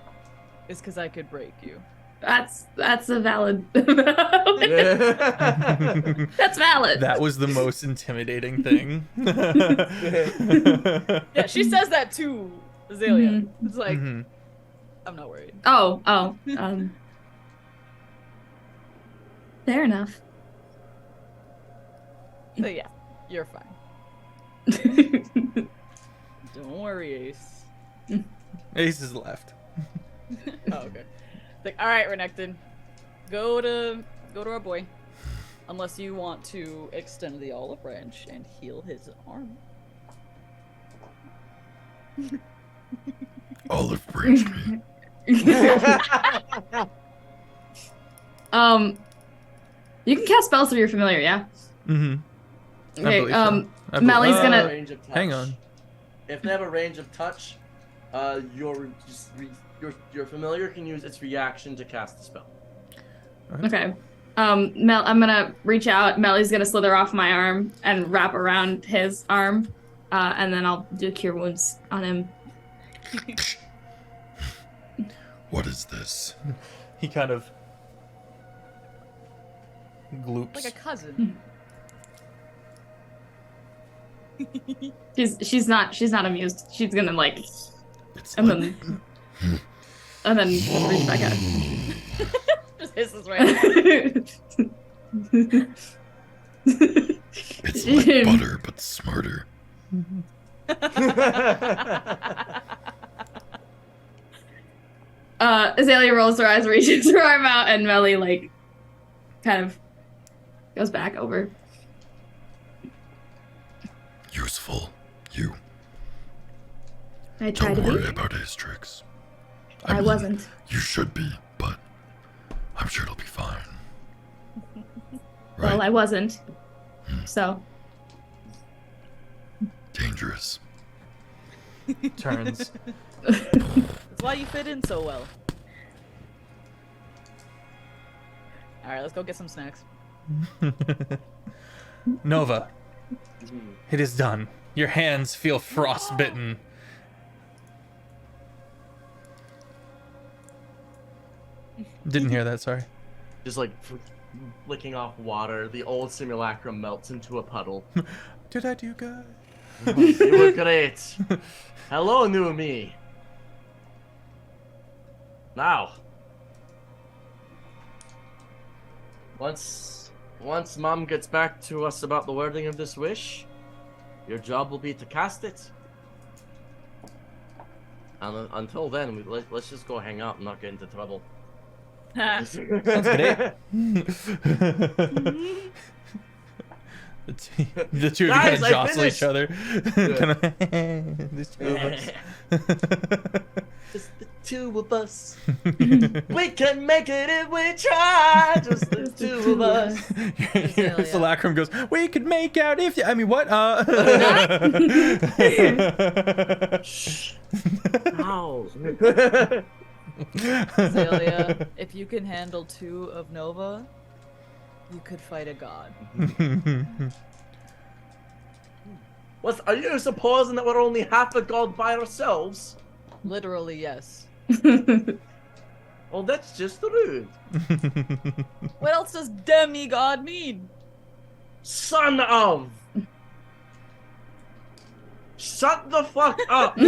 is because I could break you. That's a valid. That's valid. That was the most intimidating thing. Yeah, she says that too, Azalea. Mhm. It's like, I'm not worried. Oh. Fair enough. So yeah, you're fine. Don't worry, Ace. Ace is left. Oh, okay. Like, all right, Renekton, go to our boy. Unless you want to extend the olive branch and heal his arm. Olive branch me. You can cast spells through your familiar, yeah? Mm-hmm. Okay, I Melly's gonna... Range of touch. Hang on. If they have a range of touch, your familiar can use its reaction to cast the spell. Okay. I'm gonna reach out. Melly's gonna slither off my arm and wrap around his arm, and then I'll do Cure Wounds on him. What is this? He kind of gloops. Like a cousin. She's not amused. She's gonna like, It's and like, then reach back out. Just hisses right. it's like butter, but smarter. Azalea rolls her eyes, reaches her arm out, and Melly like kind of goes back over. Useful. You. I tried Don't to worry be. about his tricks. I mean, wasn't. You should be, but I'm sure it'll be fine. Well, Right? I wasn't. So. Dangerous. Turns. That's why you fit in so well. Alright, let's go get some snacks. Nova, it is done. Your hands feel frostbitten. Didn't hear that, sorry. Just like licking off water, the old simulacrum melts into a puddle. Did I do good? You were great. Hello, new me. Now, once Mom gets back to us about the wording of this wish, your job will be to cast it. And until then, let's just go hang out and not get into trouble. Sounds great. The two of you kind Guys, of I jostle finished. each other. Kind of, there's two of us. Just the two of us. We can make it if we try. Just the two of us. Your Simulacrum goes, we could make out if you... I mean, what? Ow. Azalea, if you can handle 2 of Nova, you could fight a god. Are you supposing that we're only half a god by ourselves? Literally, yes. Well, that's just rude. What else does demigod mean? Son of. Shut the fuck up.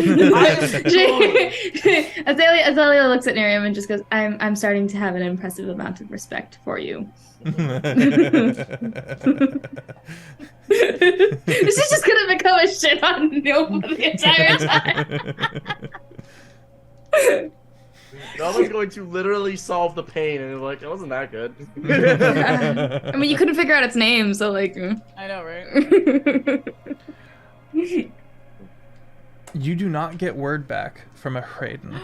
Azalea looks at Miriam and just goes, I'm starting to have an impressive amount of respect for you. This is just gonna become a shit on Nova the entire time. No one's going to literally solve the pain and like, it wasn't that good. I mean, you couldn't figure out its name, so like. I know, right? You do not get word back from a Hraden.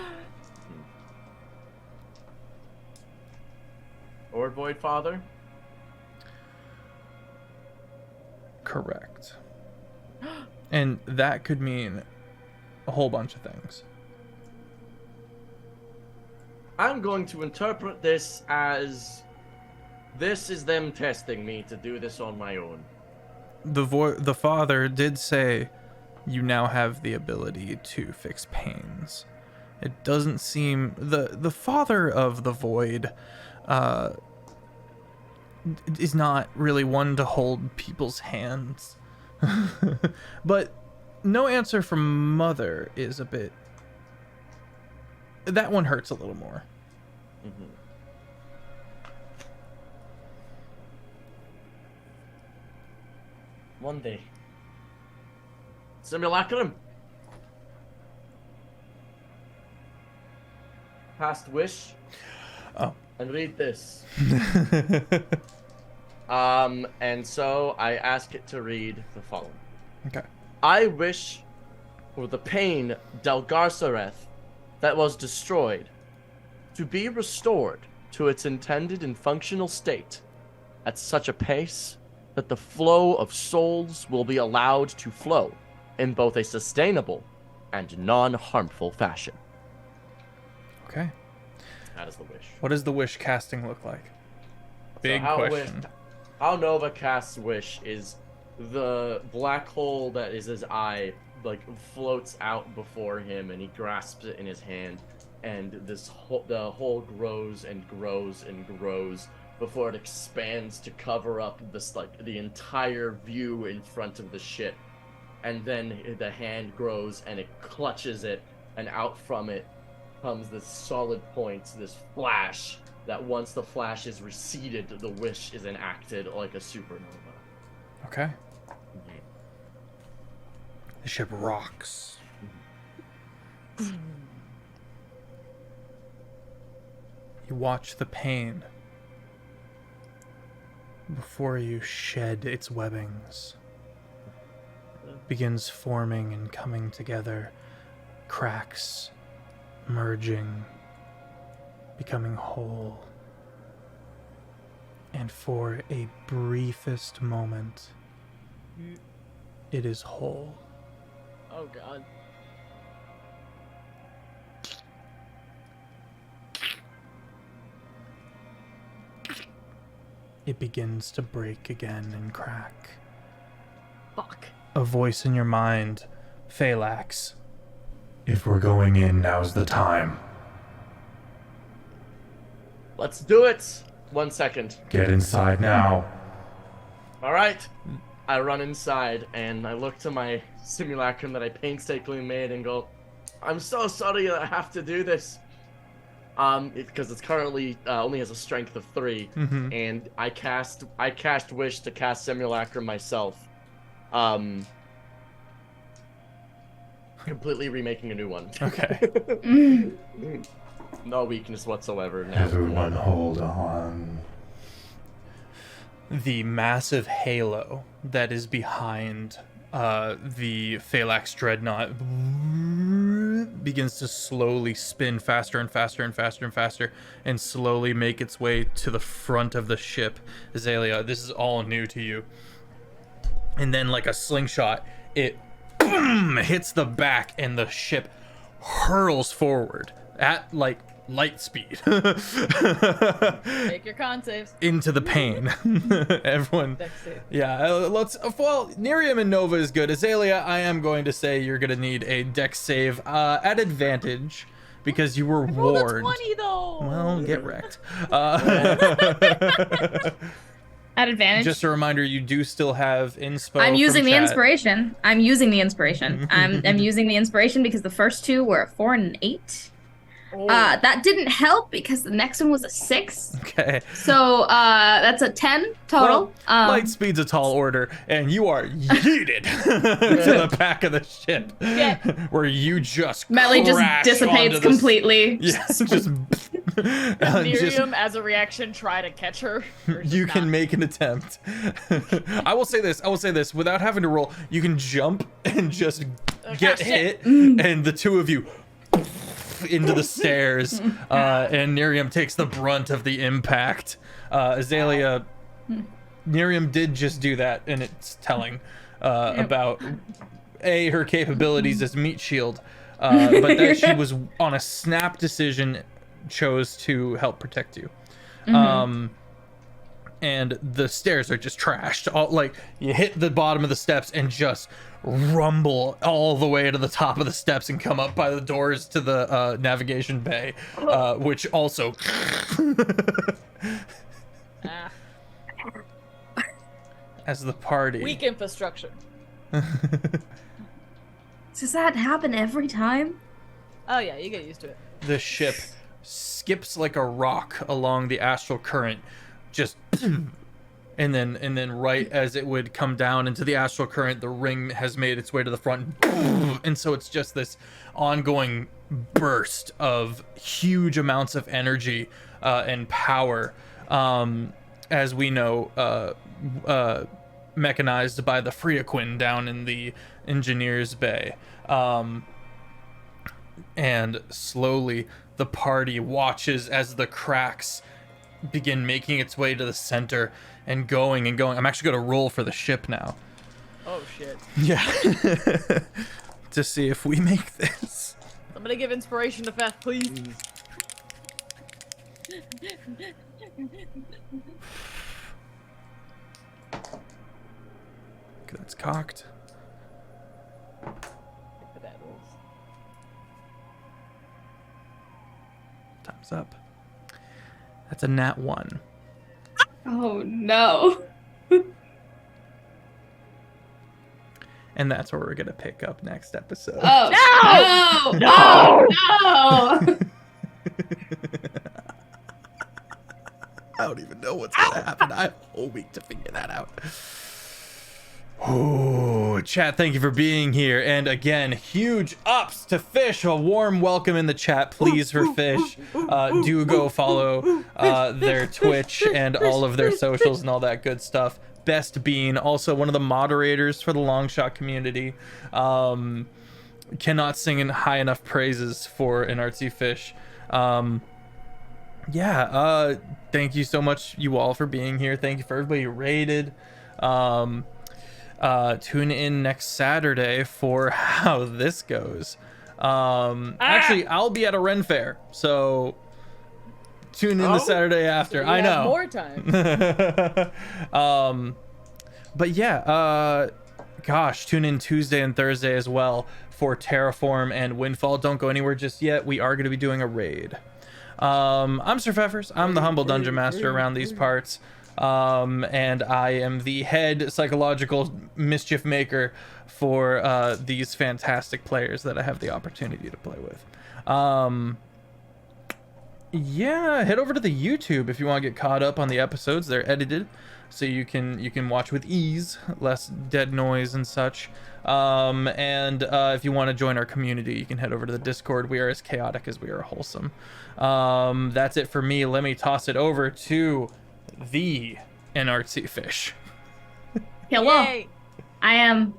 Or Void Father? Correct. And that could mean a whole bunch of things. I'm going to interpret this as this is them testing me to do this on my own. The father did say you now have the ability to fix pains. It doesn't seem the father of the void is not really one to hold people's hands. But no answer from mother is a bit, that one hurts a little more. Mm-hmm. One day. Simulacrum. Cast wish. Oh. And read this. And so I ask it to read the following. Okay. I wish for the pain Delgarsareth that was destroyed to be restored to its intended and functional state at such a pace that the flow of souls will be allowed to flow in both a sustainable and non-harmful fashion. Okay. That is the wish. What does the wish casting look like? Big So question. How Nova casts wish is the black hole that is his eye like floats out before him, and he grasps it in his hand, and the hole grows and grows and grows before it expands to cover up this like the entire view in front of the ship. And then the hand grows and it clutches it, and out from it comes this solid point, this flash, that once the flash is receded, the wish is enacted like a supernova. Okay. The ship rocks. You watch the pain before you shed its webbings. Begins forming and coming together, cracks, merging, becoming whole. And for a briefest moment, it is whole. Oh god. It begins to break again and crack. Fuck. A voice in your mind, Phaelax. If we're going in, now's the time. Let's do it! 1 second. Get inside now. Alright. I run inside and I look to my simulacrum that I painstakingly made and go, I'm so sorry that I have to do this. Because it's currently only has a strength of 3, and I cast wish to cast simulacrum myself. Completely remaking a new one. Okay. No weakness whatsoever. Now. Everyone hold on. The massive halo that is behind the Phaelax dreadnought begins to slowly spin faster and faster and faster and faster, and slowly make its way to the front of the ship. Azalea, this is all new to you. And then, like a slingshot, it hits the back, and the ship hurls forward at like light speed. Make your con saves. Into the pain. Everyone. Dex save. Yeah, well, Nerium and Nova is good. Azalea, I am going to say you're going to need a dex save at advantage because you were Rolled a warned. 20 though. Well, get wrecked. At advantage. Just a reminder, you do still have inspo. I'm using from the chat. inspiration. I'm using the inspiration because the first 2 were a 4 and an 8. Oh. That didn't help because the next one was a 6. Okay. So that's a 10 total. Well, light speed's a tall order, and you are yeeted to the back of the ship, Yeah. where you just Melly just crash dissipates onto the completely. Yes, just Miriam, as a reaction, try to catch her. or just you can not? make an attempt. I will say this without having to roll. You can jump and just get shit. hit, and the two of you into the stairs, and Nerium takes the brunt of the impact. Azalea, Nerium did just do that, and it's telling about her capabilities as meat shield, but that she was on a snap decision chose to help protect you. And the stairs are just trashed. Like, you hit the bottom of the steps and just rumble all the way to the top of the steps and come up by the doors to the navigation bay, which also Ah, as the party weak infrastructure. Does that happen every time? Oh yeah, you get used to it. the ship skips like a rock along the astral current, just and then right as it would come down into the astral current, the ring has made its way to the front, and so it's just this ongoing burst of huge amounts of energy and power, as we know, mechanized by the Freaquin down in the engineer's bay. And slowly, the party watches as the cracks begin making its way to the center and going and going. I'm actually going to roll for the ship now. Oh shit. Yeah. To see if we make this. Somebody give inspiration to Feth, please. Okay, that's cocked. That rolls. Time's up. That's a nat 1. Oh no. And that's where we're going to pick up next episode. Oh no! Oh no! I don't even know what's going to happen. I have a whole week to figure that out. Oh, chat, thank you for being here. And again, huge ups to Fish. A warm welcome in the chat, please, for Fish. Do go follow their Twitch and all of their socials and all that good stuff. Best Bean, also one of the moderators for the Longshot community. Cannot sing in high enough praises for an artsy Fish. Thank you so much, you all, for being here. Thank you for everybody who raided. Tune in next Saturday for how this goes. Actually, I'll be at a Ren Fair, so tune in the Saturday after. So I know. more time. But yeah, gosh, tune in Tuesday and Thursday as well for Terraform and Windfall. Don't go anywhere just yet. We are going to be doing a raid. I'm SirFeffers. I'm the humble dungeon master around these parts. And I am the head psychological mischief maker for these fantastic players that I have the opportunity to play with. Yeah, head over to the YouTube if you want to get caught up on the episodes. They're edited, so you can watch with ease, less dead noise and such. If you want to join our community, you can head over to the Discord. We are as chaotic as we are wholesome. That's it for me. Let me toss it over to the Artsy Fish. Hello. Yay. I am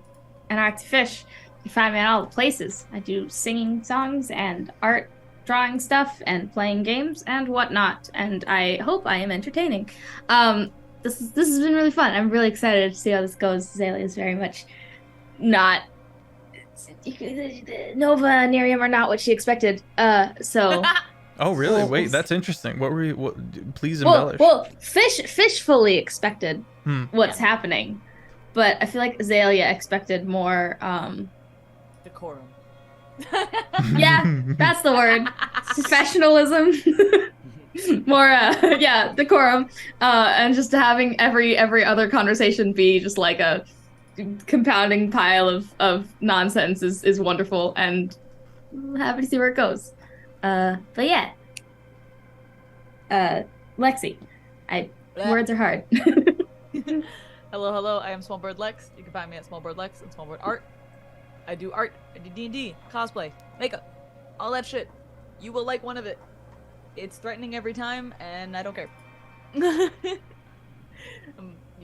an artsy fish. You find me in all the places. I do singing songs and art, drawing stuff, and playing games and whatnot. And I hope I am entertaining. This has been really fun. I'm really excited to see how this goes. Azalea is very much not. Nova and Nerium are not what she expected. So. Oh really? Well, wait, that's interesting. What were you? Please embellish. Well, Fish fully expected what's happening, but I feel like Azalea expected more. Decorum. Yeah, that's the word. Professionalism. More, decorum. And just having every other conversation be just like a compounding pile of nonsense is wonderful, and I'm happy to see where it goes. But yeah. Lexi. Words are hard. Hello, I am SmolBirdLex. You can find me at SmolBirdLex and SmolBird Art. I do art, I do D&D, cosplay, makeup, all that shit. You will like one of it. It's threatening every time, and I don't care. You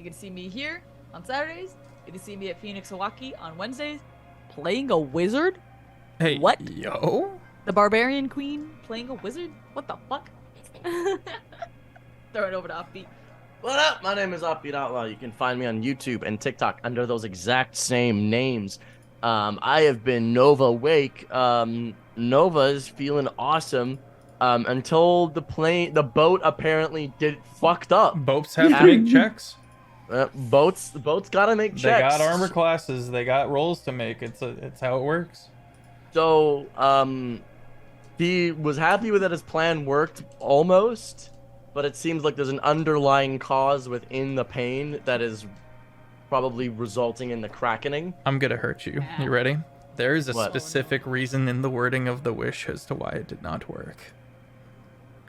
can see me here on Saturdays. You can see me at Phoenix Hawaki on Wednesdays, playing a wizard. Hey, what? Yo? The Barbarian Queen playing a wizard? What the fuck? Throw it over to Offbeat. What up? My name is Offbeat Outlaw. You can find me on YouTube and TikTok under those exact same names. I have been Nova Wake. Nova is feeling awesome. Until the boat apparently fucked up. Boats have to make checks. Boats gotta make checks. They got armor classes. They got rolls to make. It's how it works. So, he was happy with that his plan worked almost, but it seems like there's an underlying cause within the pain that is probably resulting in the crackening. I'm gonna hurt you. You ready? There is a What? specific reason in the wording of the wish as to why it did not work.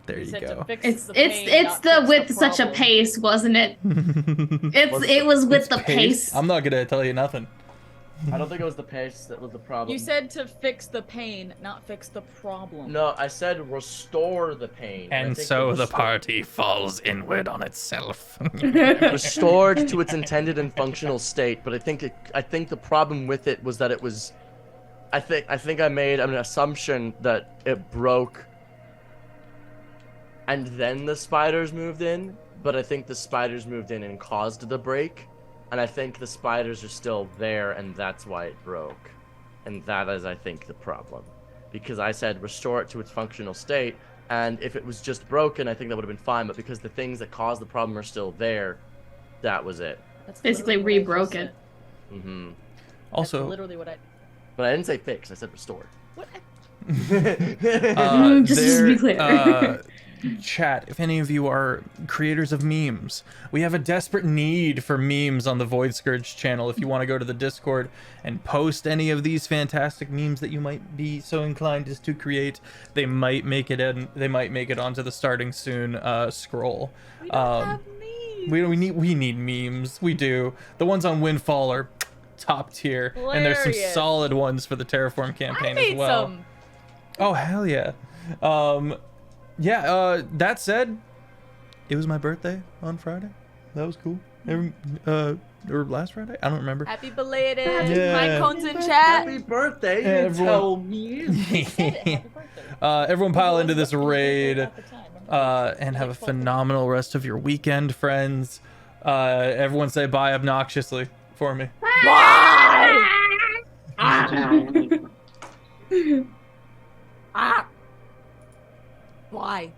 There you go. It's the with such a pace, wasn't it? It was with the pace. I'm not gonna tell you nothing. I don't think it was the pace that was the problem. You said to fix the pain, not fix the problem. No, I said restore the pain. And so the party falls inward on itself. Restored to its intended and functional state, but I think the problem with it was that it was I think I made an assumption that it broke and then the spiders moved in, but I think the spiders moved in and caused the break, and I think the spiders are still there and that's why it broke. And that is, I think, the problem. Because I said restore it to its functional state, and if it was just broken, I think that would have been fine, but because the things that caused the problem are still there, that was it. That's Basically literally what I re-broke just it. said. Mm-hmm. Also, That's literally what I. But I didn't say fix, I said restore. What? Just to be clear. Chat, if any of you are creators of memes, we have a desperate need for memes on the Void Scourge channel. If you want to go to the Discord and post any of these fantastic memes that you might be so inclined as to create, they might make it in. They might make it onto the starting soon scroll. We don't have memes. We need memes. We do. The ones on Windfall are top tier, and there's some Hilarious. solid ones for the Terraform campaign I made as well. some. Oh hell yeah. That said, it was my birthday on Friday. That was cool. Or last Friday? I don't remember. Happy belated. Yeah. My cones in chat. Happy birthday, you didn't Everyone- Oh, tell me. Everyone pile into this raid At the time, remember? and have a Like, fuck. phenomenal rest of your weekend, friends. Everyone say bye obnoxiously for me. Ah. Why?